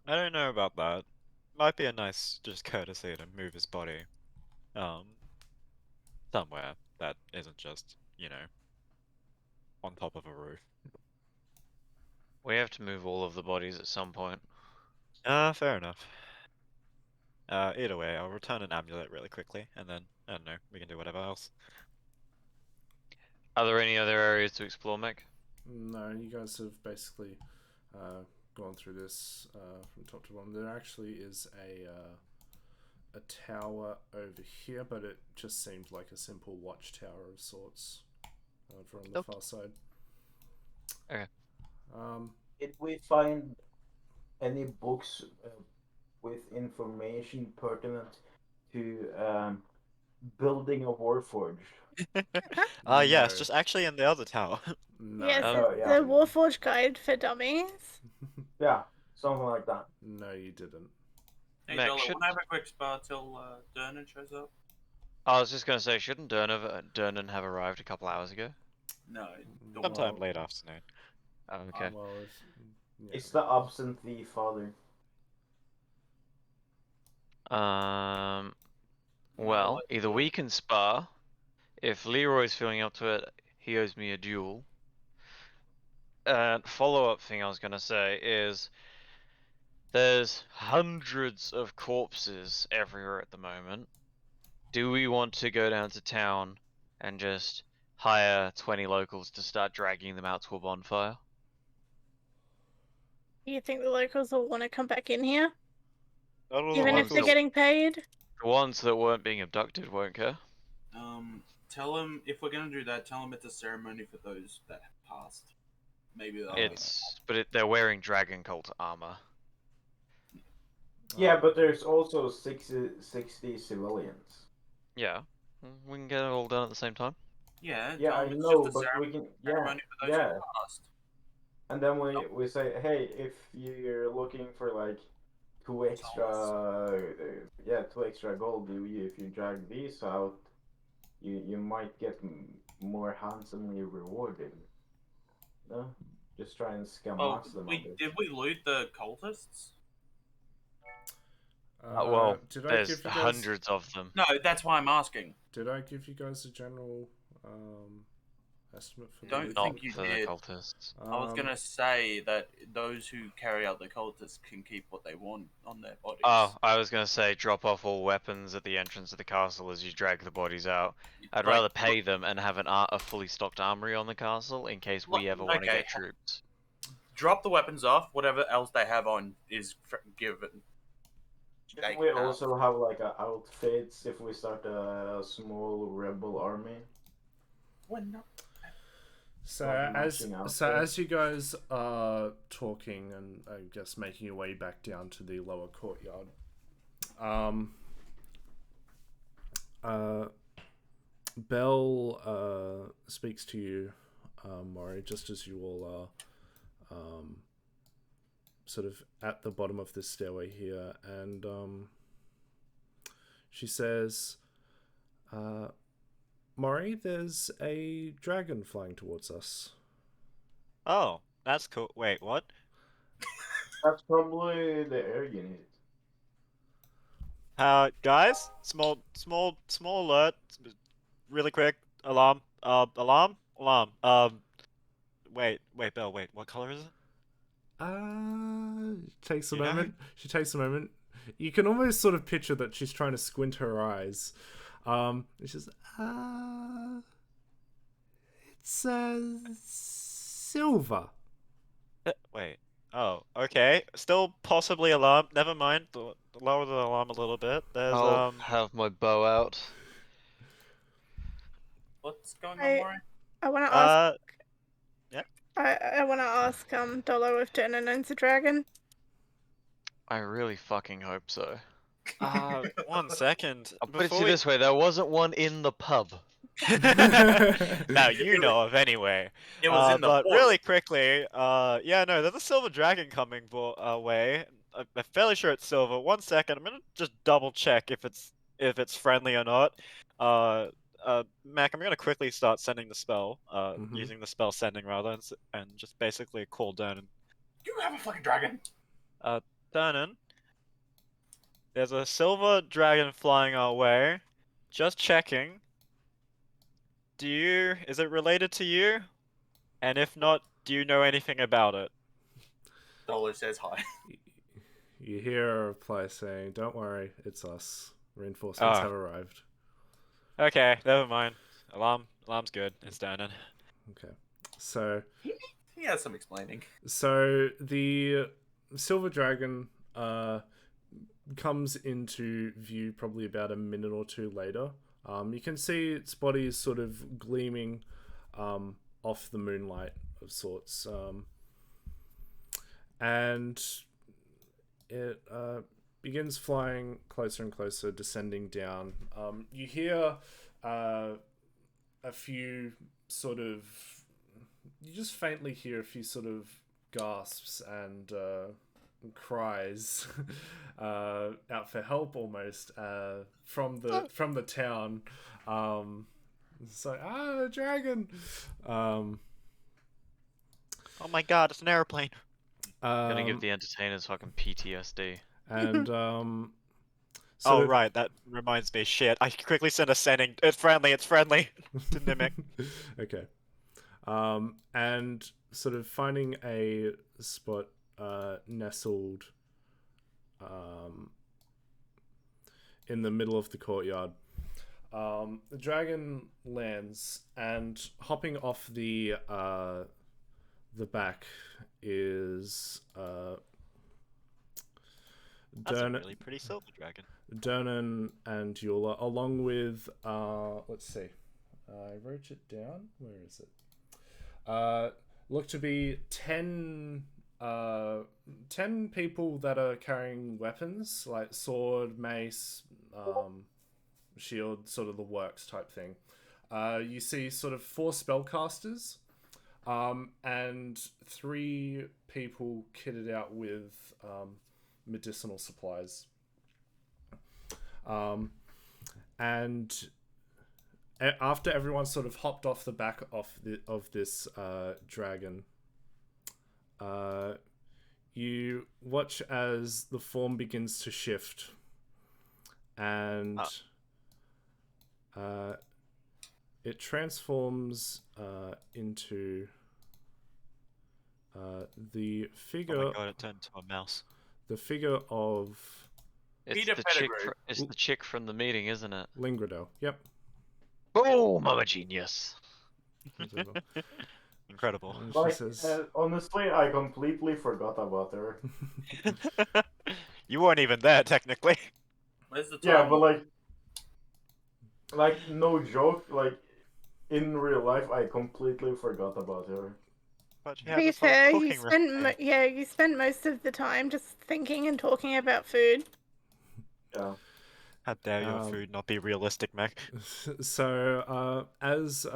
don't know about that. Might be a nice just courtesy to move his body, um, somewhere that isn't just, on top of a roof. We have to move all of the bodies at some point. Fair enough. Either way, I'll return an amulet really quickly, and then, I don't know, we can do whatever else. Are there any other areas to explore, Mick? No, you guys have basically gone through this from top to bottom. There actually is a tower over here, but it just seemed like a simple watchtower of sorts over on the far side. Okay. Did we find any books with information pertinent to building a warforged? Yeah, it's No. just actually in the other tower. No. Yes, Oh, it's yeah. the Warforged Guide for Dummies. Yeah, something like that. No, you didn't. Hey, Mac, Dollar, should- wanna have a quick spar till Dernan shows up? I was just gonna say, shouldn't Durnan have arrived a couple hours ago? No. Sometime late afternoon. Oh, okay. Well, yeah. It's the absentee father. Well, let's either do we it. can spar. If Leroy's feeling up to it, he owes me a duel. Follow-up thing I was gonna say is there's hundreds of corpses everywhere at the moment. Do we want to go down to town and just hire 20 locals to start dragging them out to a bonfire? You think the locals will want to come back in here? Not all Even the if they're ones locals. getting paid? The ones that weren't being abducted won't care. Tell him if we're gonna do that. Tell him it's a ceremony for those that have passed. Maybe that'll. They're wearing dragon cult armor. Yeah, but there's also 60 civilians. Yeah, we can get it all done at the same time. Yeah. Yeah, Tell I him it's know, just a but we can. Yeah, ceremony for those yeah. who passed. And then we say, hey, if you're looking for like two extra gold, if you drag these out, you might get more handsomely rewarded. No, just try and scam Oh, max them a bit. did we loot the cultists? Well, did I there's give you guys? hundreds of them. No, that's why I'm asking. Did I give you guys a general estimate for Don't the think loot? you Not for the did. cultists. I was gonna say that those who carry out the cultists can keep what they want on their bodies. Oh, I was gonna say drop off all weapons at the entrance of the castle as you drag the bodies out. I'd Like, rather pay them and have a fully stocked armory on the castle in case we ever want to okay. get troops. Drop the weapons off. Whatever else they have on is given. Shouldn't we also have like outfits if we start a small rebel army? When not. So Like as matching as you guys are talking and I guess making your way back down to the lower courtyard, Bell speaks to you, Maury, just as you all are sort of at the bottom of this stairway here, and she says, Maury, there's a dragon flying towards us. Oh, that's cool. Wait, what? That's probably the air unit. Guys, small alert. Really quick. Alarm. Alarm. Wait, Belle. Wait, what color is it? Takes a You know? moment. She takes a moment. You can almost sort of picture that she's trying to squint her eyes. It's just it's silver. Wait. Oh, okay. Still possibly alarm. Never mind. Lower the alarm a little bit. There's I'll have my bow out. What's going on, I Maury? I want to ask. yeah. I want to ask Dolo if Dernan owns a dragon. I really fucking hope so. 1 second. I'll put it to Before you we... this way, there wasn't one in the pub. Now you know of anyway. It was in the But water. really quickly, yeah, no, there's a silver dragon coming away. I'm fairly sure it's silver. 1 second, I'm gonna just double check if it's friendly or not. Mac, I'm gonna quickly start sending the spell, using the spell sending rather, and just basically call Dernan. You have a fucking dragon. Dernan, there's a silver dragon flying our way. Just checking. Is it related to you? And if not, do you know anything about it? Dolo says hi. You hear a reply saying, "Don't worry, it's us. Reinforcements have arrived." Okay, never mind. Alarm's good. It's Dernan. Okay, so He has some explaining. So the silver dragon comes into view probably about a minute or two later. You can see its body is sort of gleaming off the moonlight of sorts, and it begins flying closer and closer, descending down. You hear a few sort of... You just faintly hear a few sort of gasps and cries out for help almost from the town. It's like, a dragon. Oh my god, it's an airplane. Gonna give the entertainers fucking PTSD. And Oh right, that reminds me. Shit, I quickly sent a sending. It's friendly to Mimic. Okay. And sort of finding a spot nestled in the middle of the courtyard. The dragon lands, and hopping off the back is That's a really pretty silver dragon. Dernan and Eula, along with let's see, I wrote it down. Where is it? Look to be 10 people that are carrying weapons like sword, mace, shield, sort of the works type thing. You see sort of 4 spellcasters, and 3 people kitted out with medicinal supplies. And after everyone sort of hopped off the back of this dragon, you watch as the form begins to shift, and it transforms into the figure. Oh my god, it turned into a mouse. The figure of It's the chick from the meeting, isn't it? Lingradel. Yep. Boom! I'm a genius. Incredible. Like, honestly, I completely forgot about her. You weren't even there, technically. Where's the Yeah, time? but like no joke, like in real life, I completely forgot about her. But To be fair, you spent most of the time just thinking and talking about food. Yeah. How dare your food not be realistic, Mac? So as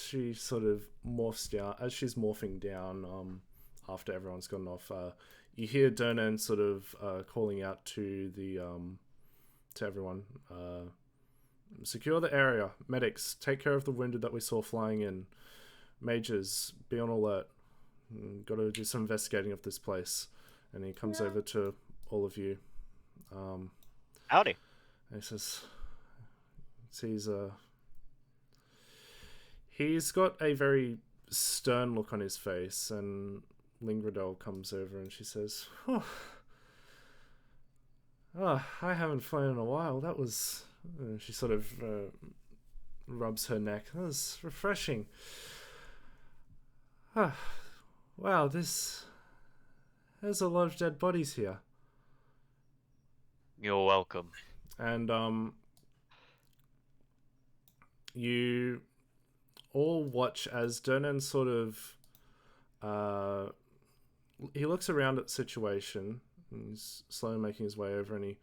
she sort of morphs down, as she's morphing down, after everyone's gone off, you hear Dernan sort of calling out to the to everyone, Secure the area. Medics, take care of the wounded that we saw flying in. Mages, be on alert. Got to do some investigating of this place. And he comes over to all of you. Howdy. And he says, he's got a very stern look on his face, and Lingradel comes over and she says, oh, I haven't flown in a while. That was... she sort of rubs her neck. That was refreshing. Wow, there's a lot of dead bodies here. You're welcome. And you all watch as Durnan sort of he looks around at the situation. He's slowly making his way over, and he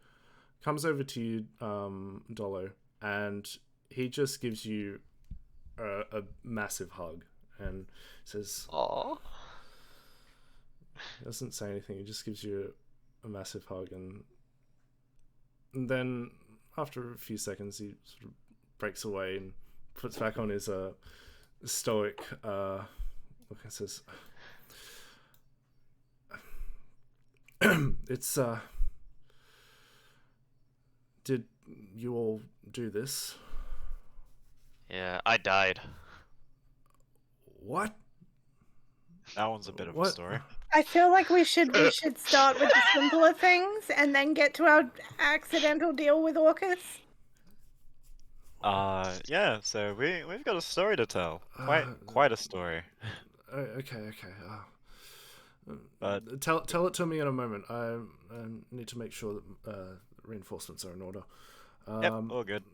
comes over to you, Dolo, and he just gives you a massive hug and says, Aww. He doesn't say anything. He just gives you a massive hug, and then after a few seconds, he sort of breaks away and puts back on his stoic look and says, "It's did you all do this?" Yeah, I died. What? That one's a bit of a What? story. I feel like we should start with the simpler things and then get to our accidental deal with Orcus. Yeah, so we've got a story to tell. Quite a story. Okay. But Tell it to me in a moment. I need to make sure that reinforcements are in order. yep, all good.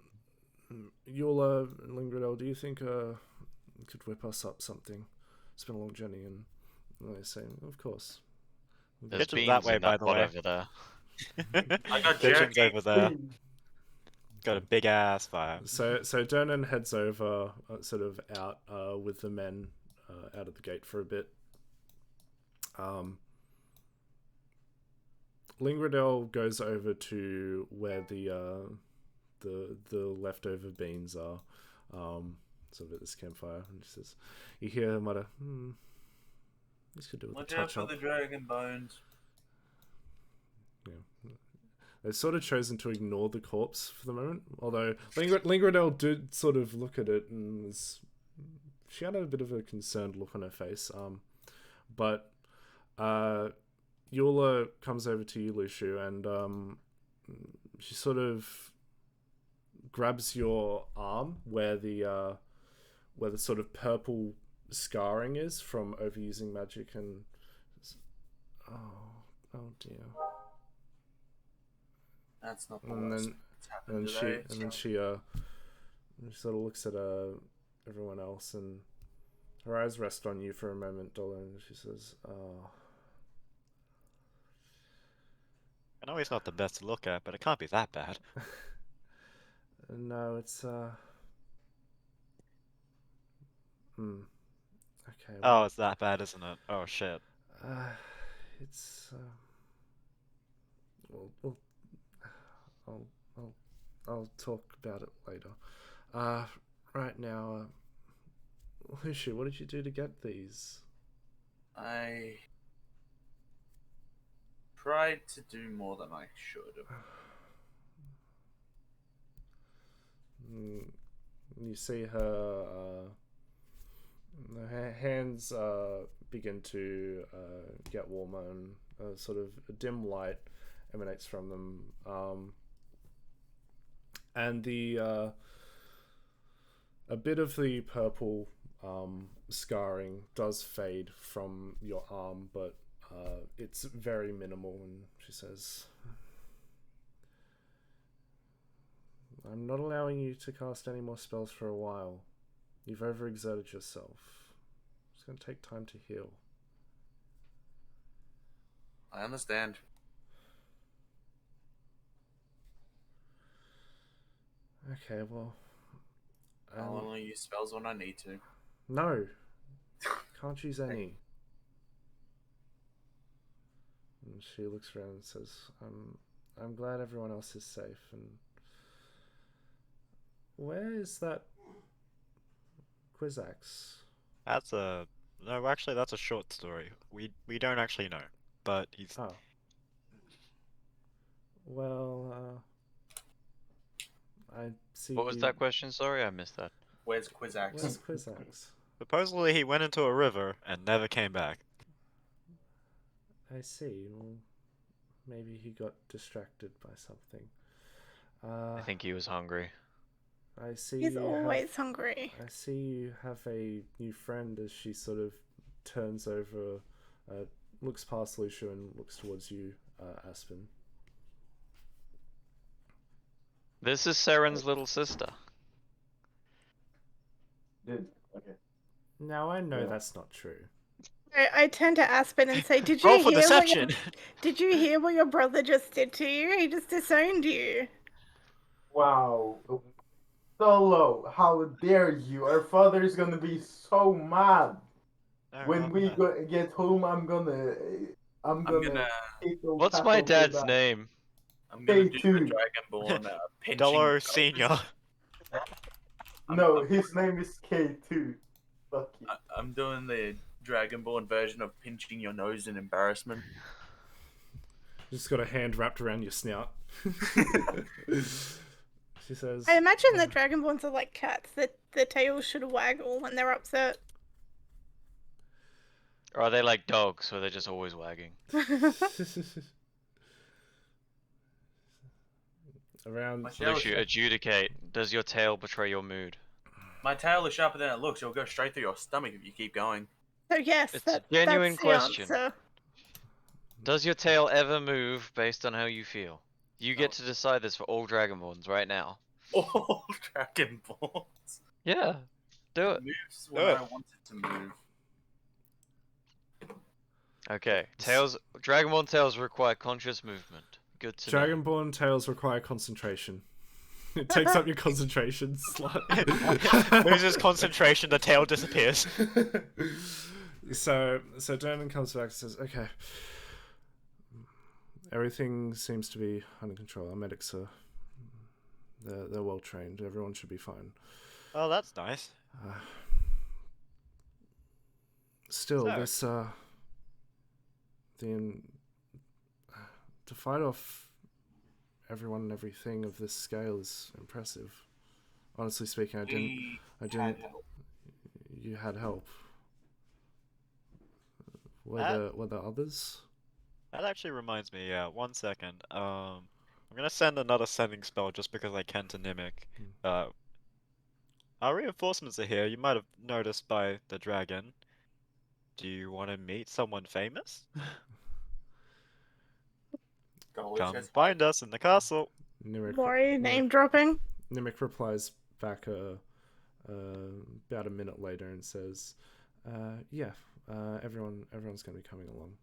Yola and Lingradel, do you think you could whip us up something? It's been a long journey, and I say, of course. There's Kitchen's beans that way, in by that the pot way. over there. I got Kitchen's jerky. over there. Got a big ass fire. So Durnan heads over, sort of out with the men out of the gate for a bit. Lingradel goes over to where the leftover beans are, sort of at this campfire, and she says, you hear her mutter, this could do with a Watch out touch for up. the dragon bones. Yeah. They've sort of chosen to ignore the corpse for the moment, although Lingradel did sort of look at it and she had a bit of a concerned look on her face. But Eula comes over to you, Luciu, and she sort of grabs your arm where the sort of purple scarring is from overusing magic, and oh dear. That's not the And worst then that's happened today. she sort of looks at everyone else, and her eyes rest on you for a moment, Dola, and she says, I know he's not the best to look at, but it can't be that bad. no, it's okay. Oh, it's that bad, isn't it? Oh shit. It's well, I'll talk about it later. Right now, Luciu, what did you do to get these? I tried to do more than I should have. You see her hands begin to get warmer, and sort of a dim light emanates from them, and a bit of the purple scarring does fade from your arm, but it's very minimal. And she says, I'm not allowing you to cast any more spells for a while. You've overexerted yourself. It's going to take time to heal. I understand. Okay, well... I'll only use spells when I need to. No! Can't use any. And she looks around and says, I'm glad everyone else is safe, and Where is that Quizax? That's a no. Actually, that's a short story. We don't actually know, but he's Oh. Well, I see. What was that question? Sorry, I missed that. Where's Quizax? Where's Quizax? supposedly he went into a river and never came back. I see. Well, maybe he got distracted by something. I think he was hungry. I see He's you always hungry. I see you have a new friend as she sort of turns over, looks past Lucia and looks towards you, Aspen. This is Seren's little sister. Did okay. Now I know Yeah. that's not true. I turn to Aspen and say, "Did you Roll for hear deception. Did you hear what your brother just did to you? He just disowned you." Wow. Solo, how dare you? Our father is gonna be so mad. No, When not we that. get home, I'm gonna I'm gonna What's my dad's name? I'm gonna do the K2. Dragonborn pinching. Dollar Senior. No, his name is K2. Fuck you. I'm doing the Dragonborn version of pinching your nose in embarrassment. You just got a hand wrapped around your snout. She says, I imagine that Dragonborns are like cats. That the tails should waggle when they're upset. Or are they like dogs, where they're just always wagging? around. My tail, Lucia, adjudicate. Does your tail betray your mood? my tail is sharper than it looks. It'll go straight through your stomach if you keep going. So yes, It's a genuine that's question. the answer. Does your tail ever move based on how you feel? You get to decide this for all Dragonborns right now. All Dragonborns. Yeah, do it. Moves when Do it. I want it to move. Okay, tails. Dragonborn tails require conscious movement. Good to know. Dragonborn tails require concentration. It takes up your concentration slot. Loses concentration, the tail disappears. So Dernan comes back and says, "Okay, everything seems to be under control. Our medics are they're well trained. Everyone should be fine. Oh, that's nice. Still, So- this to fight off everyone and everything of this scale is impressive. Honestly speaking, I didn't. You had help. Were there others? That actually reminds me, yeah, 1 second. I'm gonna send another sending spell just because I can to Nimic. Our reinforcements are here, you might have noticed by the dragon. Do you want to meet someone famous? Come find us in the castle. Mori name dropping. Nimic replies back about a minute later and says, "Yeah, everyone's going to be coming along."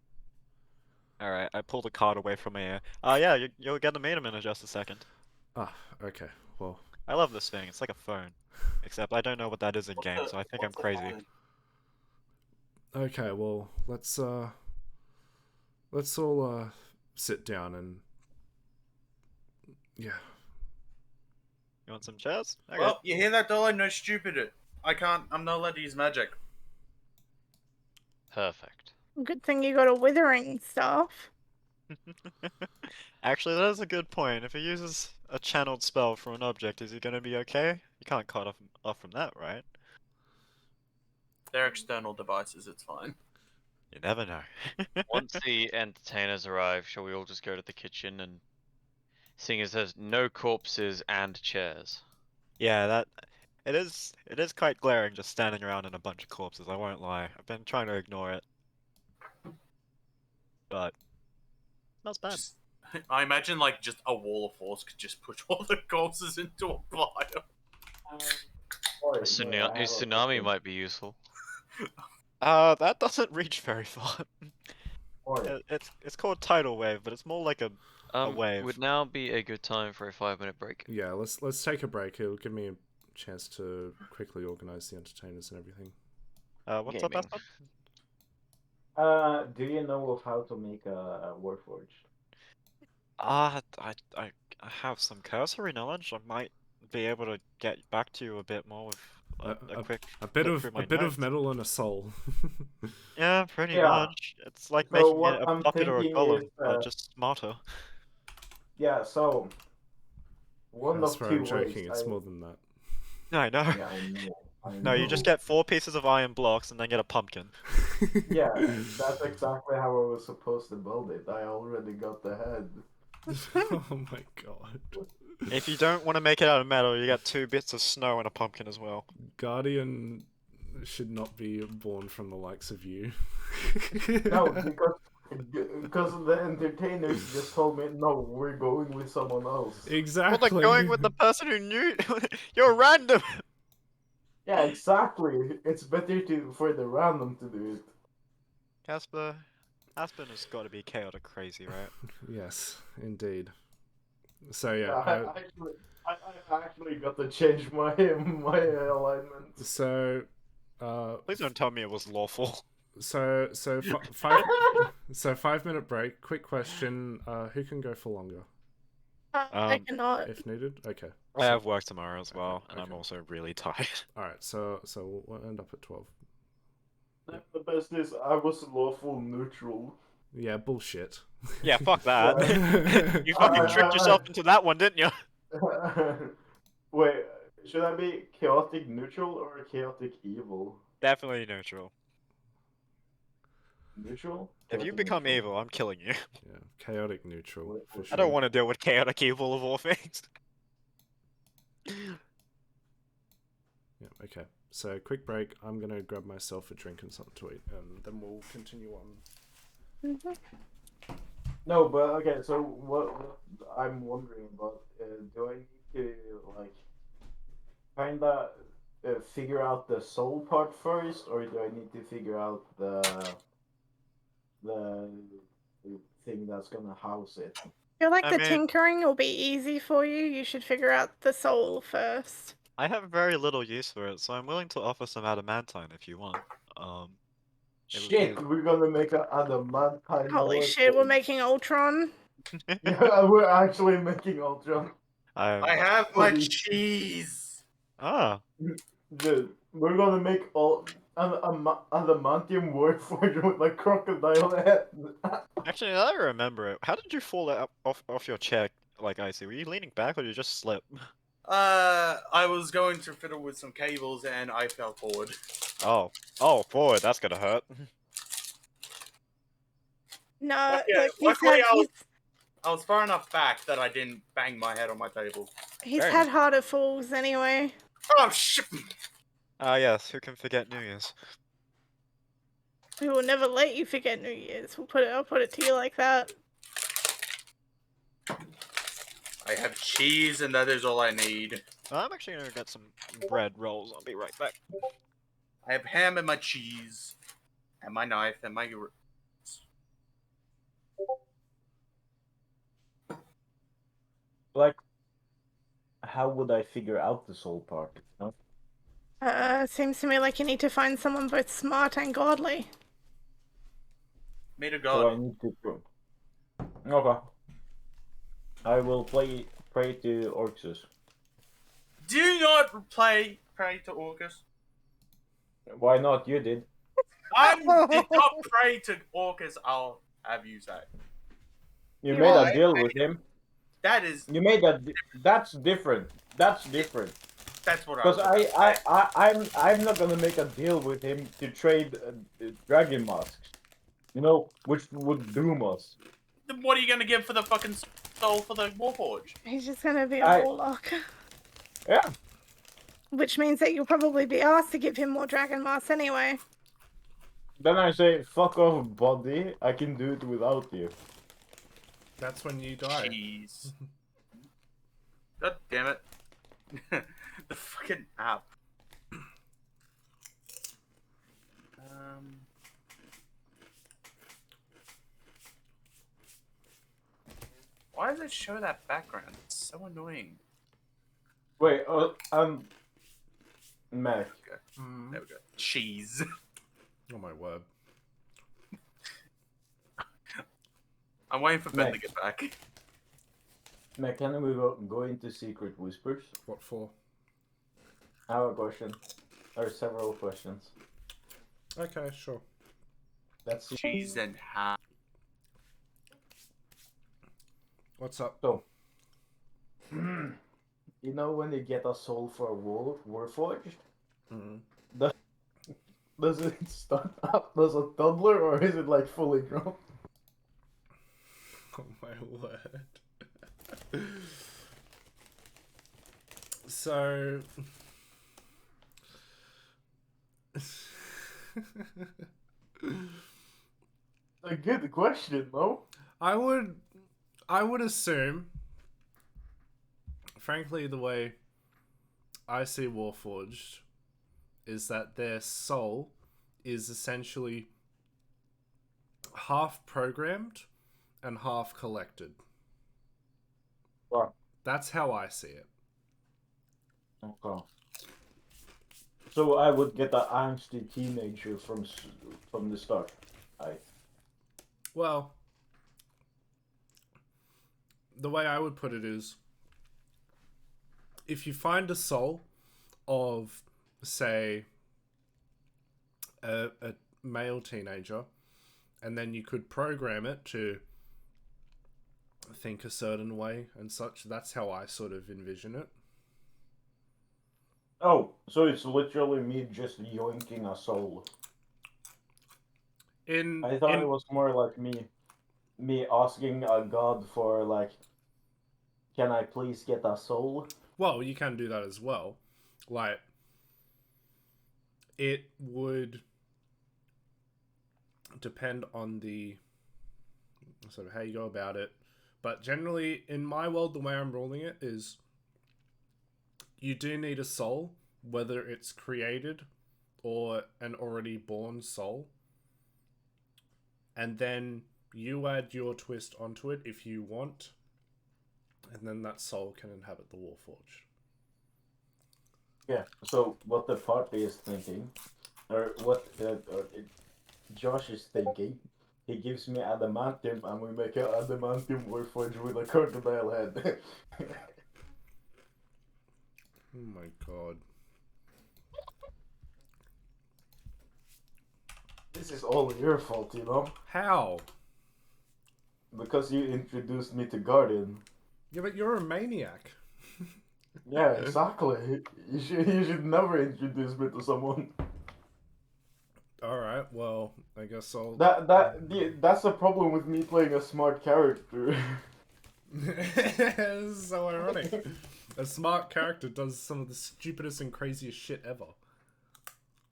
Alright, I pulled a card away from my ear. Yeah, you'll get to meet him in just a second. Ah, okay. Well, I love this thing, it's like a phone. Except I don't know what that is in game, so I think I'm crazy. okay. Well, let's all sit down and yeah. You want some chairs? Okay. Well, you hear that, Dollar? No stupid. I'm not allowed to use magic. Perfect. Good thing you got a withering staff. Actually, that is a good point. If he uses a channeled spell from an object, is he gonna be okay? You can't cut off from that, right? They're external devices, it's fine. You never know. Once the entertainers arrive, shall we all just go to the kitchen and seeing as there's no corpses and chairs? Yeah, it is quite glaring just standing around in a bunch of corpses, I won't lie. I've been trying to ignore it. But not bad. I imagine like just a wall of force could just push all the corpses into a pile. A tsunami might be useful. That doesn't reach very far. Or It's called tidal wave, but it's more like a wave. Would now be a good time for a 5-minute break. Yeah, let's take a break. It'll give me a chance to quickly organize the entertainers and everything. What's up, Gaming. Aspen? do you know of how to make a Warforged? I have some cursory knowledge. I might be able to get back to you a bit more with a quick a bit look of through my a bit of notes. metal and a soul. Yeah, pretty Yeah. much. It's like So making what it a I'm puppet or a thinking golem, is, but just smarter. yeah. So one I of swear two I'm joking. ways. It's more than that. No, I know. Yeah, I know. I No, you know. just get 4 pieces of iron blocks and then get a pumpkin. Yeah, that's exactly how I was supposed to build it. I already got the head. Oh my god. If you don't want to make it out of metal, you get 2 bits of snow and a pumpkin as well. Guardian should not be born from the likes of you. No, because the entertainers just told me, no, we're going with someone else. Well, Exactly. they're going with the person who knew. You're random. Yeah, exactly. It's better for the random to do it. Casper, Aspen has got to be chaotic crazy, right? Yes, indeed. So yeah, I actually got to change my alignment. so Please don't tell me it was lawful. so 5 minute break. Quick question: who can go for longer I cannot. if needed? Okay. I have work tomorrow as well, and I'm okay. also really tired. All right. So we'll end up at 12. The best is I was lawful neutral. Yeah, bullshit. Yeah, fuck that. Yeah. You fucking tricked yourself into that one, didn't you? Wait, should I be chaotic neutral or chaotic evil? Definitely neutral. Neutral? If you Chaotic become neutral. evil, I'm killing you. Yeah, chaotic neutral for sure. I don't want to deal with chaotic evil of all things. Yeah. Okay. So quick break. I'm gonna grab myself a drink and something to eat, and then we'll continue on. No, but okay. So what I'm wondering about? Do I need to like kinda figure out the soul part first, or do I need to figure out the thing that's gonna house it? I feel like I the mean- tinkering will be easy for you. You should figure out the soul first. I have very little use for it, so I'm willing to offer some adamantine if you want. Shit, we're gonna make an adamantine. Holy shit, we're making Ultron. Yeah, we're actually making Ultron. I have my cheese. Ah, Dude, we're gonna make adamantium work for you with like crocodile head. actually, now that I remember it, how did you fall off your chair like icy? Were you leaning back or did you just slip? I was going to fiddle with some cables and I fell forward. Oh, forward. That's gonna hurt. No, Yeah, look, luckily I was far enough back that I didn't bang my head on my table. he's Very had harder falls anyway. Oh shit! Ah, yes. Who can forget New Year's? We will never let you forget New Year's. I'll put it to you like that. I have cheese and that is all I need. I'm actually gonna get some bread rolls. I'll be right back. I have ham and my cheese, and my knife and my. Like, how would I figure out the soul part? You know? Seems to me like you need to find someone both smart and godly. Made a So I god. need to. Okay. I will pray to Orcus. Do not pray to Orcus. Why not? You did. I did not pray to Orcus. I'll have you say. You You made are. a deal with him. That is. You made a. That's different. That's different. That's what I. Because was I'm not gonna make a deal with him to trade dragon masks. You know, which would doom us. Then what are you gonna give for the fucking soul for the Warforge? He's just gonna be a warlock. Yeah. Which means that you'll probably be asked to give him more dragon mass anyway. Then I say, fuck off, buddy. I can do it without you. That's when you die. Jeez. God damn it. The fucking app. Why does it show that background? It's so annoying. Wait, Mac. There we go. Cheese. Oh my word. I'm waiting for Ben to Nice. get back. Matt, can we go into Secret Whispers? What for? I have a question. There are several questions. Okay, sure. That's Cheese and ham. What's up? so. You know when you get a soul for a warforged? Mm. Does it start up as a toddler or is it like fully grown? Oh my word. So. A good question, no? I would assume, frankly, the way I see Warforged is that their soul is essentially half programmed and half collected. Wow. That's how I see it. Okay. So I would get an angsty teenager from the start. Well, the way I would put it is, if you find a soul of, say, a male teenager, and then you could program it to think a certain way and such, that's how I sort of envision it. Oh, so it's literally me just yoinking a soul. I thought it was more like me asking a god for like, can I please get a soul? Well, you can do that as well. Like, it would depend on the sort of how you go about it. But generally, in my world, the way I'm ruling it is you do need a soul, whether it's created or an already born soul. And then you add your twist onto it if you want. And then that soul can inhabit the Warforged. Yeah, so what the party is thinking, or what Josh is thinking, he gives me adamantium and we make an adamantium warforged with a crocodile head. Oh my god. This is all your fault, you know? How? Because you introduced me to Guardian. Yeah, but you're a maniac. Yeah, exactly. You should never introduce me to someone. Alright, well, I guess I'll... That's the problem with me playing a smart character. This is so ironic. A smart character does some of the stupidest and craziest shit ever.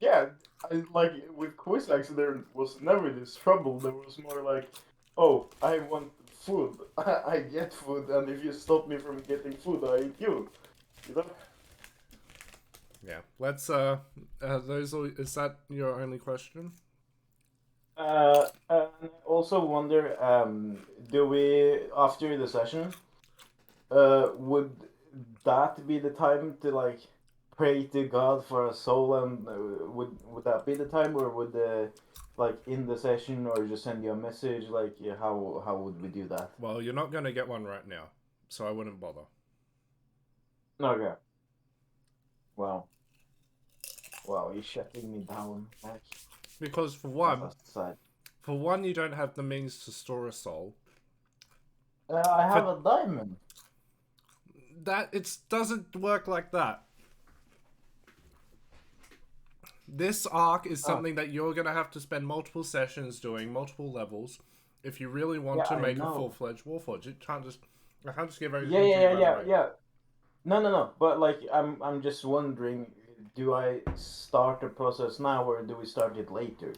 Yeah, like with Quizax, there was never this trouble. There was more like, oh, I want food. I get food, and if you stop me from getting food, I eat you. You know? Yeah, let's, is that your only question? And I also wonder, do we, after the session, would that be the time to, like, pray to God for a soul, and would that be the time, or would like in the session, or just send you a message, like how would we do that? Well, you're not gonna get one right now, so I wouldn't bother. Okay. Wow, you're shutting me down, Mac. Because for one, you don't have the means to store a soul. I have a diamond. That it doesn't work like that. This arc is something that you're gonna have to spend multiple sessions doing, multiple levels, if you really want to make a full-fledged Warforged. I can't just give everything. Yeah. No. But like, I'm just wondering, do I start the process now or do we start it later?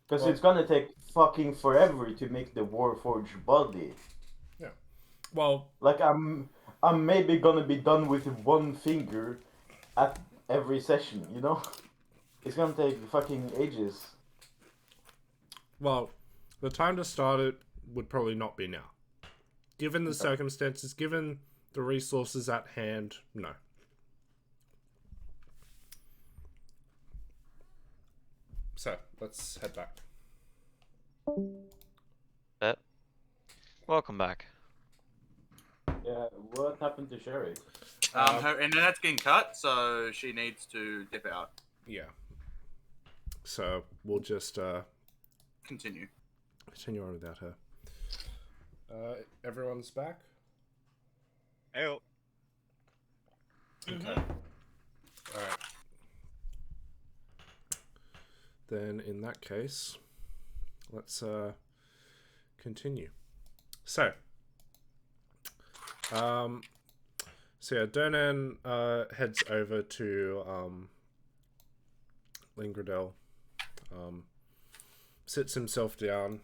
Because it's gonna take fucking forever to make the Warforged body. Yeah. Well, like I'm maybe gonna be done with one finger at every session. You know, it's gonna take fucking ages. Well, the time to start it would probably not be now. Given the circumstances, given the resources at hand, no. So, let's head back. Welcome back. Yeah, what happened to Sherry? Her internet's getting cut, so she needs to dip out. Yeah. So we'll just Continue. continue on without her. Everyone's back? Ew. Okay. Alright. Then in that case, let's continue. So yeah, Donan heads over to Lingradel, sits himself down,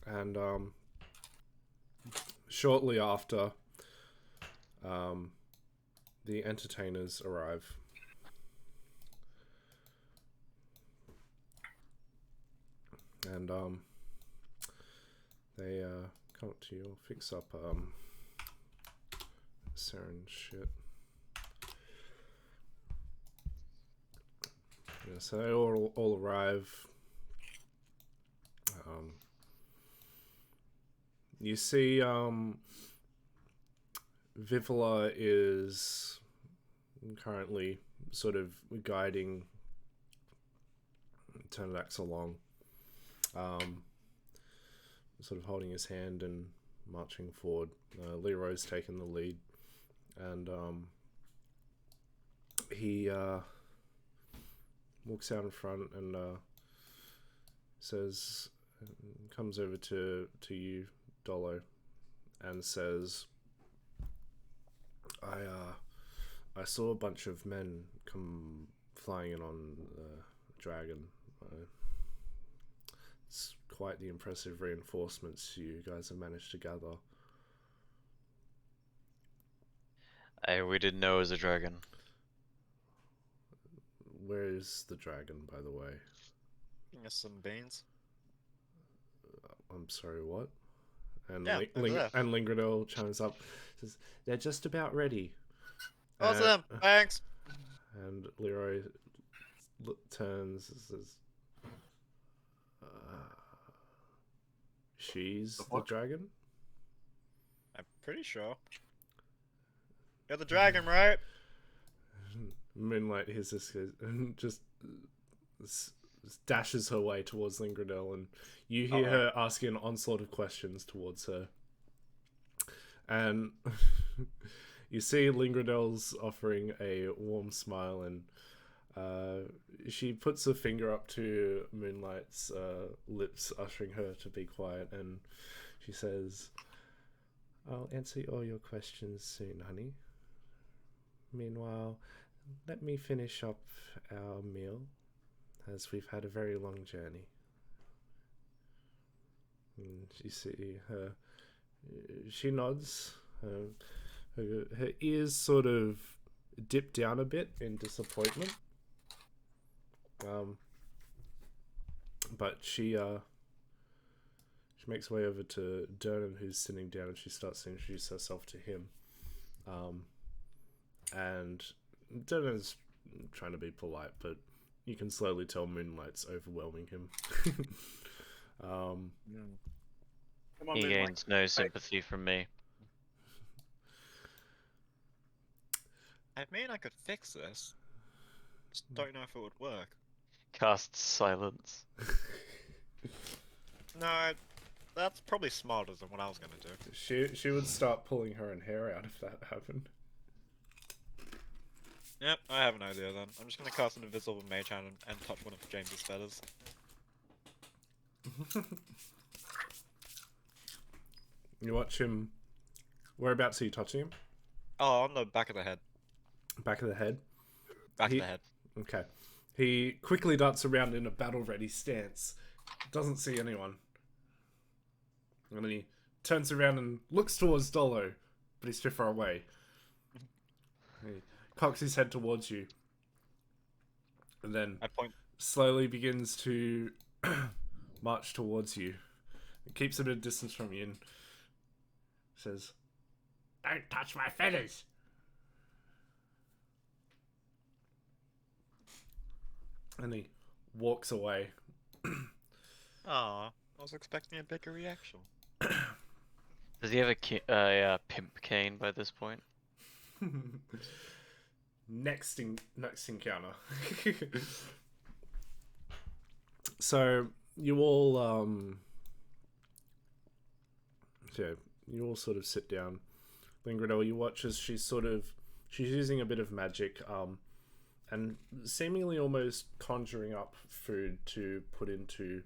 and shortly after, the entertainers arrive. And they come up to you, fix up Saren's shit. Yeah, so they all arrive. You see Vivola is currently sort of guiding Turnax along, sort of holding his hand and marching forward. Leroy's taken the lead, and he walks out in front and says, comes over to you, Dolo, and says, I saw a bunch of men come flying in on the dragon. It's quite the impressive reinforcements you guys have managed to gather. We didn't know it was a dragon. Where is the dragon, by the way? Give us some beans. I'm sorry, what? And Yeah, over there. and Lingradel chimes up, says, they're just about ready. Awesome, thanks. And Leroy turns and says, she's the dragon? I'm pretty sure. You're the dragon, right? Moonlight hears this and just dashes her way towards Lingradel, and you hear her asking an onslaught of questions towards her. And you see Lingradel's offering a warm smile, and she puts a finger up to Moonlight's lips, ushering her to be quiet, and she says, I'll answer all your questions soon, honey. Meanwhile, let me finish up our meal, as we've had a very long journey. And you see her, she nods, her ears sort of dip down a bit in disappointment. But she makes way over to Dernan, who's sitting down, and she starts to introduce herself to him. And Dernan's trying to be polite, but you can slowly tell Moonlight's overwhelming him. Come on, He Moonlight. gains no sympathy from me. I mean, I could fix this. Just don't know if it would work. Cast silence. No, that's probably smarter than what I was gonna do. She would start pulling her own hair out if that happened. Yep, I have an idea then. I'm just gonna cast an invisible mage hand and touch one of James's feathers. You watch him. Whereabouts are you touching him? Oh, on the back of the head. Back of the head? Back of the head. Okay. He quickly darts around in a battle-ready stance. Doesn't see anyone. And then he turns around and looks towards Dolo, but he's too far away. He cocks his head towards you. And then I point. slowly begins to march towards you. He keeps a bit of distance from you and says, "Don't touch my feathers!" And he walks away. Aw, I was expecting a bigger reaction. Does he have a pimp cane by this point? Next encounter. So you all you all sort of sit down. Lingradel, you watch as she's using a bit of magic, and seemingly almost conjuring up food to put into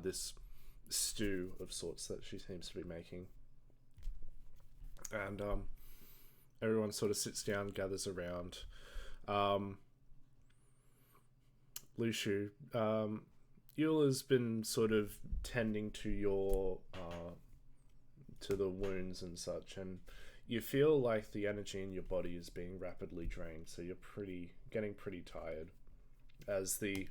this stew of sorts that she seems to be making. And everyone sort of sits down, gathers around. Lushu, Yule has been sort of tending to your to the wounds and such, and you feel like the energy in your body is being rapidly drained. So you're getting pretty tired as the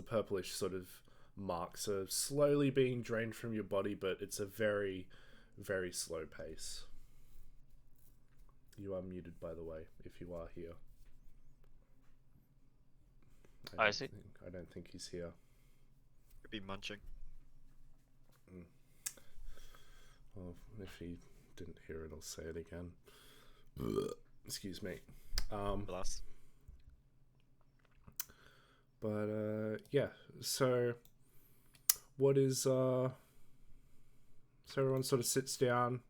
purplish sort of marks are slowly being drained from your body, but it's a very, very slow pace. You are muted, by the way, if you are here. I don't think he's here. Could be munching. Well, if he didn't hear it, I'll say it again. Excuse me. Bless. But yeah, so what is so everyone sort of sits down.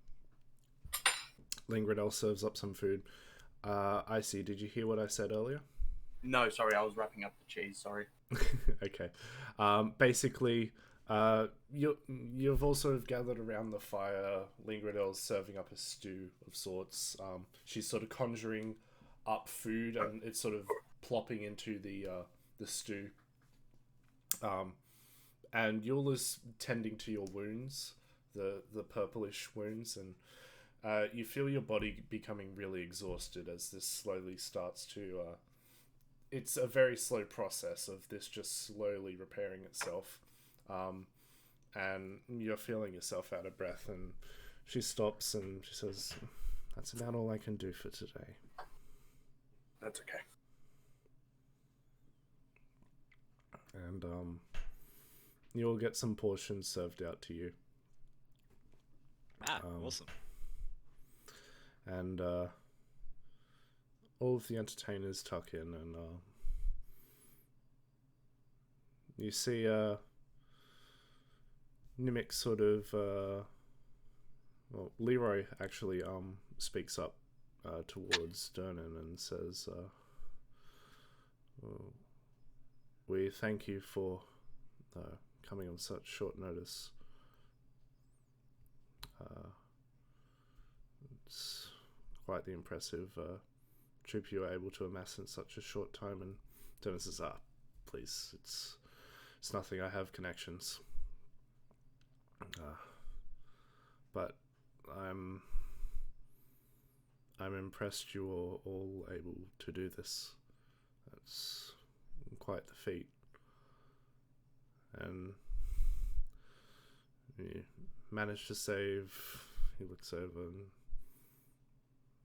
Lingradel serves up some food. Icy, did you hear what I said earlier? No, sorry, I was wrapping up the cheese. Sorry. Okay. Basically, you've all sort of gathered around the fire. Lingradel's serving up a stew of sorts. She's sort of conjuring up food, and it's sort of plopping into the stew. And Yule is tending to your wounds, the purplish wounds, and you feel your body becoming really exhausted as this slowly starts to. It's a very slow process of this just slowly repairing itself. And you're feeling yourself out of breath, and she stops and she says, "That's about all I can do for today." That's okay. And you'll get some portions served out to you. Awesome. And all of the entertainers tuck in, and you see Nimic sort of well, Leroy actually speaks up towards Dernan and says, well, we thank you for coming on such short notice. It's quite the impressive troop you were able to amass in such a short time. And Dernan says, please, it's nothing, I have connections. But I'm impressed you are all able to do this. That's quite the feat. And you managed to save, he looks over, and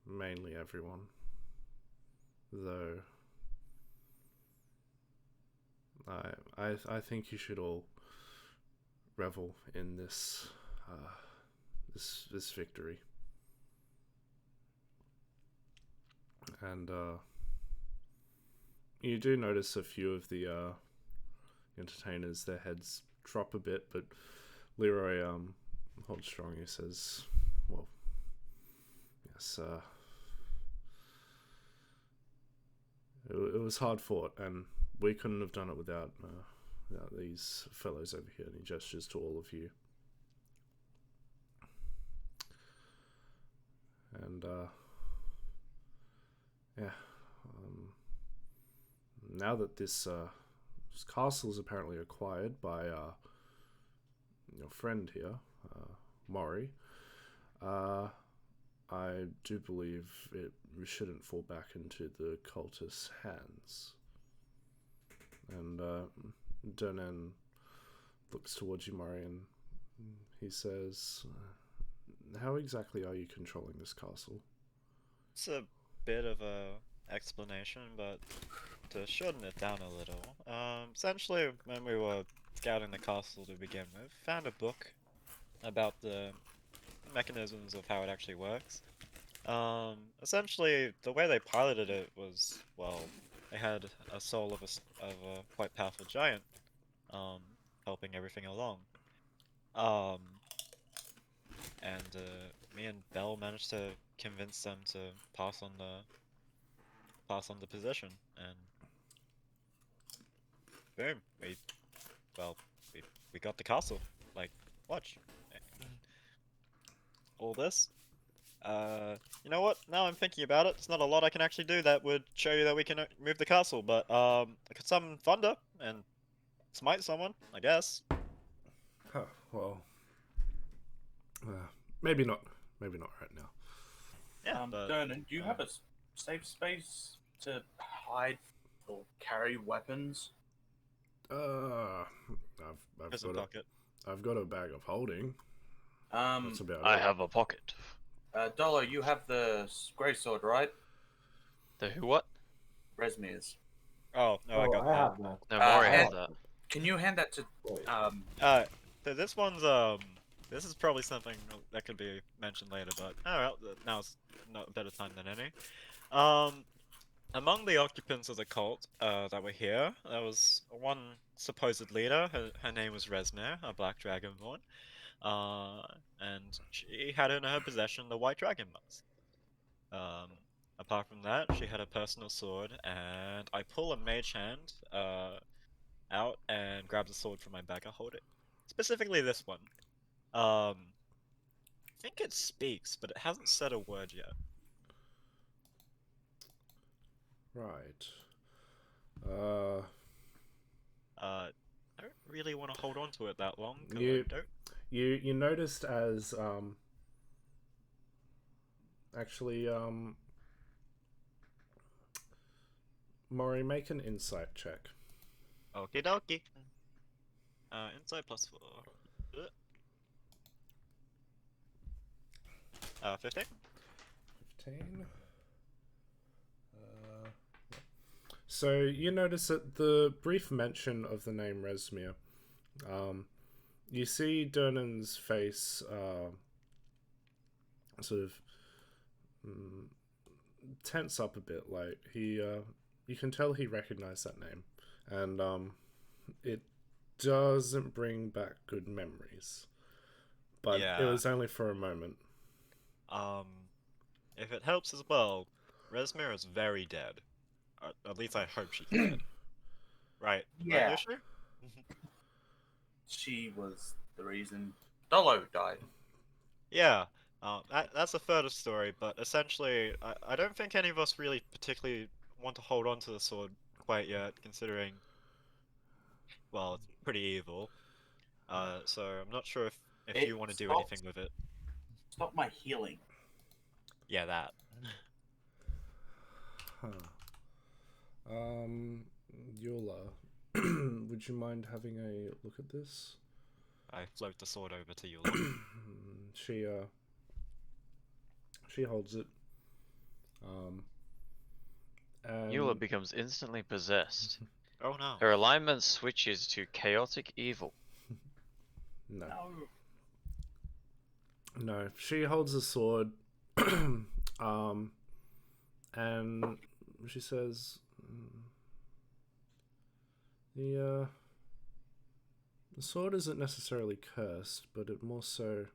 mainly everyone. Though I think you should all revel in this this victory. And you do notice a few of the entertainers, their heads drop a bit, but Leroy holds strong. He says, well, yes, it was hard fought, and we couldn't have done it without these fellows over here. And he gestures to all of you. And yeah, now that this castle is apparently acquired by your friend here, Mori, I do believe it shouldn't fall back into the cultists' hands. And Dernan looks towards you, Mori, and he says, how exactly are you controlling this castle? It's a bit of a explanation, but to shorten it down a little, essentially when we were scouting the castle to begin with, found a book about the mechanisms of how it actually works. Essentially, the way they piloted it was, well, they had a soul of a quite powerful giant, um, helping everything along. Um, and me and Bell managed to convince them to pass on the position, and boom, well, we got the castle. Like, watch. All this. You know what? Now I'm thinking about it, there's not a lot I can actually do that would show you that we can move the castle, but I could summon thunder and smite someone, I guess. Huh, well, maybe not. Maybe not right now. Yeah, but Dernan, do you have a safe space to hide or carry weapons? prison pocket. I've got a bag of holding. Um, That's about I it. have a pocket. Dolo, you have the greatsword, right? The who what? Resmir's. Oh no, I Oh, got I that. have that. No, Maury has hand- that. Can you hand that to Wait. So this one's this is probably something that could be mentioned later, but well, now's not a better time than any. Among the occupants of the cult that were here, there was one supposed leader. Her name was Resmir, a black dragonborn. And she had in her possession the white dragon mask. Apart from that, she had a personal sword, and I pull a mage hand out and grab the sword from my bag. I hold it. Specifically this one. I think it speaks, but it hasn't said a word yet. Right. I don't really want to hold on to it that long. 'Cause You- I don't. You noticed as actually Maury, make an insight check. Okie dokie. Insight +4. 15. 15. So you notice that the brief mention of the name Resmir, you see Dernan's face sort of tense up a bit. Like you can tell he recognized that name, and it doesn't bring back good memories. But it Yeah. was only for a moment. If it helps as well, Resmir is very dead. At least I hope she's dead. Right? Yeah. Right, Lucia? She was the reason Dolo died. Yeah. That's a further story, but essentially, I don't think any of us really particularly want to hold on to the sword quite yet, considering, well, it's pretty evil. So I'm not sure if It you want to do stopped- anything with it. Stop my healing. Yeah, that. Huh. Yola, would you mind having a look at this? I float the sword over to you. She holds it. And Eula becomes instantly possessed. Oh no. Her alignment switches to chaotic evil. no, No. no. She holds the sword, and she says, "The sword isn't necessarily cursed, but it more so,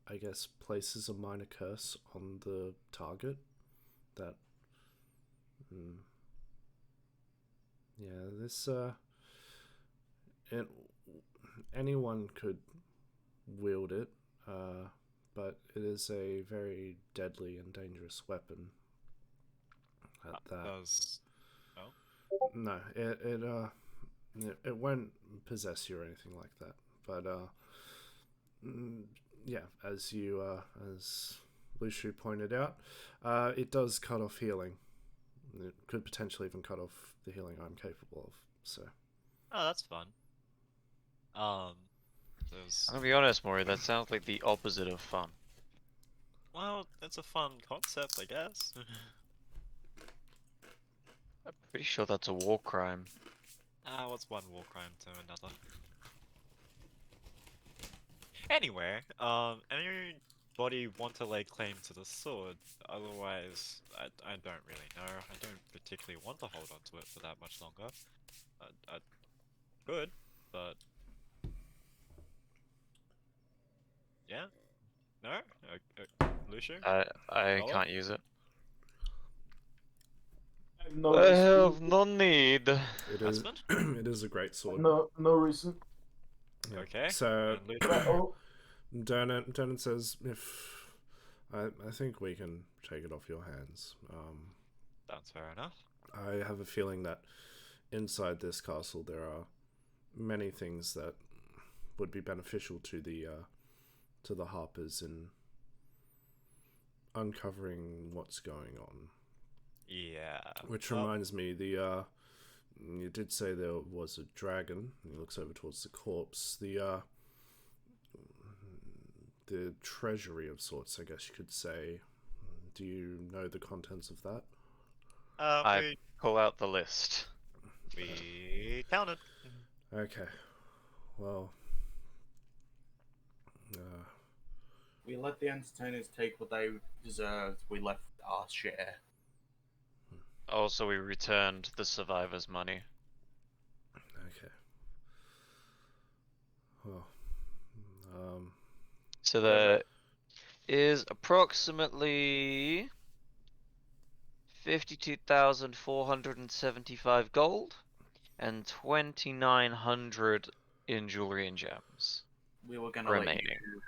I guess, places a minor curse on the target. That, yeah, this anyone could wield it, but it is a very deadly and dangerous weapon. At that, Does no, it won't possess you or anything like that. But yeah, as Lushu pointed out, it does cut off healing. It could potentially even cut off the healing I'm capable of. So. Oh, that's fun. There's I'm gonna be honest, Maury, that sounds like the opposite of fun. well, it's a fun concept, I guess. I'm pretty sure that's a war crime. What's one war crime to another? Anyway, anybody want to lay claim to the sword? Otherwise, I don't really know. I don't particularly want to hold on to it for that much longer. I could, but yeah, no. Lucio, I Olive? can't use it. No I reason. have no need. It is. Husband? It is a great sword. No reason. Yeah. Okay. So And Lucio? Oh, Dernan says, if I think we can take it off your hands. Sounds fair enough. I have a feeling that inside this castle there are many things that would be beneficial to the Harpers in uncovering what's going on. Yeah. Which well, reminds me, you did say there was a dragon. He looks over towards the corpse. The treasury of sorts, I guess you could say. Do you know the contents of that? I pull out the list. we counted. Okay. Well, We let the entertainers take what they deserved. We left our share. Also, we returned the survivors' money. okay. Well, So there is approximately 52,475 gold and 2,900 in jewelry and gems. We were gonna let Remaining. you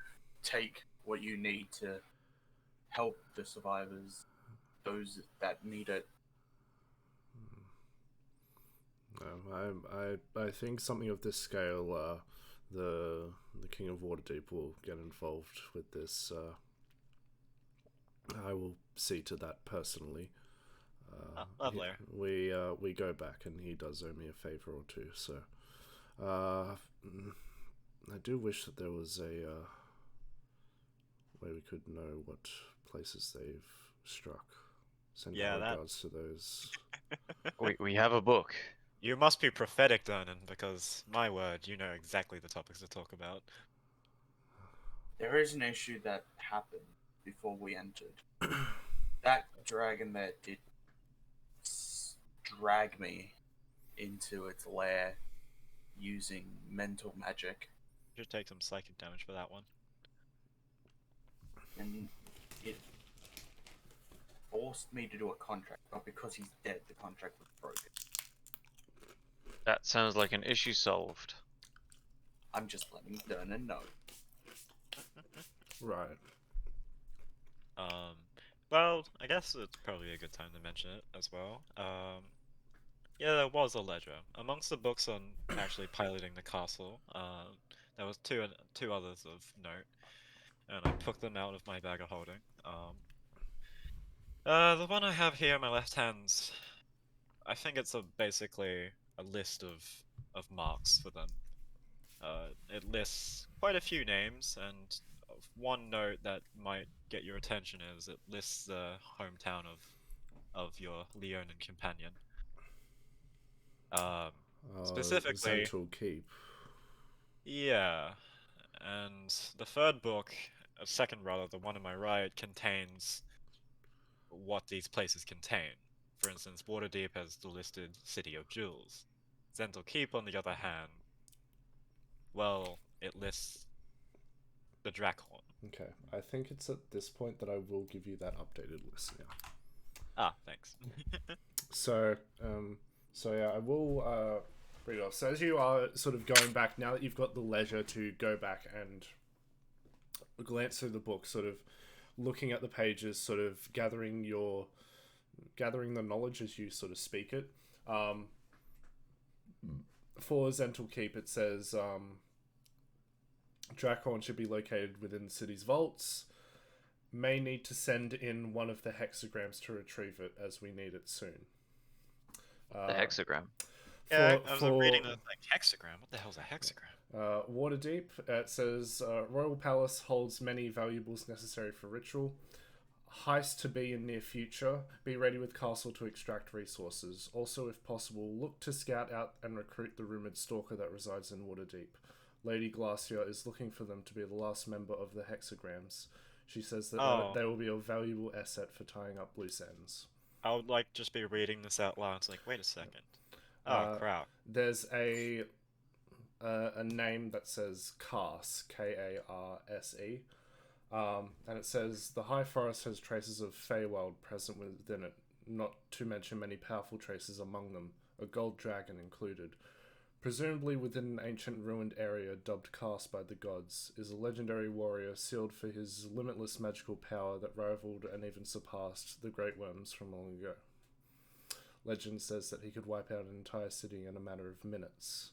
take what you need to help the survivors, those that need it. I think something of this scale, the King of Waterdeep will get involved with this. I will see to that personally. Lovely. We go back, and he does owe me a favor or two. So, I do wish that there was a way we could know what places they've struck. Send Yeah, our that- regards to those. We have a book. You must be prophetic, Dernan, because my word, you know exactly the topics to talk about. There is an issue that happened before we entered. That dragon there did drag me into its lair using mental magic, Should take some psychic damage for that one. and it forced me to do a contract. But because he's dead, the contract was broken. That sounds like an issue solved. I'm just letting Dernan know. Right. Well, I guess it's probably a good time to mention it as well. Yeah, there was a ledger. Amongst the books on actually piloting the castle, there was two others of note, and I took them out of my bag of holding. The one I have here in my left hand's, I think it's basically a list of marks for them. It lists quite a few names, and one note that might get your attention is it lists the hometown of your Leonin companion. Specifically, Zental Keep. yeah, and the third book, second rather, the one on my right, contains what these places contain. For instance, Waterdeep has the listed City of Jewels. Zental Keep, on the other hand, well, it lists the Drakhorn. Okay, I think it's at this point that I will give you that updated list now. Ah, thanks. So yeah, I will read it off. So as you are sort of going back, now that you've got the leisure to go back and glance through the book, sort of looking at the pages, sort of gathering the knowledge as you sort of speak it. For Zental Keep, it says Drakhorn should be located within the city's vaults. May need to send in one of the hexagrams to retrieve it, as we need it soon. The hexagram. Yeah, I was reading the hexagram. What the hell's a hexagram? Waterdeep, it says Royal Palace holds many valuables necessary for ritual. Heist to be in near future. Be ready with castle to extract resources. Also, if possible, look to scout out and recruit the rumoured stalker that resides in Waterdeep. Lady Glacia is looking for them to be the last member of the hexagrams. She says that Oh. they will be a valuable asset for tying up loose ends. I would like just be reading this out loud. It's like, wait a second. Oh crap. There's a name that says Karse, Karse, and it says the High Forest has traces of Feywild present within it, not to mention many powerful traces among them, a gold dragon included. Presumably within an ancient ruined area dubbed Karse by the gods, is a legendary warrior sealed for his limitless magical power that rivaled and even surpassed the Great Worms from long ago. Legend says that he could wipe out an entire city in a matter of minutes.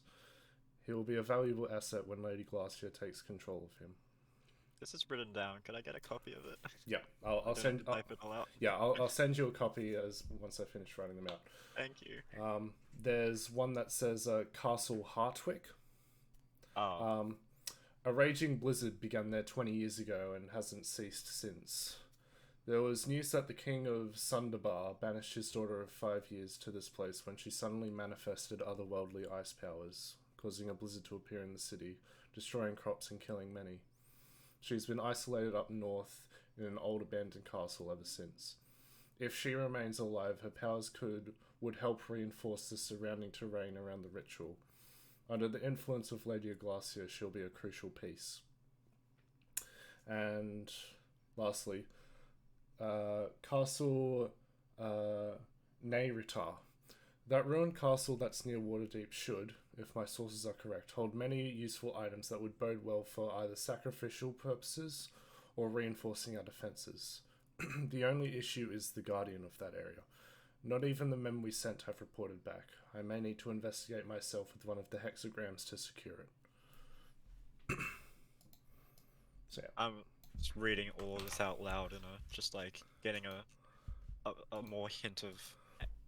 He will be a valuable asset when Lady Glacia takes control of him. This is written down. Can I get a copy of it? Yeah, I'll send. Type it all out. Yeah, I'll send you a copy once I finish writing them out. Thank you. There's one that says Castle Hartwick. Oh. A raging blizzard began there 20 years ago and hasn't ceased since. There was news that the king of Sundabar banished his daughter of 5 years to this place when she suddenly manifested otherworldly ice powers, causing a blizzard to appear in the city, destroying crops and killing many. She's been isolated up north in an old abandoned castle ever since. If she remains alive, her powers would help reinforce the surrounding terrain around the ritual. Under the influence of Lady Glacia, she'll be a crucial piece. And lastly, Castle Neyrita. That ruined castle that's near Waterdeep should, if my sources are correct, hold many useful items that would bode well for either sacrificial purposes or reinforcing our defences. The only issue is the guardian of that area. Not even the men we sent have reported back. I may need to investigate myself with one of the hexagrams to secure it. So yeah. I'm just reading all this out loud and just like getting a more hint of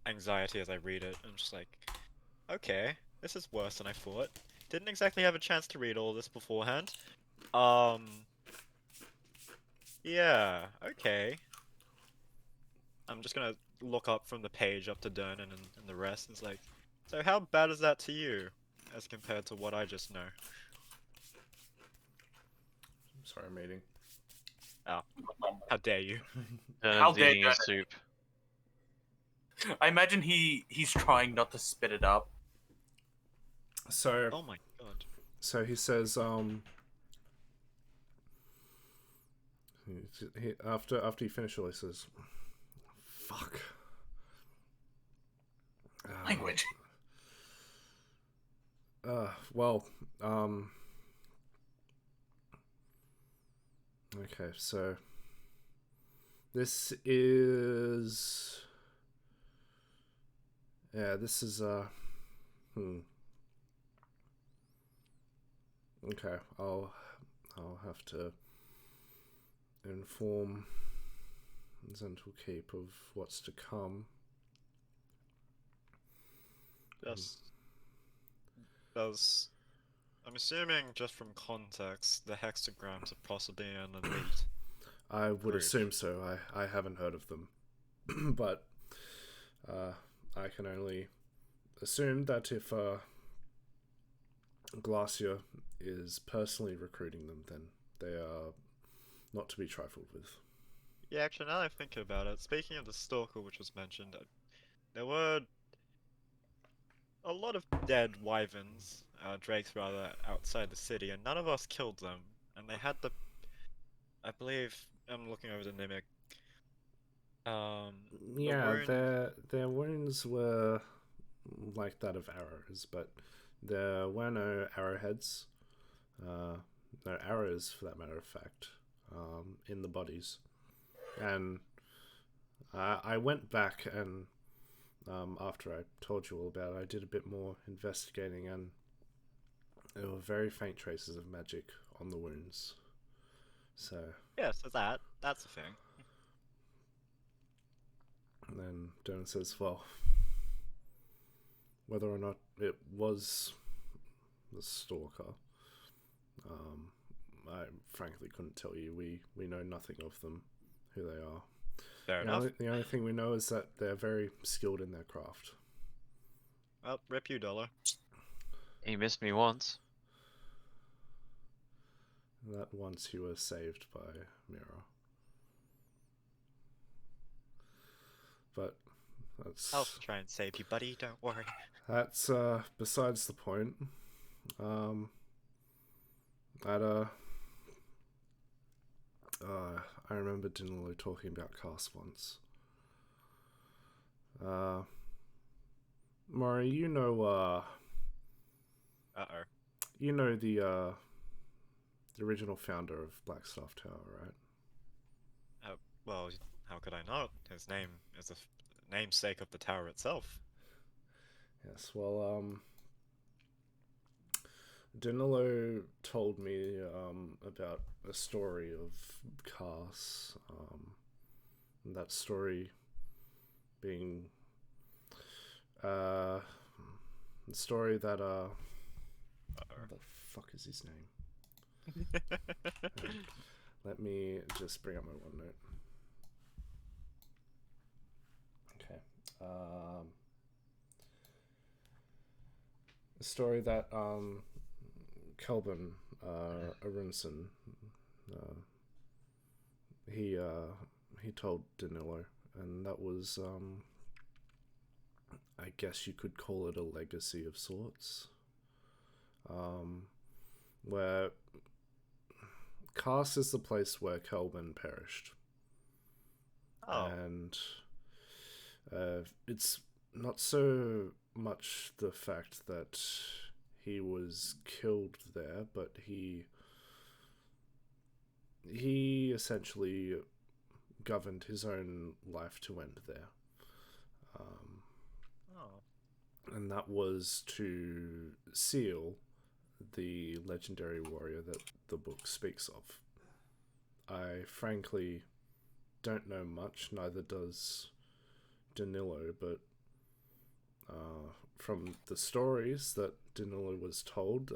anxiety as I read it. I'm just like, okay, this is worse than I thought. Didn't exactly have a chance to read all this beforehand. Yeah, okay. I'm just gonna look up from the page up to Dernan and the rest. It's like, so how bad is that to you, as compared to what I just know? Sorry, I'm eating. Oh, how dare you? How dare eating his that? soup. I imagine he's trying not to spit it up. So, Oh my god. so he says, after he finishes all, he says, "Fuck." Language. Well, okay, so this is, okay, I'll have to inform Zental Keep of what's to come. I'm assuming just from context, the hexagrams are possibly an elite. I would Group. assume so. I haven't heard of them, but I can only assume that if Glacia is personally recruiting them, then they are not to be trifled with. Yeah, actually, now that I think about it, speaking of the stalker which was mentioned, there were a lot of dead wyverns, drakes rather, outside the city, and none of us killed them. And they had I believe, I'm looking over the mimic. Their wounds were like that of arrows, but there were no arrowheads, no arrows for that matter of fact, in the bodies. And I went back and after I told you all about it, I did a bit more investigating, and there were very faint traces of magic on the wounds. So yeah, so that's a thing. And then Dylan says, well, whether or not it was the stalker, I frankly couldn't tell you. We know nothing of them, who they are. Fair enough. The only thing we know is that they're very skilled in their craft. Well, rip you, Dollar. He missed me once. that once you were saved by Mira. But I'll try and save you, buddy. Don't worry. that's besides the point. I remember Danilo talking about cast once. Maury, you know the original founder of Blackstaff Tower, right? Well, how could I not? His name is a namesake of the tower itself. Yes, well, Danilo told me about a story of Cars. That story being the story that what the fuck is his name? Let me just bring up my OneNote. Okay. A story that Kelvin Aronson he told Danilo, and that was I guess you could call it a legacy of sorts, where Kars is the place where Kelvin perished. Oh. And it's not so much the fact that he was killed there, but he essentially governed his own life to end there. And that was to seal the legendary warrior that the book speaks of. I frankly don't know much, neither does Danilo, but from the stories that Danilo was told,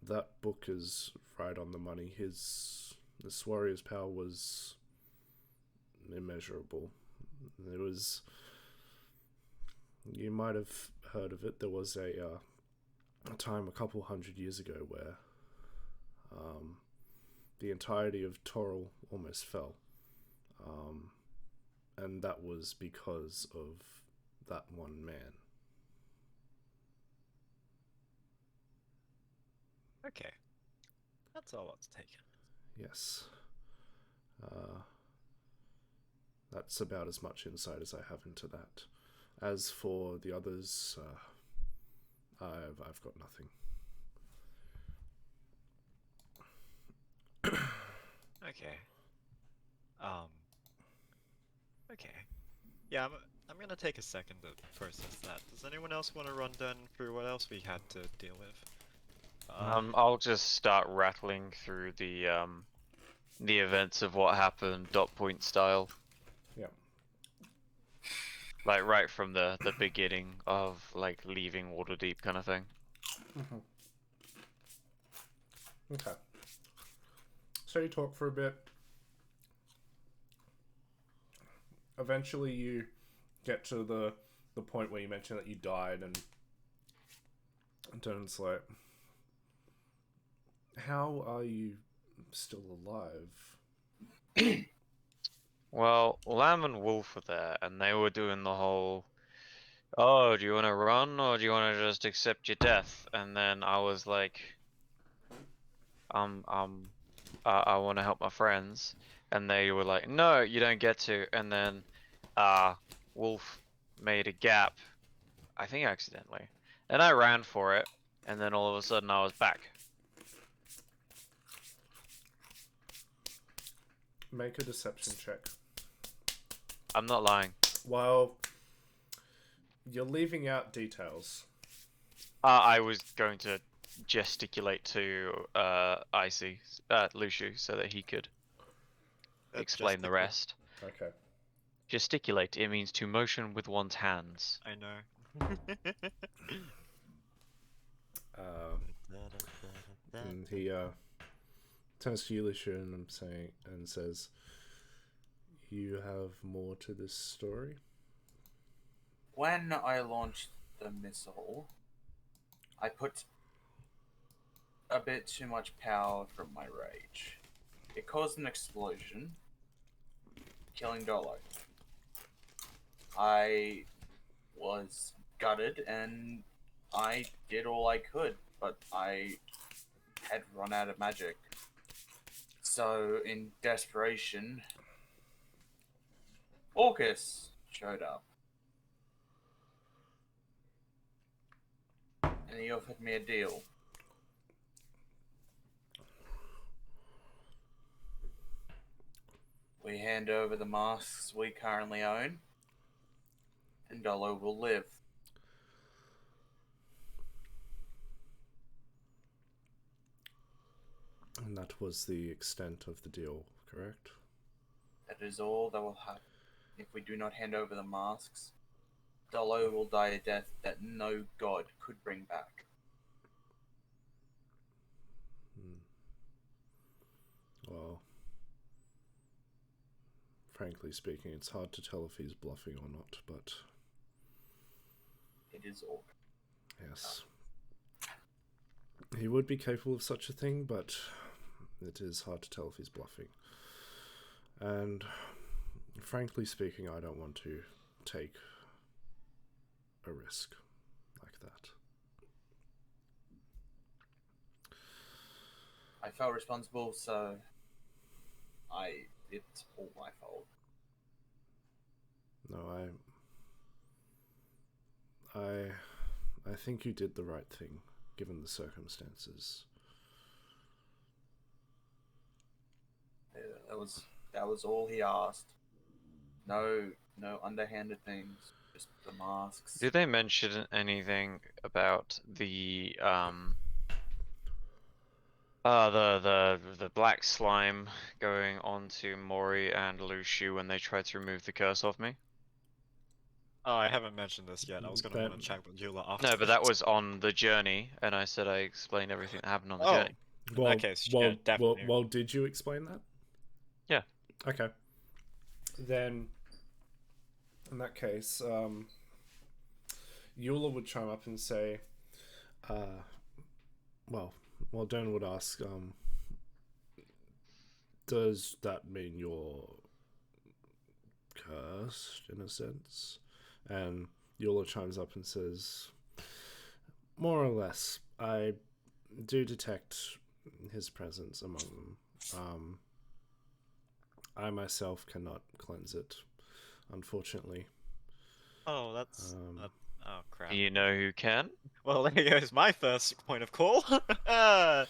that book is right on the money. This warrior's power was immeasurable. There was, you might have heard of it, there was a time a couple hundred years ago where the entirety of Toril almost fell. And that was because of that one man. Okay. That's all it's taken. Yes. That's about as much insight as I have into that. As for the others, I've got nothing. Okay. Okay. Yeah, I'm gonna take a second to process that. Does anyone else want to run down through what else we had to deal with? I'll just start rattling through the events of what happened dot point style. Yeah. Like right from the beginning of like leaving Waterdeep kind of thing. Mm-hmm. Okay. So you talk for a bit. Eventually you get to the point where you mention that you died, and Don's like, how are you still alive? Well, Lamb and Wolf were there, and they were doing the whole, oh, do you want to run, or do you want to just accept your death? And then I was like, I want to help my friends. And they were like, no, you don't get to. And then, Wolf made a gap, I think accidentally. And I ran for it, and then all of a sudden I was back. Make a deception check. I'm not lying. Well, you're leaving out details. I was going to gesticulate to Luciu, so that he could explain the rest. Okay. Gesticulate, it means to motion with one's hands. I know. And he turns to you, Luciu, and says, you have more to this story? When I launched the missile, I put a bit too much power from my rage. It caused an explosion, killing Dolo. I was gutted and I did all I could, but I had run out of magic. So, in desperation, Orcus showed up. And he offered me a deal. We hand over the masks we currently own, and Dolo will live. And that was the extent of the deal, correct? That is all that will happen. If we do not hand over the masks, Dolo will die a death that no god could bring back. Well, frankly speaking, it's hard to tell if he's bluffing or not, but It is all. yes. He would be capable of such a thing, but it is hard to tell if he's bluffing. And frankly speaking, I don't want to take a risk like that. I felt responsible, so it's all my fault. No, I think you did the right thing, given the circumstances. Yeah, that was all he asked. No underhanded things. Just the masks. Did they mention anything about the the black slime going onto Mori and Lushu when they tried to remove the curse off me? Oh, I haven't mentioned this yet. I was gonna That- want to check with Eula after. No, but that was on the journey, and I said I explained everything that happened on the Oh. journey. In that case, yeah, definitely. Well, did you explain that? Yeah. Okay. Then, in that case, Eula would chime up and say, well, Dan would ask, does that mean you're cursed, in a sense? And Eula chimes up and says, more or less, I do detect his presence among them. I myself cannot cleanse it, unfortunately. Oh, that's. Oh crap. Do you know who can? Well, there goes my first point of call. Oh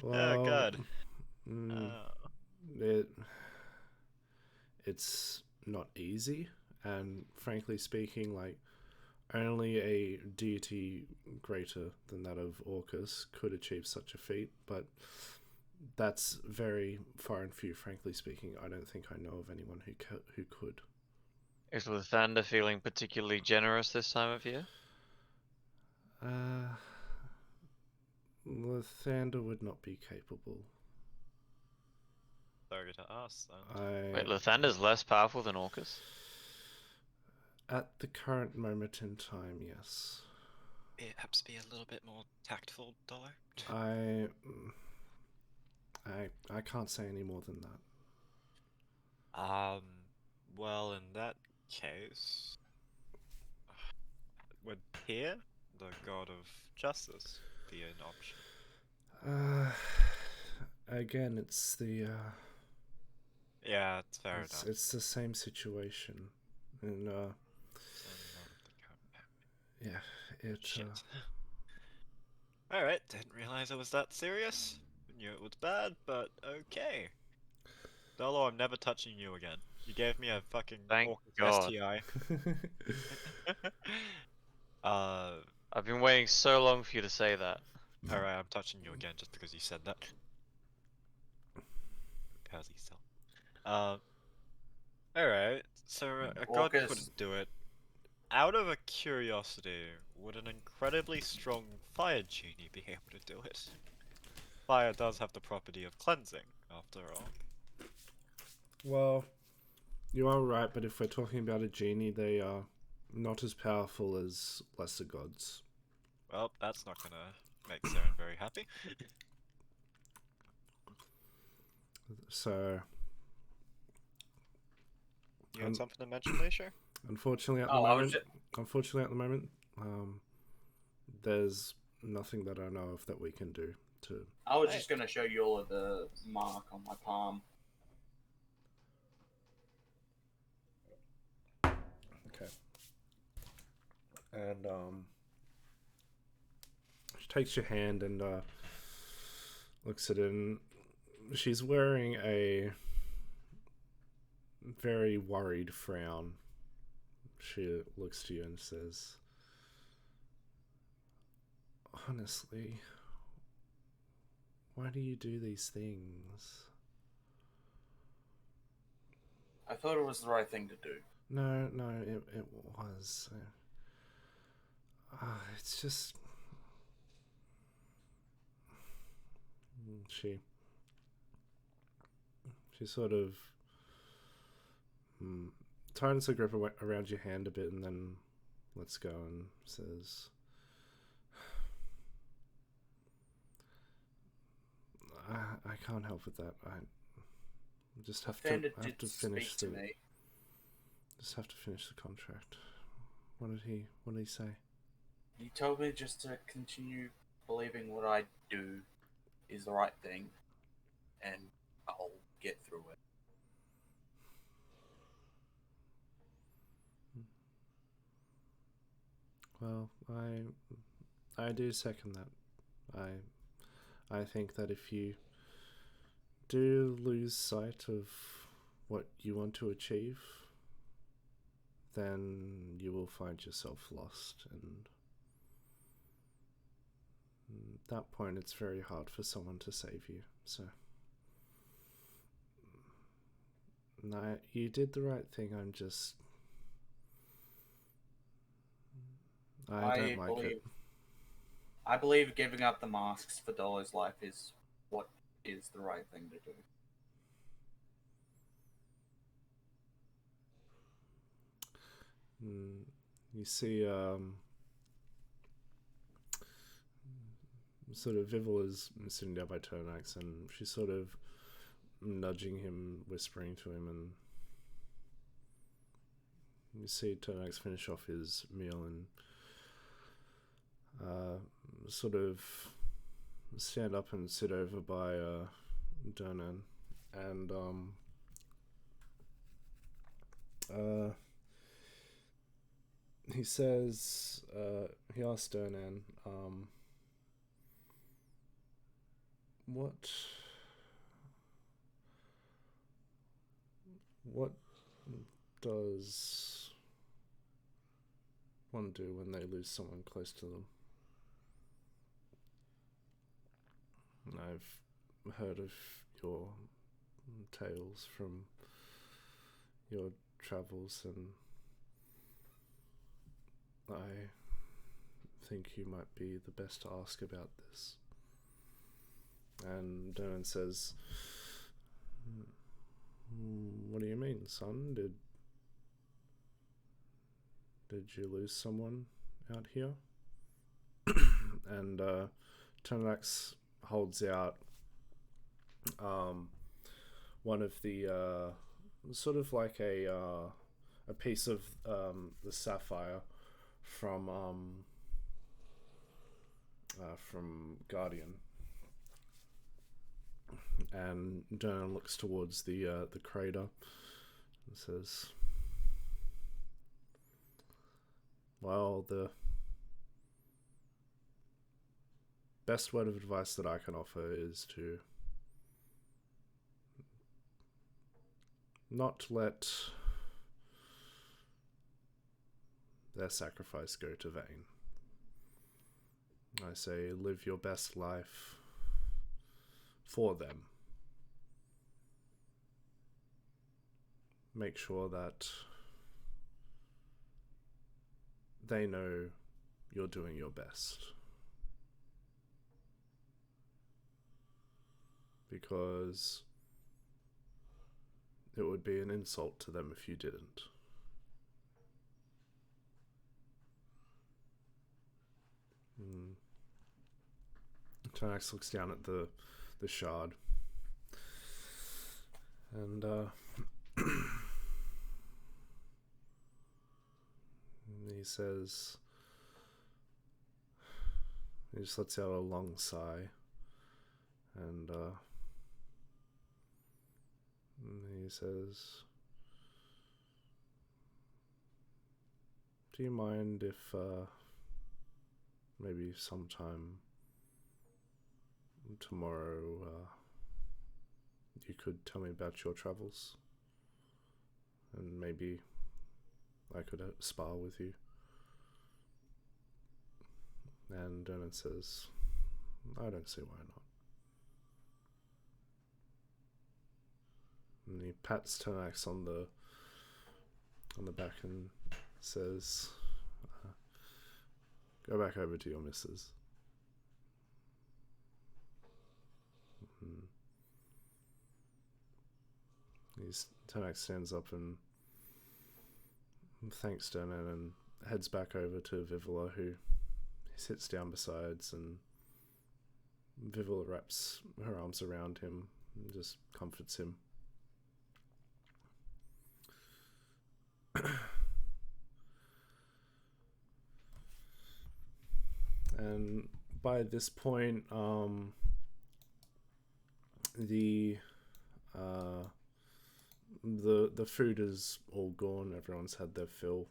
god. It's not easy, and frankly speaking, like, only a deity greater than that of Orcus could achieve such a feat, but that's very far and few, frankly speaking. I don't think I know of anyone who could. Is Lathander feeling particularly generous this time of year? Lathander would not be capable. Sorry to ask then. Wait, Lathander's less powerful than Orcus? At the current moment in time, yes. Perhaps be a little bit more tactful, Dollar. I can't say any more than that. Well, in that case, would Tyr, the god of justice, be an option? Again, it's the Yeah, it's fair enough. it's the same situation, and yeah, Shit. Alright, didn't realize it was that serious. Knew it was bad, but okay. Dolo, I'm never touching you again. You gave me a fucking Thank Orcus God. STI. I've been waiting so long for you to say that. Alright, I'm touching you again just because you said that. How's he still? Alright, so a god Orcus. couldn't do it. Out of a curiosity, would an incredibly strong fire genie be able to do it? Fire does have the property of cleansing, after all. Well, you are right, but if we're talking about a genie, they are not as powerful as lesser gods. Well, that's not gonna make Saren very happy. So, You had something to mention, Leisha? unfortunately at the Oh, I was moment, there's nothing that I know of that we can do to. I was Right. just gonna show you all of the mark on my palm. Okay. And she takes your hand and looks at it, and she's wearing a very worried frown. She looks to you and says, "Honestly, why do you do these things?" I thought it was the right thing to do. No, it was. It's just she sort of tightens her grip around your hand a bit, and then lets go and says, I can't help with that. I just have to finish to me. Just have to finish the contract. What did he say? He told me just to continue believing what I do is the right thing, and I'll get through it. Well, I do second that. I think that if you do lose sight of what you want to achieve, then you will find yourself lost, and at that point it's very hard for someone to save you. So no, you did the right thing. I don't like it. I believe giving up the masks for Dollar's life is what is the right thing to do. You see, sort of Vival is sitting down by Tonax, and she's sort of nudging him, whispering to him, and you see Tonax finish off his meal and sort of stand up and sit over by Donan, and he says, he asks Donan, what does one do when they lose someone close to them? I've heard of your tales from your travels, and I think you might be the best to ask about this. And Donan says, what do you mean, son? Did you lose someone out here? And Tonax holds out one of the sort of like a piece of the sapphire from Guardian, and Donan looks towards the crater and says, well, the best word of advice that I can offer is to not let their sacrifice go to vain. I say, live your best life for them. Make sure that they know you're doing your best. Because it would be an insult to them if you didn't. Tonax looks down at the shard. And he says, he just lets out a long sigh, and he says, do you mind if maybe sometime tomorrow you could tell me about your travels, and maybe I could spar with you? And Dernan says, I don't see why not. And he pats Ternax on the back and says, go back over to your missus. Ternax stands up and thanks Dernan and heads back over to Vivilla, who he sits down besides, and Vivilla wraps her arms around him and just comforts him. And by this point, the food is all gone. Everyone's had their fill.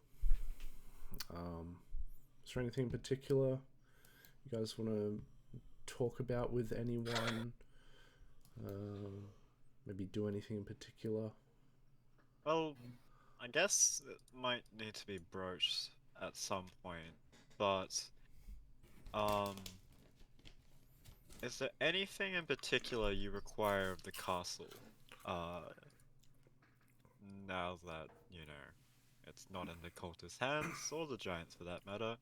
Is there anything in particular you guys want to talk about with anyone? Maybe do anything in particular? Well, I guess it might need to be broached at some point, but is there anything in particular you require of the castle? Now that, you know, it's not in the cultist's hands, or the giants for that matter,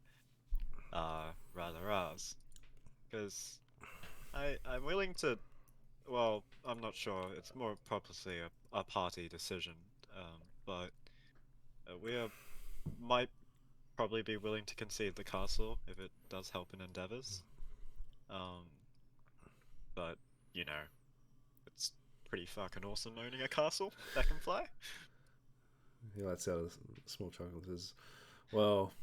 rather ours. Because I'm willing to, well, I'm not sure, it's more probably a party decision, but might probably be willing to concede the castle if it does help in endeavors. But, you know, it's pretty fucking awesome owning a castle that can fly. He lets out a small chuckle and says, well,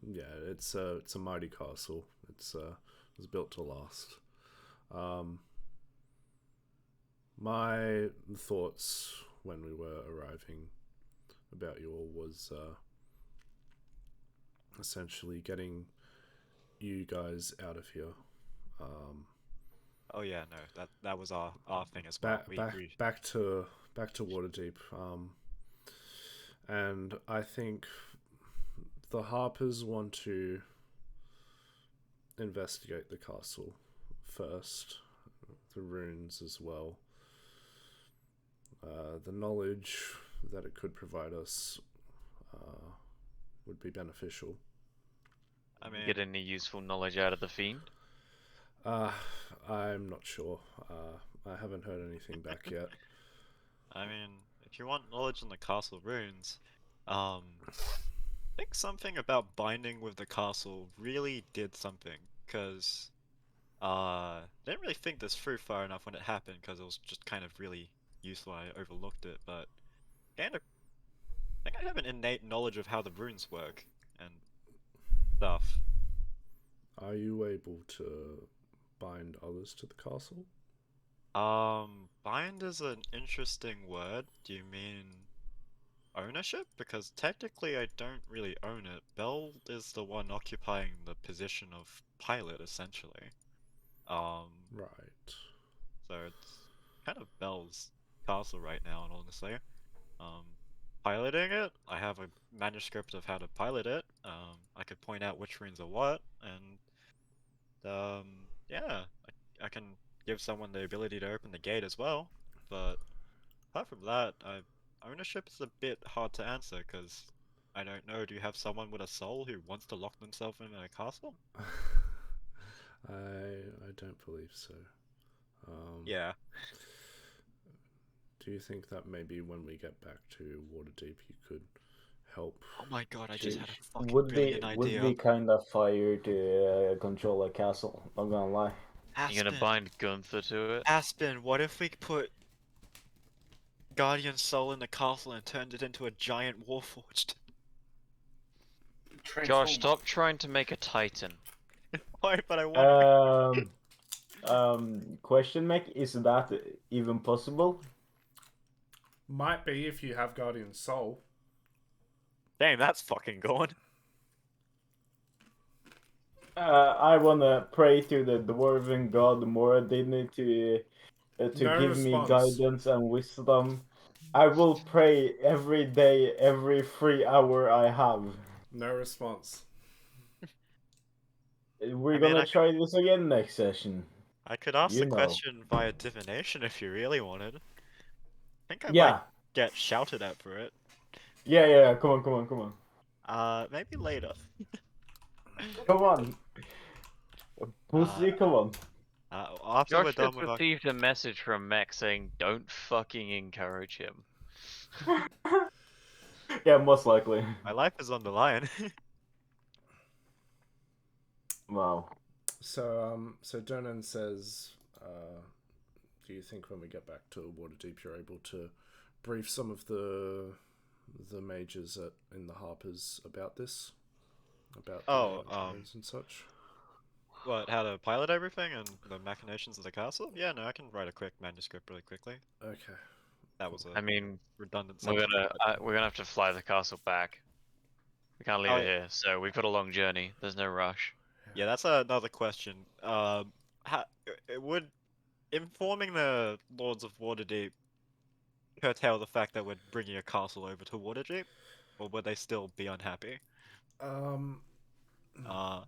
yeah, it's a mighty castle. It was built to last. My thoughts when we were arriving about you all was essentially getting you guys out of here. Oh yeah, no, that was our thing as well. Back to Waterdeep. And I think the Harpers want to investigate the castle first, the runes as well. The knowledge that it could provide us would be beneficial. I mean, Get any useful knowledge out of the fiend? I'm not sure. I haven't heard anything back yet. I mean, if you want knowledge on the castle runes, I think something about binding with the castle really did something, because I didn't really think this through far enough when it happened, because it was just kind of really useful. I overlooked it, but kind of, I think I have an innate knowledge of how the runes work and stuff. Are you able to bind others to the castle? Bind is an interesting word. Do you mean ownership? Because technically I don't really own it. Bell is the one occupying the position of pilot, essentially. Right. So it's kind of Bell's castle right now, and honestly. Piloting it, I have a manuscript of how to pilot it. I could point out which runes are what, and yeah, I can give someone the ability to open the gate as well. But apart from that, ownership is a bit hard to answer, because I don't know. Do you have someone with a soul who wants to lock themselves in a castle? I don't believe so. Yeah. Do you think that maybe when we get back to Waterdeep, you could help? Oh my god, I just had a fucking Would brilliant idea. be kind of fire to control a castle. Not gonna lie. You're gonna bind Gunther to it? Aspen, what if we put guardian soul in the castle and turned it into a giant warforged. Josh, stop trying to make a titan. Why? But I want. Question mark, is that even possible? Might be if you have Guardian Soul. Dang, that's fucking going. I wanna pray to the dwarven god Moradin to No give me response. guidance and wisdom. I will pray every day, every free hour I have. No response. We're I mean, gonna I try this again next session. I could ask You the know. question via divination if you really wanted. I think I Yeah, might get shouted at for it. yeah. Come on. Maybe later. Come on. Pussy, come on. After we're Josh done just with our... received a message from Mech saying, "Don't fucking encourage him." Yeah, most likely. My life is on the line. Wow. So Donan says, do you think when we get back to Waterdeep you're able to brief some of the mages in the Harpers about this? About Oh, the dragons and such? What, how to pilot everything and the machinations of the castle? Yeah, no, I can write a quick manuscript really quickly. Okay. That was a I mean, redundant we're sentence. gonna have to fly the castle back. We can't leave Oh, it here, so we've got a long journey. There's no rush. yeah, that's another question. Would informing the Lords of Waterdeep curtail the fact that we're bringing a castle over to Waterdeep, or would they still be unhappy? Um, I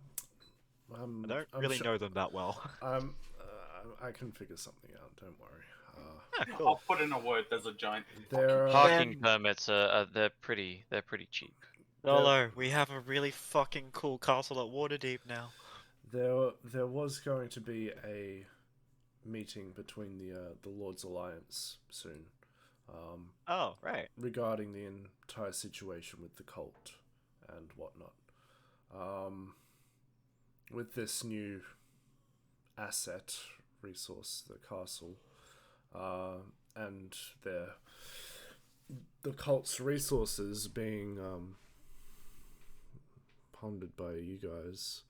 don't I'm really sure- know them that well. I can figure something out. Don't worry. Ah, I'll cool. put in a word. There's a giant. There are Parking permits are they're pretty cheap. Lolo, we have a really fucking cool castle at Waterdeep now. there was going to be a meeting between the Lords Alliance soon. Oh, right. Regarding the entire situation with the cult and whatnot. With this new asset resource, the castle, and the cult's resources being pondered by you guys,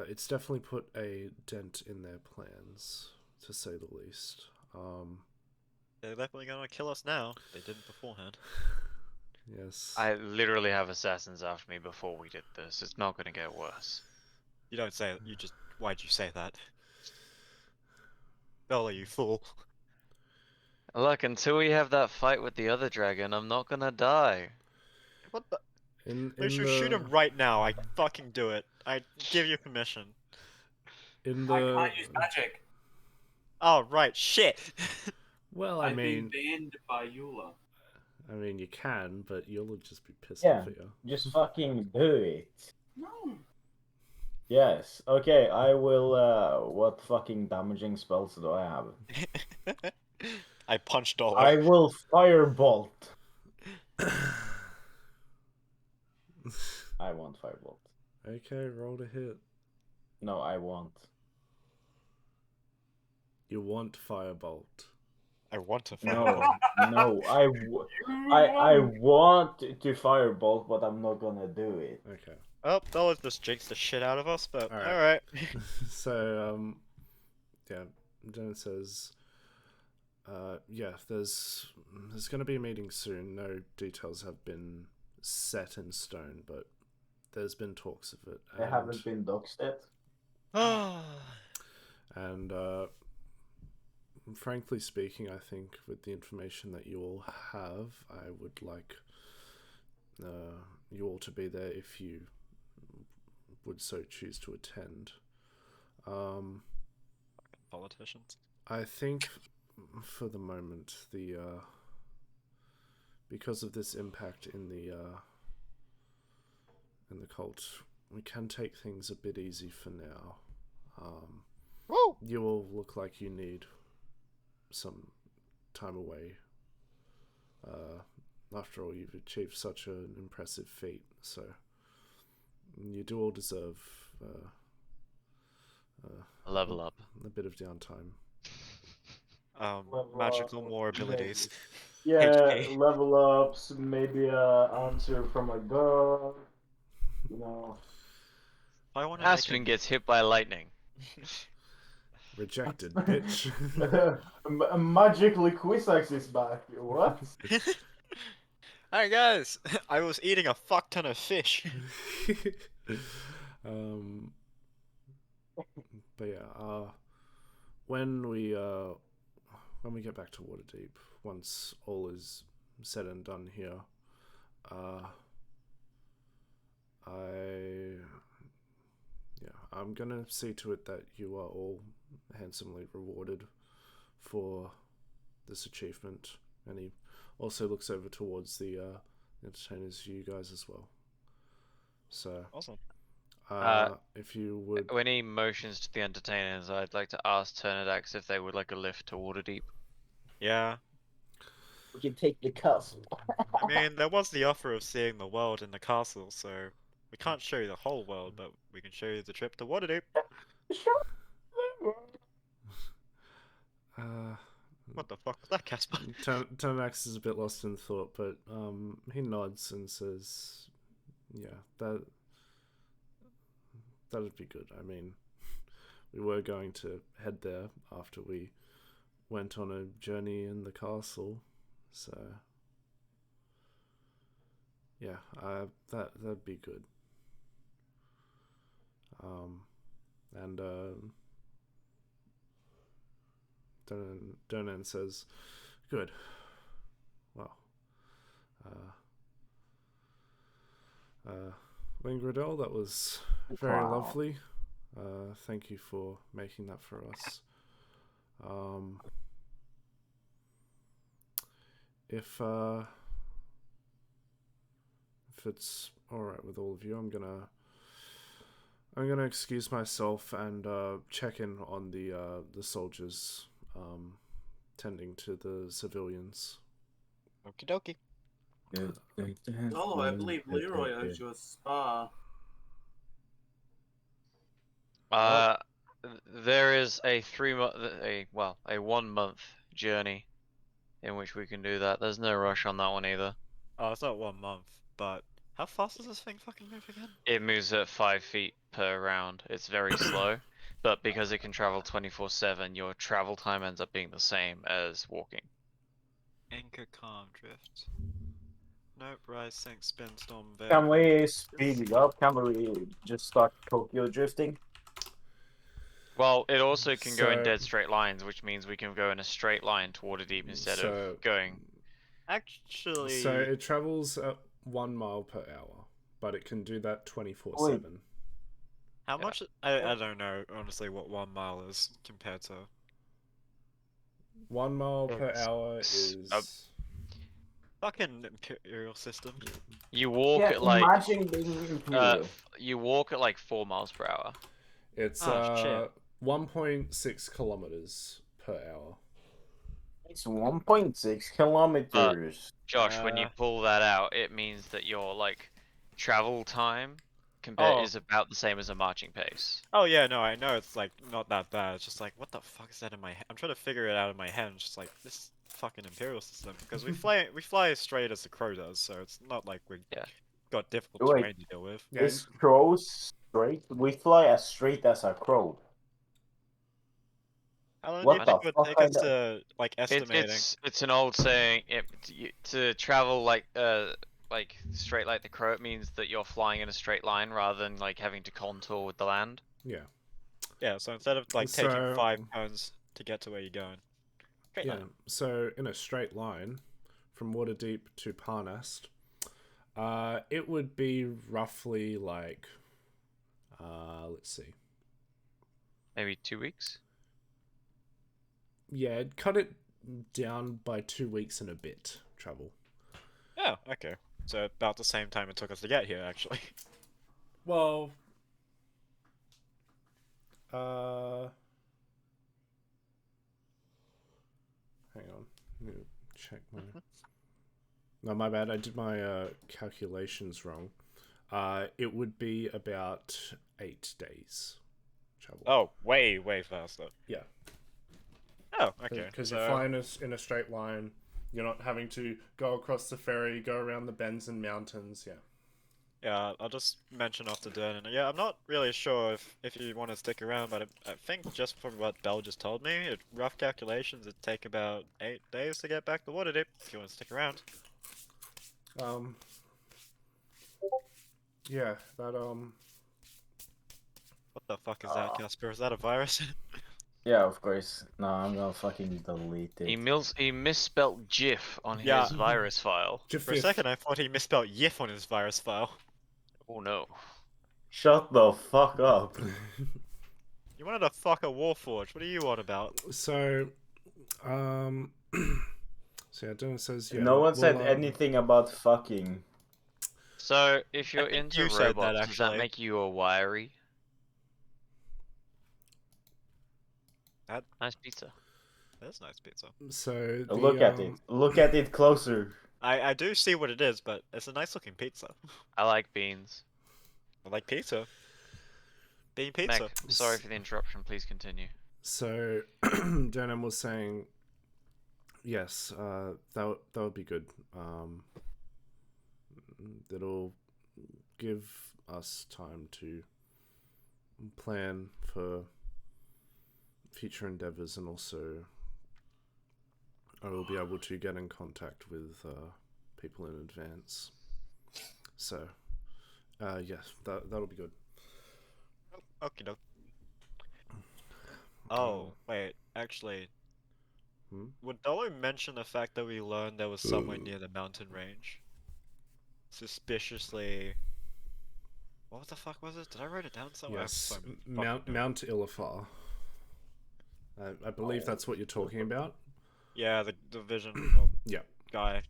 it's definitely put a dent in their plans, to say the least. They're definitely gonna kill us now. They didn't beforehand. Yes. I literally have assassins after me before we did this. It's not gonna get worse. You don't say it. You just... Why'd you say that? Lolo, you fool. Look, until we have that fight with the other dragon, I'm not gonna die. What the... In should shoot him right now. I fucking do it. I give you permission. In I the can't use magic. Oh, right. Shit. well, I've been banned by Eula. I mean, you can, but you'll just be pissed Yeah. off at you. Just fucking do it. No. Yes. Okay, I will. What fucking damaging spells do I have? I punched Dolo. I will firebolt. I want firebolt. Okay, roll to hit. No, I want. You want firebolt. I want to fight. No, I want to firebolt, but I'm not gonna do it. Okay. Oh, Dolo's just jinxed the shit out of us, but Alright. alright. So, yeah, Dennis says, yeah, there's going to be a meeting soon. No details have been set in stone, but there's been talks of it. They haven't been doxed yet. And frankly speaking, I think with the information that you all have, I would like you all to be there if you would so choose to attend. Politicians. I think for the moment, because of this impact in the cult, we can take things a bit easy for now. Woo! You all look like you need some time away. After all, you've achieved such an impressive feat, so you do all deserve Level up. a bit of downtime. magical more abilities. Yeah, HP. level ups, maybe a answer from a god. You know. I want to make Aspen gets hit by lightning. Rejected, bitch. Magically Quizax is back. What? Hi guys, I was eating a fuck ton of fish. um, but yeah, when we get back to Waterdeep, once all is said and done here, I'm gonna see to it that you are all handsomely rewarded for this achievement, and he also looks over towards the entertainers, you guys as well. So, Awesome. if you would, When he motions to the entertainers, I'd like to ask Turnidax if they would like a lift to Waterdeep. Yeah. We can take the castle. I mean, there was the offer of seeing the world in the castle, so we can't show you the whole world, but we can show you the trip to Waterdeep. What the fuck was that, Casper? Tomax is a bit lost in thought, but he nods and says, "Yeah, that'd be good. I mean, we were going to head there after we went on a journey in the castle, so yeah, that'd be good." And Donan says, "Good. Well, Lingradel, that was very lovely. Thank you for making that for us. If it's all right with all of you, I'm gonna excuse myself and check in on the soldiers tending to the civilians." Okie dokie. Oh, I believe Leroy owes you a spa. There is a 1 month journey in which we can do that. There's no rush on that one either. Oh, it's not 1 month, but how fast does this thing fucking move again? It moves at 5 feet per round. It's very slow, but because it can travel 24/7, your travel time ends up being the same as walking. Anchor, calm, drift. Nope, rise, sink, spin, storm, veil. Can we speed it up? Can we just start Tokyo drifting? Well, it also can go in So- dead straight lines, which means we can go in a straight line to Waterdeep instead of going. Actually, So it travels at 1 mile per hour, but it can do that 24/7. how Yeah. much? I don't know honestly what 1 mile is compared to. 1 mile per It's- hour s- is Fucking imperial system. You walk Yeah, at like imagine being imperial. you walk at like 4 miles per hour. it's Oh, shit. 1.6 kilometers per hour. It's 1.6 kilometers. Josh, when you Uh, pull that out, it means that your like travel time Oh. is about the same as a marching pace. Oh yeah, no, I know it's like not that bad. It's just like, what the fuck is that in my head? I'm trying to figure it out in my head. I'm just like, this fucking imperial system, because we fly as straight as the crow does, so it's not like we Yeah. got difficult Wait. terrain to deal with. Yeah, Is crow straight? We fly as straight as a crow. How long What do you think the it would fuck take I us know? to like estimating? It's an old saying. To travel like straight like the crow, it means that you're flying in a straight line rather than like having to contour with the land. yeah, Yeah, so instead of like So- taking 5 turns to get to where you're going, straight yeah. line. So in a straight line from Waterdeep to Parnast, it would be roughly like, let's see. Maybe 2 weeks. Yeah, cut it down by 2 weeks and a bit travel. Yeah, okay. So about the same time it took us to get here, actually. Well, hang on. Let me check my. No, my bad. I did my calculations wrong. It would be about 8 days travel. Oh, way faster. Yeah. Oh, okay. Because So, you're flying in a straight line. You're not having to go across the ferry, go around the bends and mountains. Yeah. yeah, I'll just mention off to Dan. And yeah, I'm not really sure if you want to stick around, but I think just from what Bell just told me, rough calculations, it'd take about 8 days to get back to Waterdeep if you want to stick around. Yeah, that What the fuck is that, Casper? Is that a virus? Yeah, of course. No, I'm gonna fucking delete it. He misspelled GIF on Yeah. his virus file. For a second, I thought he misspelled YIF on his virus file. Oh no. Shut the fuck up. You wanted to fuck a Warforged. What are you on about? So, so yeah, Dennis says yeah. No one said we'll, anything about fucking. So, if you're think into you said that, robots, does that actually. make you a wiry? That- Nice pizza. That's nice pizza. So Look at it. Look at it closer. I do see what it is, but it's a nice looking pizza. I like beans. I like pizza. Bean pizza. Meg, sorry for the interruption. Please continue. So, Denim was saying, yes, that would be good. That'll give us time to plan for future endeavors, and also I will be able to get in contact with people in advance. So, yes, that'll be good. Okie doke. Oh, wait, actually. Would Dolo mention the fact that we learned there was somewhere near the mountain range? Suspiciously. What the fuck was it? Did I write it down somewhere? Yes, Mount Illifar. I believe that's what you're talking about. Yeah, the vision of Yeah. guy.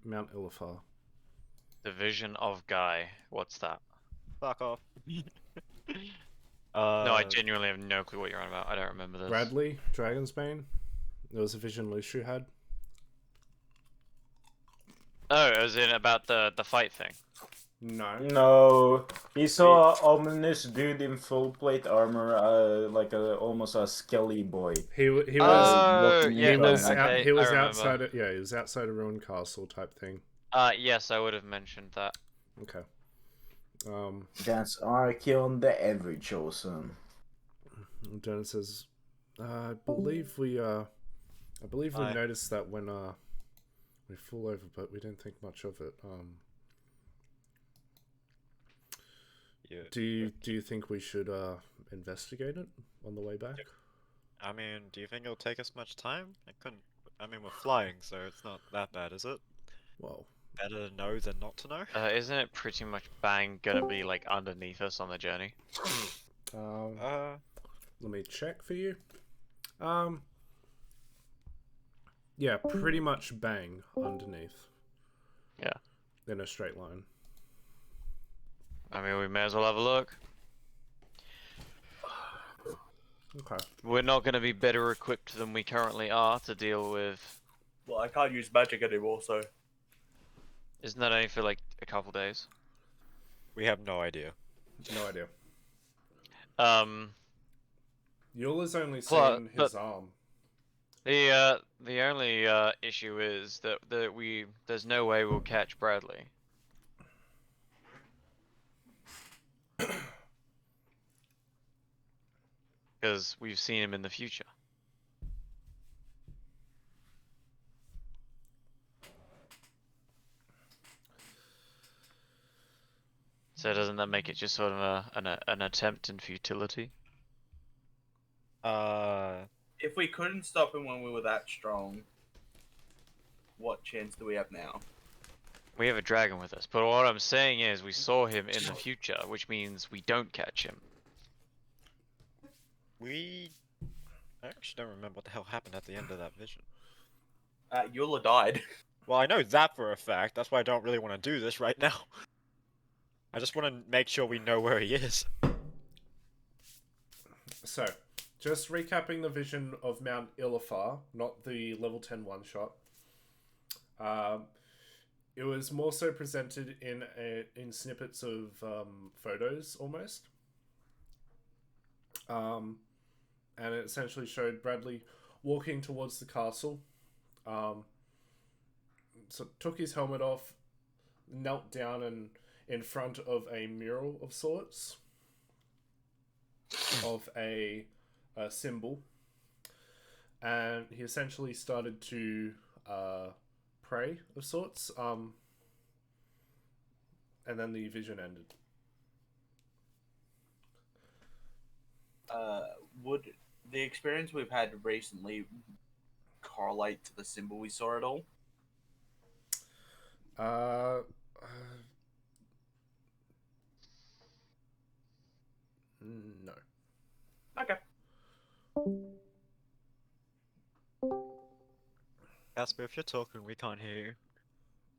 Mount Illifar. The vision of Guy. What's that? Fuck off. No, I genuinely have no clue what you're on about. I don't remember this. Bradley, Dragonsbane. There was a vision Luciu had. Oh, it was in about the fight thing. No. No, he saw an ominous dude in full plate armor, like almost a skelly boy. He was Oh, looking yeah, at no, us. okay, he was I remember. outside of, yeah, he was outside of Ruined Castle type thing. Yes, I would have mentioned that. Okay. That's Archeon the Ever Chosen. Dennis says, I believe we noticed that when we flew over, but we didn't think much of it. Yeah. Do you think we should investigate it on the way back? I mean, do you think it'll take us much time? I mean, we're flying, so it's not that bad, is it? Well, Better to know than not to know? Isn't it pretty much bang gonna be like underneath us on the journey? let me check for you. Yeah, pretty much bang underneath. Yeah. In a straight line. I mean, we may as well have a look. Okay. We're not gonna be better equipped than we currently are to deal with. Well, I can't use magic anymore, so. Isn't that only for like a couple days? We have no idea. No idea. Yule's only seen his arm. The only issue is that there's no way we'll catch Bradley. Because we've seen him in the future. So doesn't that make it just sort of an attempt in futility? If we couldn't stop him when we were that strong, what chance do we have now? We have a dragon with us, but what I'm saying is we saw him in the future, which means we don't catch him. I actually don't remember what the hell happened at the end of that vision. Eula died. Well, I know that for a fact. That's why I don't really want to do this right now. I just want to make sure we know where he is. So, just recapping the vision of Mount Illifar, not the level 10 one-shot. It was more so presented in snippets of photos, almost. And it essentially showed Bradley walking towards the castle. So took his helmet off, knelt down and in front of a mural of sorts, of a symbol, and he essentially started to pray of sorts. And then the vision ended. Would the experience we've had recently correlate to the symbol we saw at all? No. Okay. Casper, if you're talking, we can't hear you.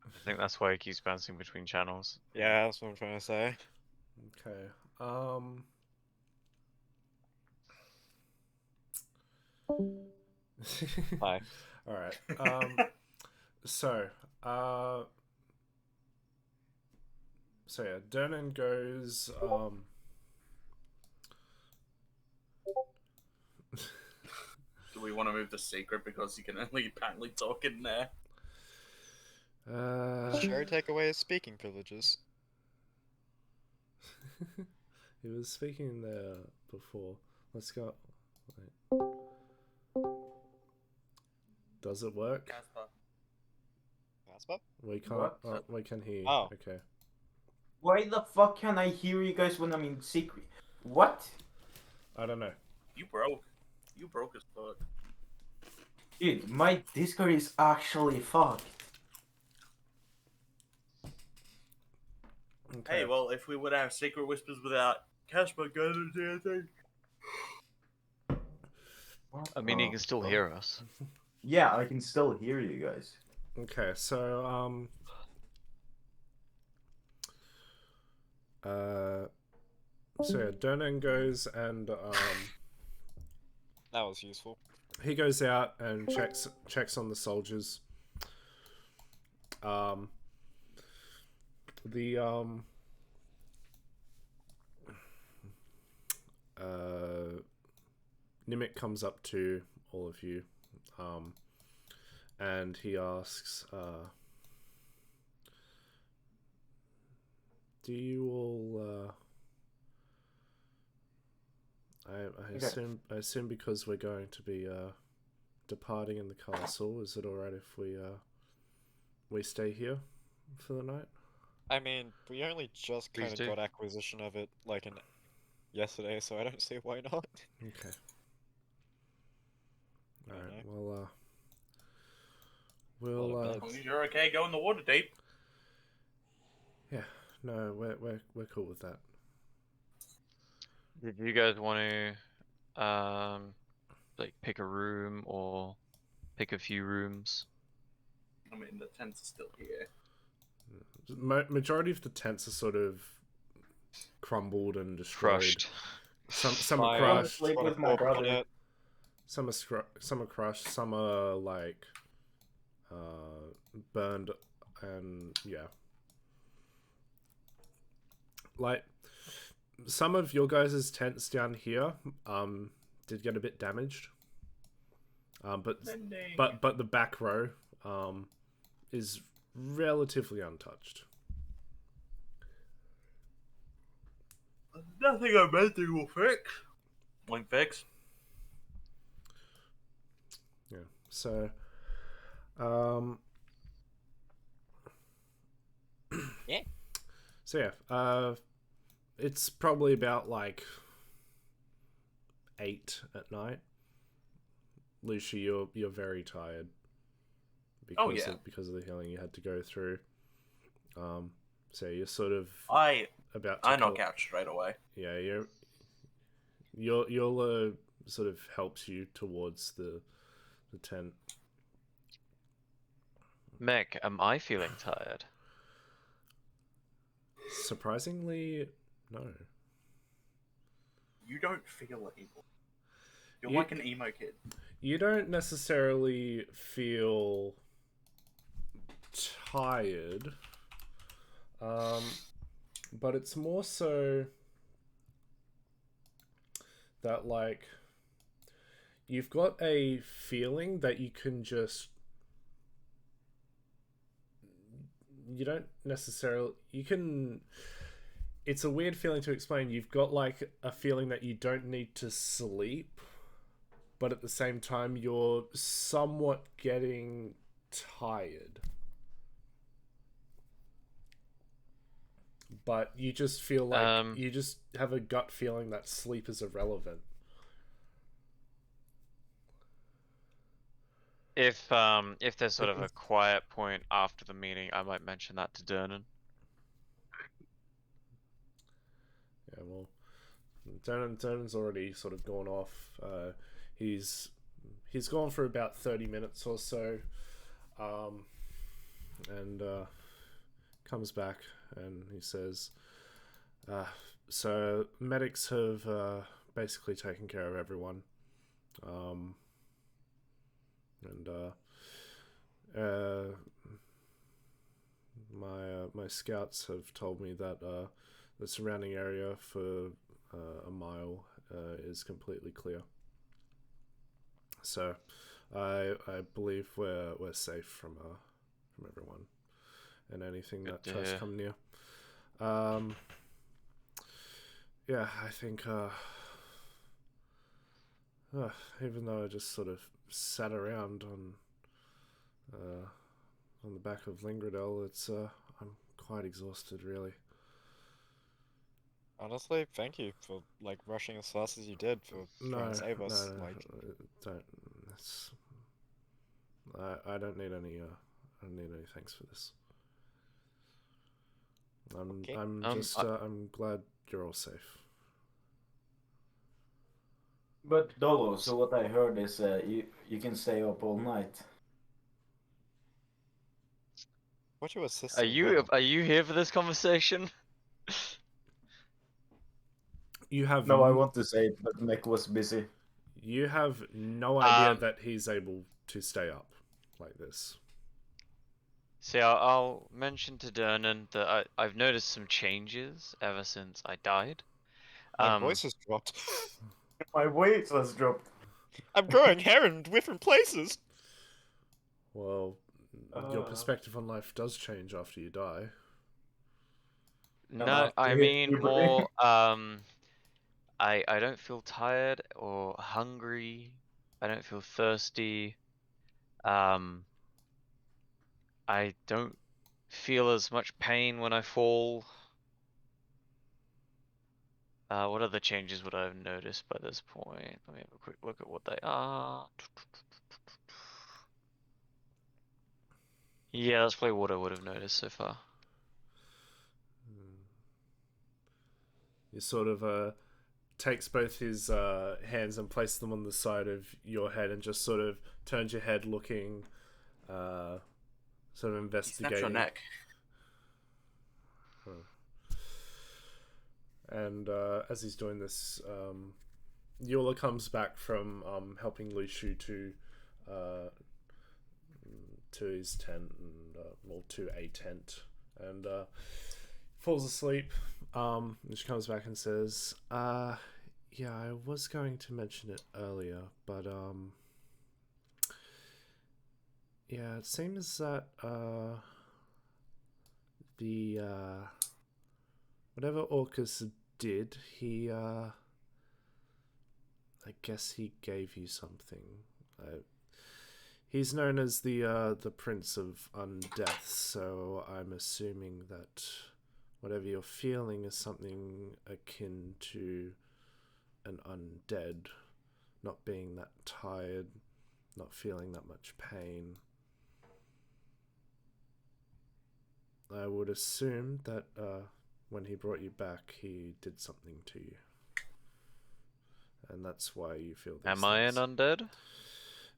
I think that's why he keeps bouncing between channels. Yeah, that's what I'm trying to say. Okay. Hi. All right. So, so yeah, Dernan goes. Do we want to move the secret because you can only apparently talk in there? Sherry take away his speaking privileges. He was speaking there before. Let's go. Wait. Does it work? Casper. Casper? We can't. What? Oh, we can hear you. Oh. Okay. Why the fuck can I hear you guys when I'm in secret? What? I don't know. You broke. You broke as fuck. Dude, my Discord is actually fucked. Okay. Hey, well, if we would have secret whispers without Casper going to anything. I mean, he Oh, can still God. hear us. Yeah, I can still hear you guys. Okay. So so yeah, Dernan goes and That was useful. he goes out and checks on the soldiers. The Nimic comes up to all of you, and he asks, "Do you all?" I assume because we're going to be departing in the castle, is it alright if we stay here for the night? I mean, we only just Please kind of do. got acquisition of it like yesterday, so I don't see why not. Okay. I don't Alright, know. well, Lot of we'll, As long as you're okay going the water deep. yeah, no, we're cool with that. Did you guys want to, like, pick a room or pick a few rooms? I mean, the tents are still here. Majority of the tents are sort of crumbled and destroyed. Crushed. Some are I crushed. Sleep wanna with my walk on brother. it. Some are crushed. Some are like burned, and yeah, like some of your guys' tents down here did get a bit damaged. But the back row is relatively untouched. Nothing I meant to will fix. Won't fix. Yeah. So, Yeah. So yeah, it's probably about like 8 at night. Lucia, you're very tired because of the healing you had to go through. So you're sort of I about to knock out straight away. Yeah, you'll sort of helps you towards the tent. Mech, am I feeling tired? Surprisingly, no. You don't feel evil. You're You- like an emo kid. You don't necessarily feel tired, but it's more so that like you've got a feeling that you can just. You don't necessarily. You can. It's a weird feeling to explain. You've got like a feeling that you don't need to sleep, but at the same time, you're somewhat getting tired. But you just feel like you just have a gut feeling that sleep is irrelevant. If there's sort of a quiet point after the meeting, I might mention that to Dernan. Yeah, well, Turnan's already sort of gone off. He's gone for about 30 minutes or so, and comes back and he says, "So medics have basically taken care of everyone, and my scouts have told me that the surrounding area for a mile is completely clear. So I believe we're safe from everyone and anything that tries to come near. Yeah, I think even though I just sort of sat around on the back of Lingradel, it's I'm quite exhausted, really. Honestly, thank you for like rushing as fast as you did for trying to save us. Don't. It's, I don't need any. I don't need any thanks for this. I'm glad you're all safe. But Dolo, so what I heard is you can stay up all night. What you assist? Are you here for this conversation? You have No, I want to say it, but Nick was busy. You have no idea that he's able to stay up like this. See, I'll mention to Dernan that I've noticed some changes ever since I died. My voice has dropped. My weight has dropped. I'm growing hair in different places. Well, your perspective on life does change after you die. No, I mean more. I don't feel tired or hungry. I don't feel thirsty. I don't feel as much pain when I fall. What other changes would I have noticed by this point? Let me have a quick look at what they are. Yeah, that's probably what I would have noticed so far. You sort of takes both his hands and places them on the side of your head and just sort of turns your head looking, sort of investigating. Snap your neck. And as he's doing this, Eula comes back from helping Li Shu to his tent and to a tent, and falls asleep. And she comes back and says, "Yeah, I was going to mention it earlier, but yeah, it seems that the whatever Orcus did, he I guess he gave you something. He's known as the Prince of Undeath, so I'm assuming that whatever you're feeling is something akin to an undead, not being that tired, not feeling that much pain. I would assume that when he brought you back, he did something to you. And that's why you feel these Am I an undead?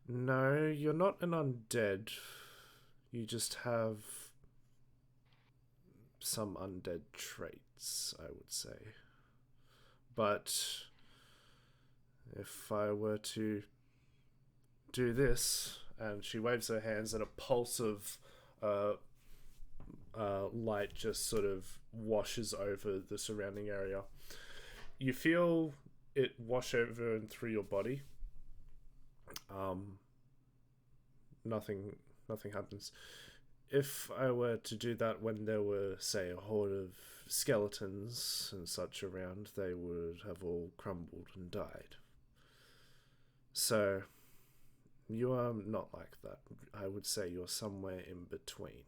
No, you're not an undead. You just have some undead traits, I would say. But if I were to do this, and she waves her hands, and a pulse of light just sort of washes over the surrounding area. You feel it wash over and through your body, nothing happens. If I were to do that when there were, say, a horde of skeletons and such around, they would have all crumbled and died. So, you are not like that. I would say you're somewhere in between.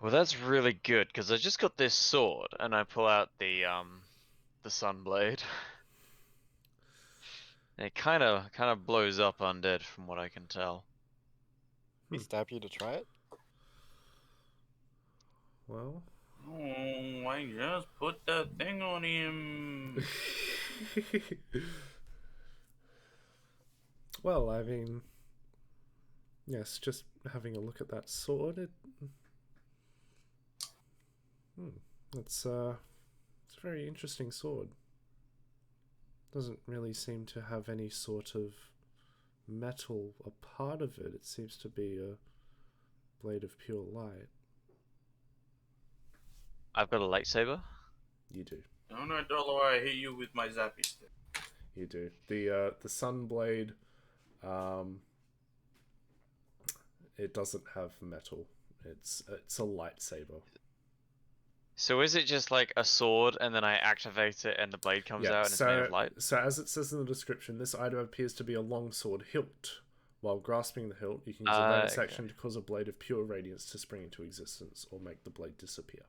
Well, that's really good, because I just got this sword, and I pull out the Sunblade. It kind of blows up undead from what I can tell. He stab you to try it? Well, Oh, I just put the thing on him. well, I mean, yes, just having a look at that sword, it's a very interesting sword. Doesn't really seem to have any sort of metal a part of it. It seems to be a blade of pure light. I've got a lightsaber. You do. Oh no, Dollar, I hit you with my zappy stick. You do. The Sunblade, it doesn't have metal. It's a lightsaber. So is it just like a sword, and then I activate it, and the blade comes out, and it's made of light? So as it says in the description, this item appears to be a longsword hilt. While grasping the hilt, you can use a bonus action to cause a blade of pure radiance to spring into existence, or make the blade disappear.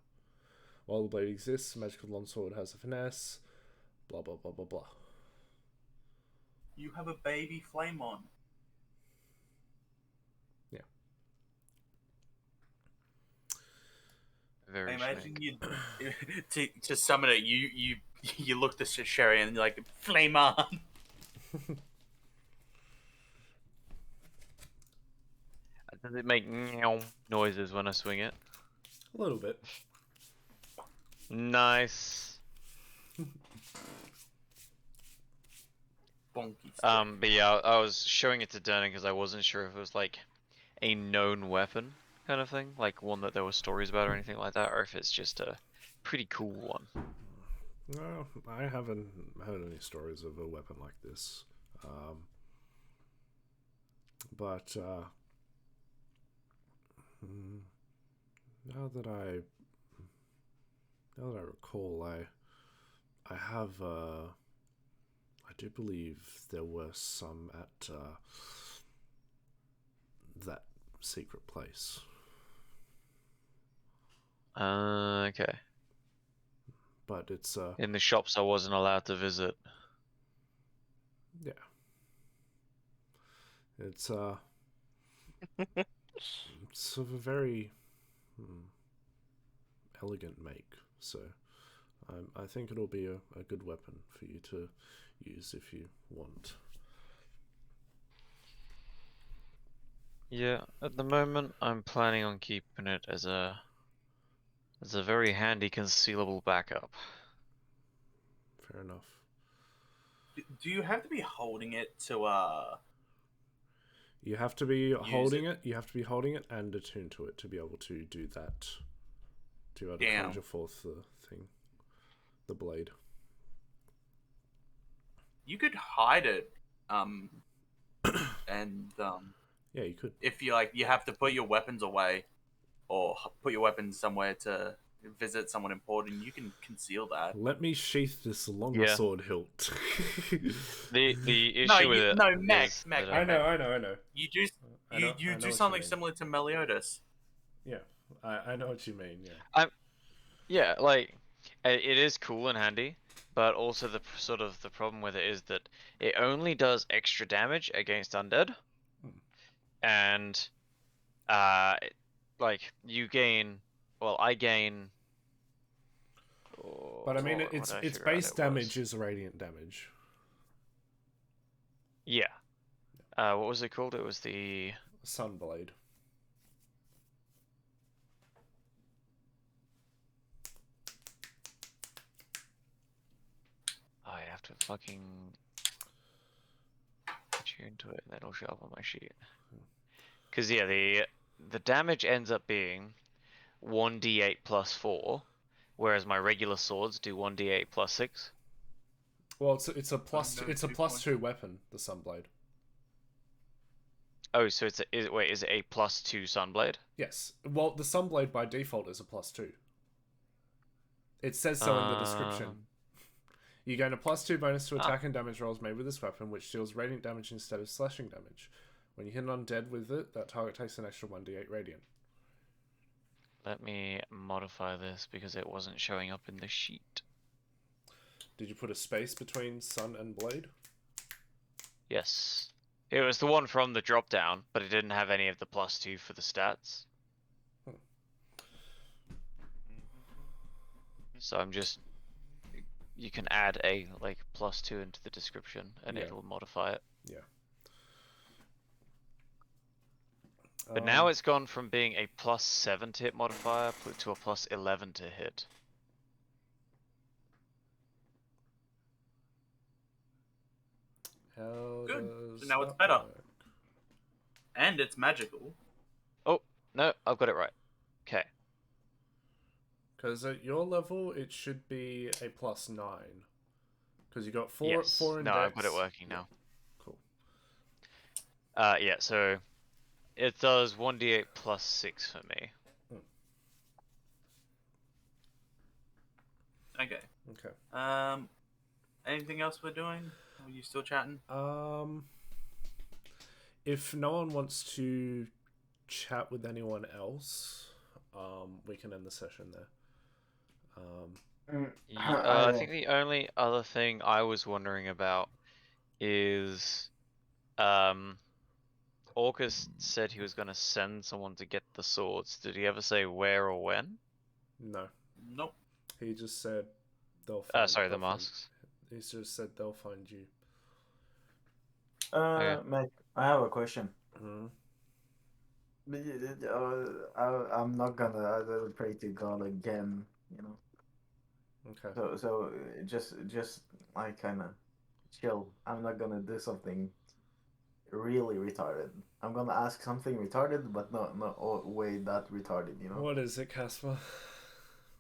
While the blade exists, a magical longsword has a finesse. Blah blah blah blah blah. You have a baby flame on. Yeah. Very I imagine strange. to summon it, you look to Sherry and you're like, flame on. Does it make meow noises when I swing it? A little bit. Nice. Bonky. But yeah, I was showing it to Dernan because I wasn't sure if it was like a known weapon kind of thing, like one that there were stories about or anything like that, or if it's just a pretty cool one. No, I haven't heard any stories of a weapon like this. But now that I recall, I have I do believe there were some at that secret place. Okay. But it's In the shops I wasn't allowed to visit. yeah. It's it's of a very elegant make, so I think it'll be a good weapon for you to use if you want. Yeah, at the moment I'm planning on keeping it as a very handy concealable backup. Fair enough. Do you have to be holding it to You have to be holding it? it. You have to be holding it and attuned to it to be able to do that. To be able to Damn. conjure forth the thing, the blade. You could hide it, and Yeah, you could. if you like, you have to put your weapons away, or put your weapons somewhere to visit someone important. You can conceal that. Let me sheath this longer Yeah. sword hilt. The issue with it. Meg. is that, I know. You do I know you what do you something mean. similar to Meliodas. Yeah, I know what you mean. Yeah. Yeah, like it is cool and handy, but also the problem with it is that it only does extra damage against undead, and like you gain, well, I gain. But I mean, what its did I its figure out base it damage was? is radiant damage. Yeah. What was it called? It was the Sunblade. I have to fucking tune to it, and then it'll show up on my sheet. Because yeah, the damage ends up being 1d8 plus 4, whereas my regular swords do 1d8 plus 6. Well, it's a plus. no, It's a 2 plus points. 2 weapon. The Sunblade. Oh, so is it a +2 Sunblade? Yes. Well, the Sunblade by default is a plus 2. It says so in the description. You gain a +2 bonus to attack and damage rolls made with this weapon, which deals radiant damage instead of slashing damage. When you hit an undead with it, that target takes an extra 1d8 radiant. Let me modify this because it wasn't showing up in the sheet. Did you put a space between Sun and Blade? Yes. It was the one from the drop down, but it didn't have any of the +2 for the stats. So I'm just... You can add a +2 into the description and Yeah. it'll modify it. Yeah. But now it's gone from being a +7 to hit modifier to a +11 to hit. How Good. does So now it's that better. work? And it's magical. Oh, no, I've got it right. Okay. Because at your level, it should be a +9. Because you got four Yes. in No, dex. I've got it working now. Cool. Yeah, so it does 1d8 +6 for me. Okay. Okay. Anything else we're doing? Are you still chatting? If no one wants to chat with anyone else, we can end the session there. I think the only other thing I was wondering about is, Orcus said he was going to send someone to get the swords. Did he ever say where or when? No. Nope. He just said they'll find. Sorry, the they'll find- masks. He just said they'll find you. Mate, I have a question. Mhm. I'm not gonna pray to God again, you know. Okay. So just like kind of chill. I'm not gonna do something really retarded. I'm gonna ask something retarded, but not all way that retarded, you know. What is it, Casper?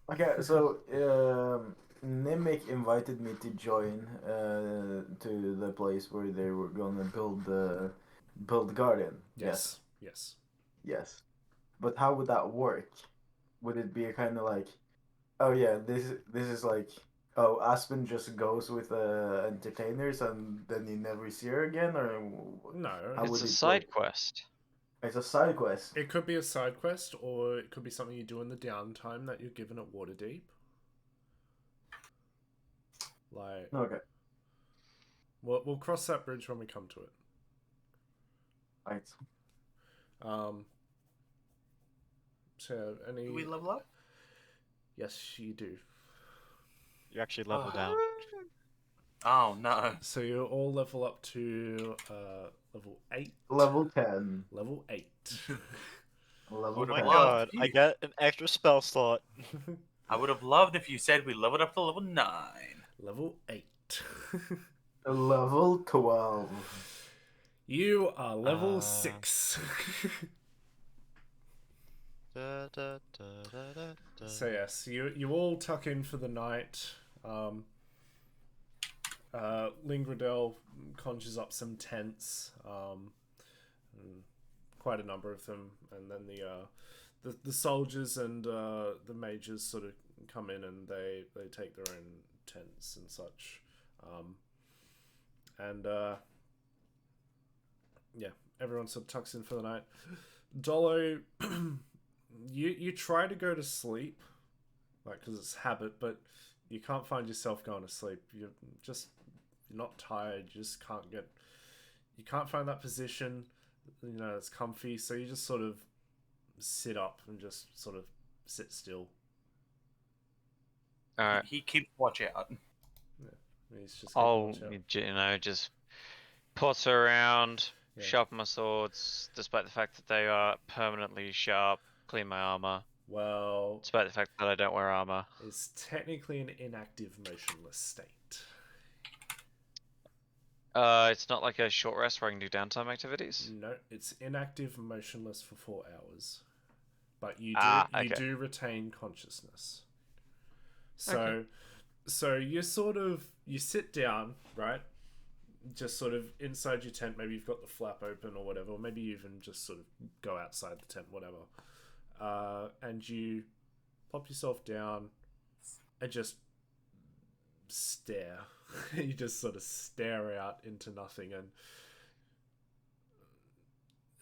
Okay, so Nimic invited me to join to the place where they were gonna build garden. Yes. Yes. But how would that work? Would it be a kind of like, oh yeah, this is like, oh, Aspen just goes with entertainers and then you never see her again, or No. how It's would a it side work? quest. It's a side quest. It could be a side quest, or it could be something you do in the downtime that you're given at Waterdeep. Like, Okay. we'll cross that bridge when we come to it. Right. So, any... Do we level up? Yes, you do. You actually level down. Oh no. So you all level up to level 8. Level 10. Level 8. Level Oh Oh my 10. god, I get an extra spell slot. I would have loved if you said we leveled up to level 9. Level 8. Level 12. You are level 6. So yes, you all tuck in for the night. Lingradel conjures up some tents, and quite a number of them, and then the soldiers and the mages sort of come in and they take their own tents and such, and yeah, everyone sort of tucks in for the night. Dolo, you try to go to sleep, like, because it's habit, but you can't find yourself going to sleep. You're not tired. You just you can't find that position, you know, it's comfy. So you just sort of sit up and just sort of sit still. Alright. He keeps watch out. He's just I'll, keeping watch out. just potter around, Yeah. sharpen my swords, despite the fact that they are permanently sharp, clean my armor, Well, despite the fact that I don't wear armor. it's technically an inactive, motionless state. It's not like a short rest where I can do downtime activities? No, it's inactive, motionless for 4 hours, but you Okay. do retain consciousness. So, Okay. So you sit down, right? Just sort of inside your tent. Maybe you've got the flap open or whatever. Or maybe you even just sort of go outside the tent, whatever. And you pop yourself down and just stare. You just sort of stare out into nothing, and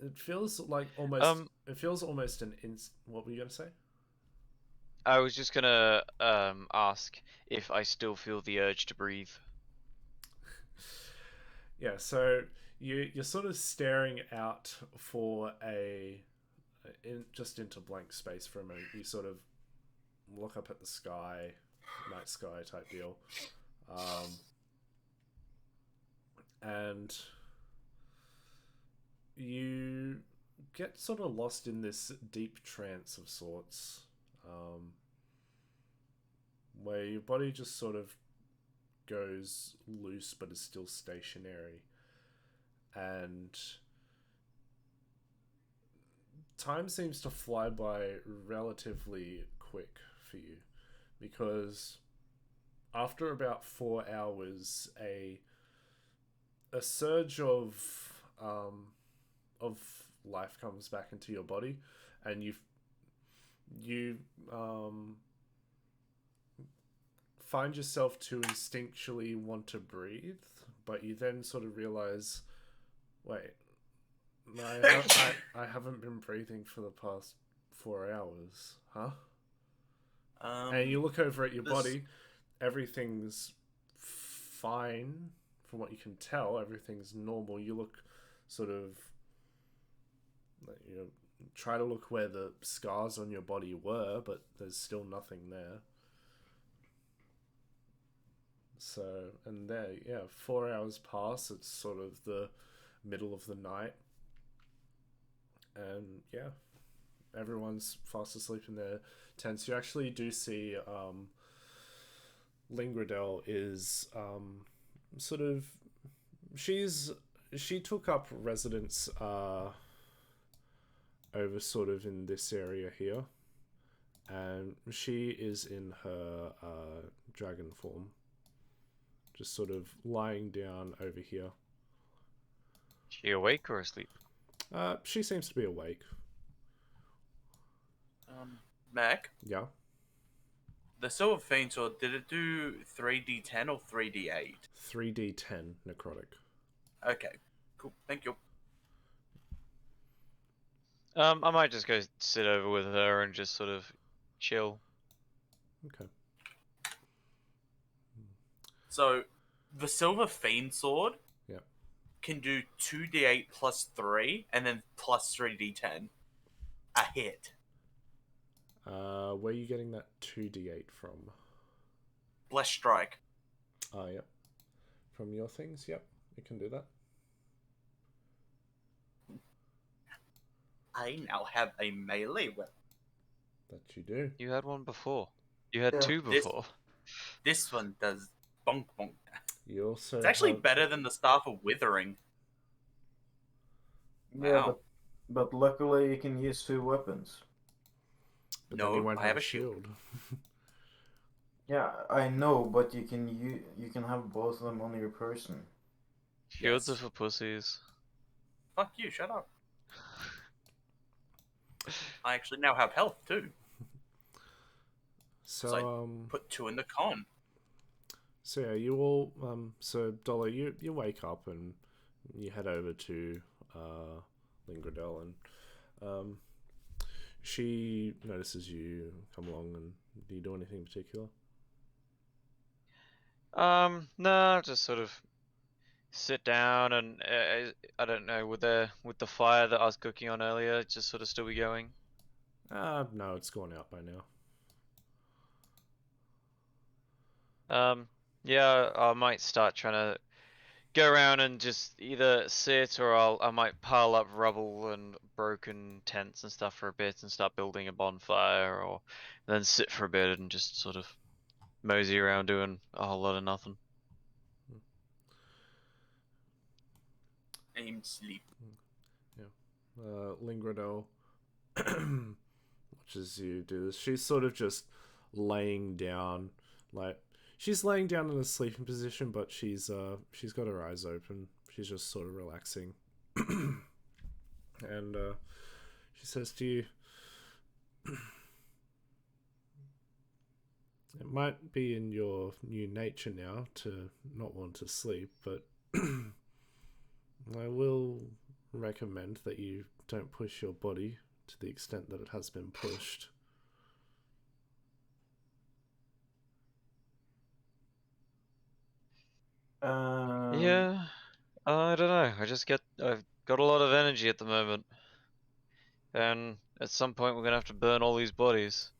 it feels like almost. It feels almost an What were you gonna say? I was just gonna ask if I still feel the urge to breathe. Yeah, so you're sort of staring out for just into blank space for a moment. You sort of look up at the sky, night sky type deal, and you get sort of lost in this deep trance of sorts, where your body just sort of goes loose but is still stationary, and time seems to fly by relatively quick for you, because after about 4 hours, a surge of life comes back into your body, and you find yourself to instinctually want to breathe, but you then sort of realize, wait, I haven't been breathing for the past 4 hours, huh? And you look over at your body, everything's fine from what you can tell. Everything's normal. You look sort of, try to look where the scars on your body were, but there's still nothing there. So, and there, 4 hours pass. It's sort of the middle of the night, and everyone's fast asleep in their tents. You actually do see Lingradel is sort of, she took up residence over sort of in this area here, and she is in her dragon form, just sort of lying down over here. She awake or asleep? She seems to be awake. Mac? Yeah. The Silver Fiend Sword, did it do 3d10 or 3d8? 3d10 necrotic. Okay, cool. Thank you. I might just go sit over with her and just sort of chill. Okay. So, the Silver Fiend Sword can do 2d8 plus 3, and then plus 3d10. A hit. Where are you getting that 2d8 from? Blessed Strike. Yep. From your things, yep. You can do that. I now have a melee weapon. That you do. You had one before. You had two before. This one does bonk bonk. You also It's actually better than the Staff of Withering. Yeah, Wow. but luckily you can use 2 weapons. But then you No, won't I have a shield. Yeah, I know, but you can have both of them on your person. Shields Yes. are for pussies. Fuck you, shut up. I actually now have health too. So Put 2 in the con. So yeah, you all so Dollar, you wake up and you head over to Lingradel, and she notices you come along. And do you do anything in particular? No, just sort of sit down and I don't know, with the fire that I was cooking on earlier, just sort of still be going. No, it's gone out by now. Yeah, I might start trying to go around and just either sit, or I might pile up rubble and broken tents and stuff for a bit and start building a bonfire, or then sit for a bit and just sort of mosey around doing a whole lot of nothing. Aim sleep. Lingradel watches you do this. She's sort of just laying down, like she's laying down in a sleeping position, but she's got her eyes open. She's just sort of relaxing. And she says to you, it might be in your new nature now to not want to sleep, but I will recommend that you don't push your body to the extent that it has been pushed. Yeah, I don't know. I've got a lot of energy at the moment, and at some point we're gonna have to burn all these bodies.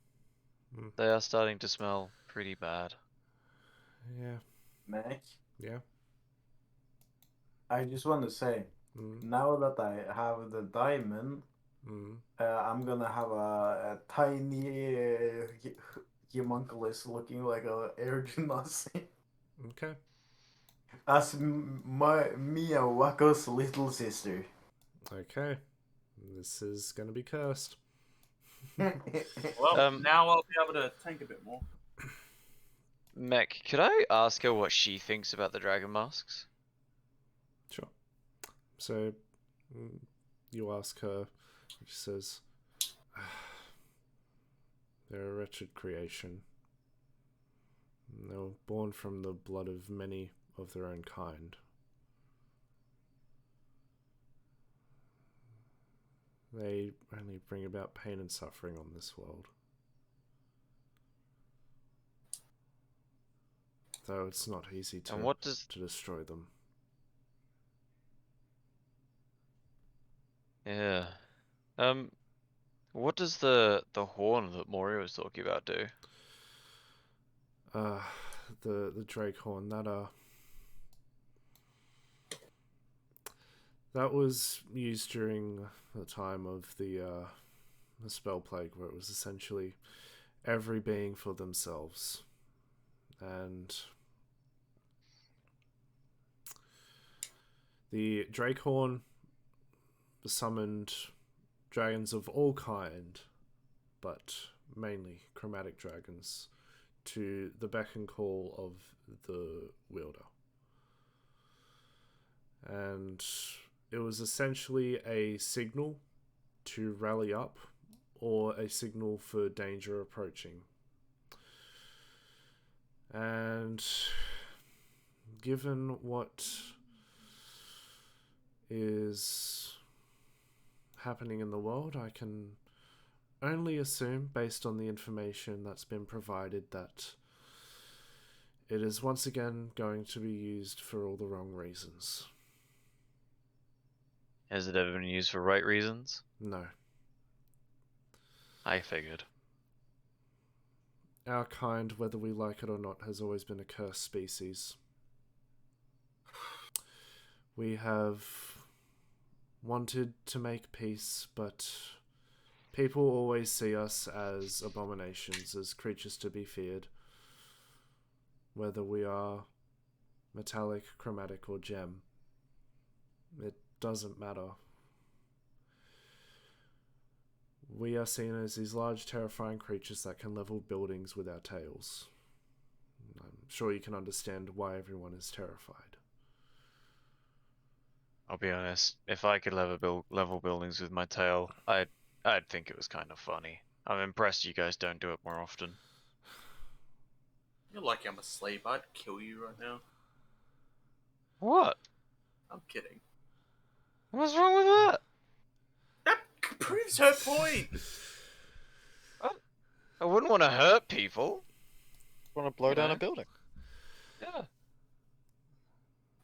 Mm. They are starting to smell pretty bad. Yeah. Mac, Yeah. I just want to say, now that I have the diamond, I'm gonna have a tiny homunculus looking like a air genasi. Okay. As me and Waco's little sister. Okay. This is gonna be cursed. Well, now I'll be able to tank a bit more. Mech, could I ask her what she thinks about the dragon masks? Sure. So, you ask her, she says, they're a wretched creation. They were born from the blood of many of their own kind. They only bring about pain and suffering on this world. Though it's not easy to destroy them. Yeah. What does the horn that Moria was talking about do? The Drake horn, that was used during the time of the spell plague, where it was essentially every being for themselves. And the Drake horn summoned dragons of all kind, but mainly chromatic dragons, to the beck and call of the wielder. And it was essentially a signal to rally up, or a signal for danger approaching. And given what is happening in the world, I can only assume, based on the information that's been provided, that it is once again going to be used for all the wrong reasons. Has it ever been used for right reasons? No. I figured. Our kind, whether we like it or not, has always been a cursed species. We have wanted to make peace, but people always see us as abominations, as creatures to be feared. Whether we are metallic, chromatic, or gem, it doesn't matter. We are seen as these large, terrifying creatures that can level buildings with our tails. I'm sure you can understand why everyone is terrified. I'll be honest, if I could level buildings with my tail, I'd think it was kind of funny. I'm impressed you guys don't do it more often. You're lucky I'm asleep. I'd kill you right now. What? I'm kidding. What's wrong with that? That proves her point. I wouldn't want to hurt people. Want to blow down a building? Yeah.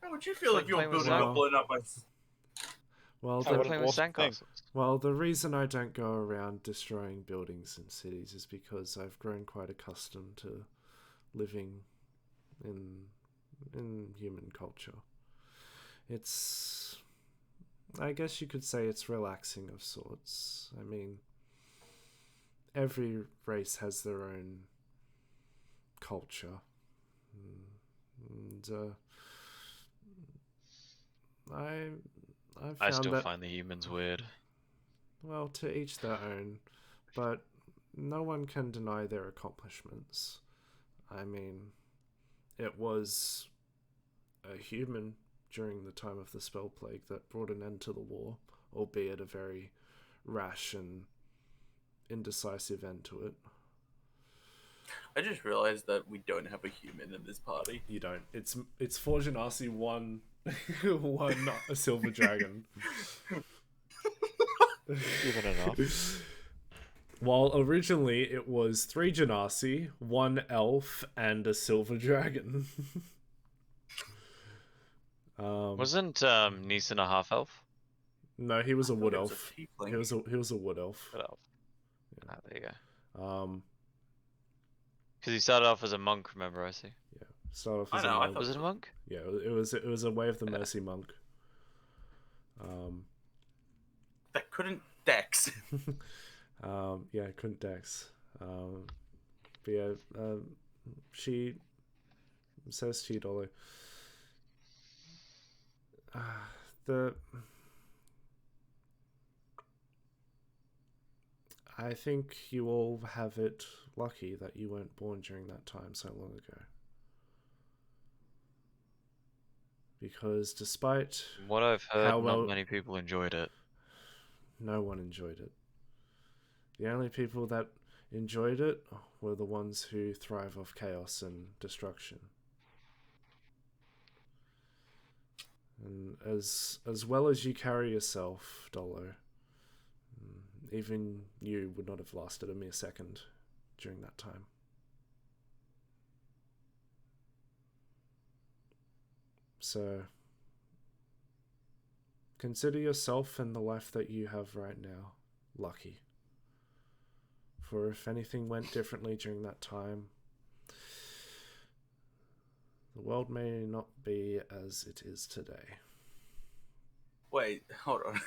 How would you feel if your playing with building got blown up by... Well, I wouldn't with sandcastles. Well, the reason I don't go around destroying buildings in cities is because I've grown quite accustomed to living in human culture. It's, I guess you could say it's relaxing of sorts. I mean, every race has their own culture. And I still find the humans weird. Well, to each their own, but no one can deny their accomplishments. I mean, it was a human during the time of the spell plague that brought an end to the war, albeit a very rash and indecisive end to it. I just realized that we don't have a human in this party. You don't. It's four Genasi, one a silver dragon. Even enough. While originally it was 3 Genasi, 1 elf, and a silver dragon. Wasn't Neeson a half elf? No, he was a wood It was a elf. tiefling. He was a wood elf. Good elf. Ah, there you go. Um, Because he started off as a monk, remember, I see. yeah. Started off I as know, a I monk. thought- Was it a monk? Yeah, it was a Way of the Mercy monk. That couldn't dex. Yeah, couldn't dex. But yeah, she says to you, Dolly, I think you all have it lucky that you weren't born during that time so long ago. Because despite From what I've heard, How well- not many people enjoyed it. no one enjoyed it, the only people that enjoyed it were the ones who thrive off chaos and destruction. And as well as you carry yourself, Dolo, even you would not have lasted a mere second during that time. So, consider yourself and the life that you have right now lucky. For if anything went differently during that time, the world may not be as it is today. Wait, hold on.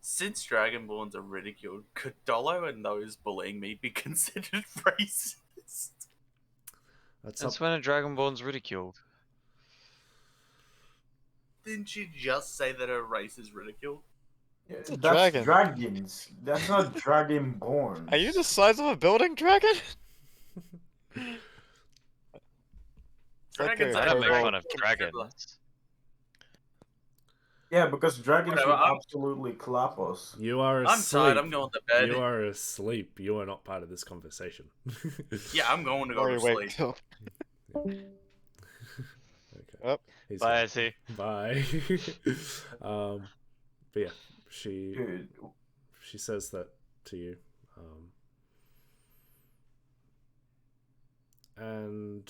Since Dragonborns are ridiculed, could Dolo and those bullying me be considered racist? That's That's up. when a Dragonborn's ridiculed. Didn't you just say that her race is ridiculed? It's a That's dragon. dragons. That's not dragonborn. Are you the size of a building dragon? It's like Dragons a I are don't make kobold. fun of dragons. Yeah, because dragons Whatever, would I'm- absolutely clap us. You are I'm asleep. tired, I'm going to bed. You are asleep. You are not part of this conversation. Yeah, I'm going to go Or to you sleep. wait till. Okay. Oh. He's Bye, gone. I see. Bye. But yeah, Dude, she says that to you. And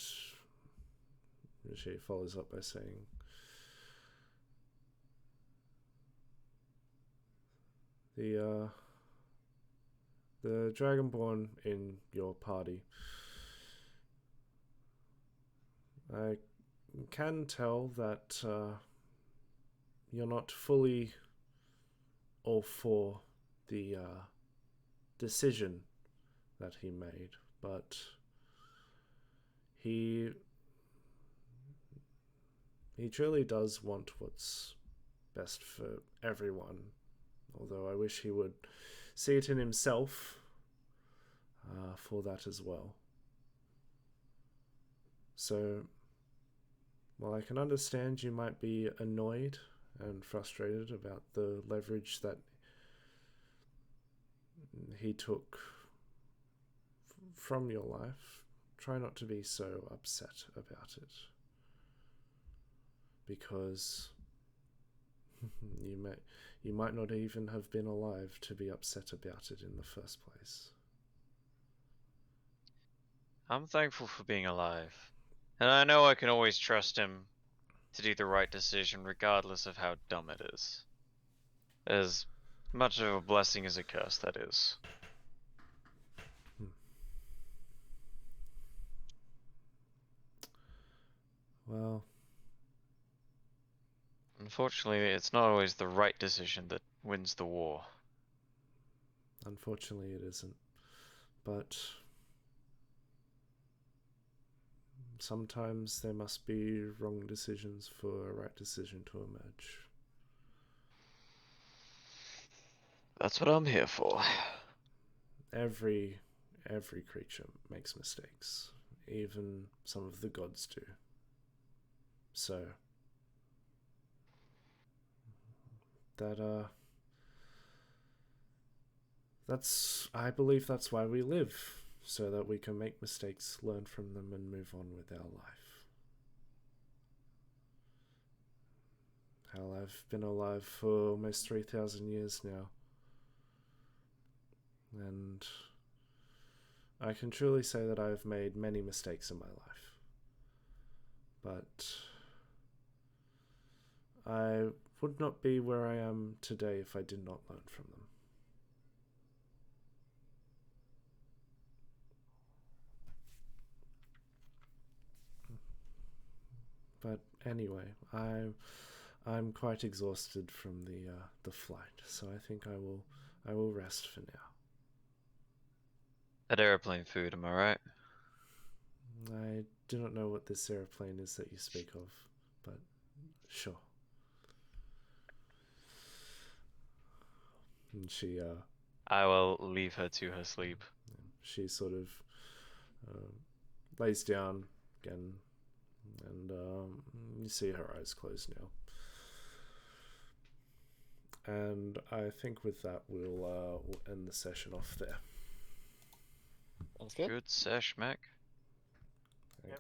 she follows up by saying, the Dragonborn in your party, I can tell that you're not fully all for the decision that he made, but he truly does want what's best for everyone, although I wish he would see it in himself for that as well. So, while I can understand you might be annoyed and frustrated about the leverage that he took from your life, try not to be so upset about it, because you might not even have been alive to be upset about it in the first place. I'm thankful for being alive. And I know I can always trust him to do the right decision regardless of how dumb it is. As much of a blessing as a curse, that is. Well, Unfortunately, it's not always the right decision that wins the war. unfortunately it isn't. But sometimes there must be wrong decisions for a right decision to emerge. That's what I'm here for. Every creature makes mistakes. Even some of the gods do. So that I believe that's why we live, so that we can make mistakes, learn from them, and move on with our life. Hell, I've been alive for almost 3,000 years now, and I can truly say that I've made many mistakes in my life, but I would not be where I am today if I did not learn from them. But anyway, I'm quite exhausted from the flight, so I think I will rest for now. That airplane food, am I right? I do not know what this airplane is that you speak of, but sure. And I will leave her to her sleep. she sort of lays down again, and you see her eyes closed now. And I think with that we'll end the session off there. Sounds good. Good sesh, Mac. Thanks.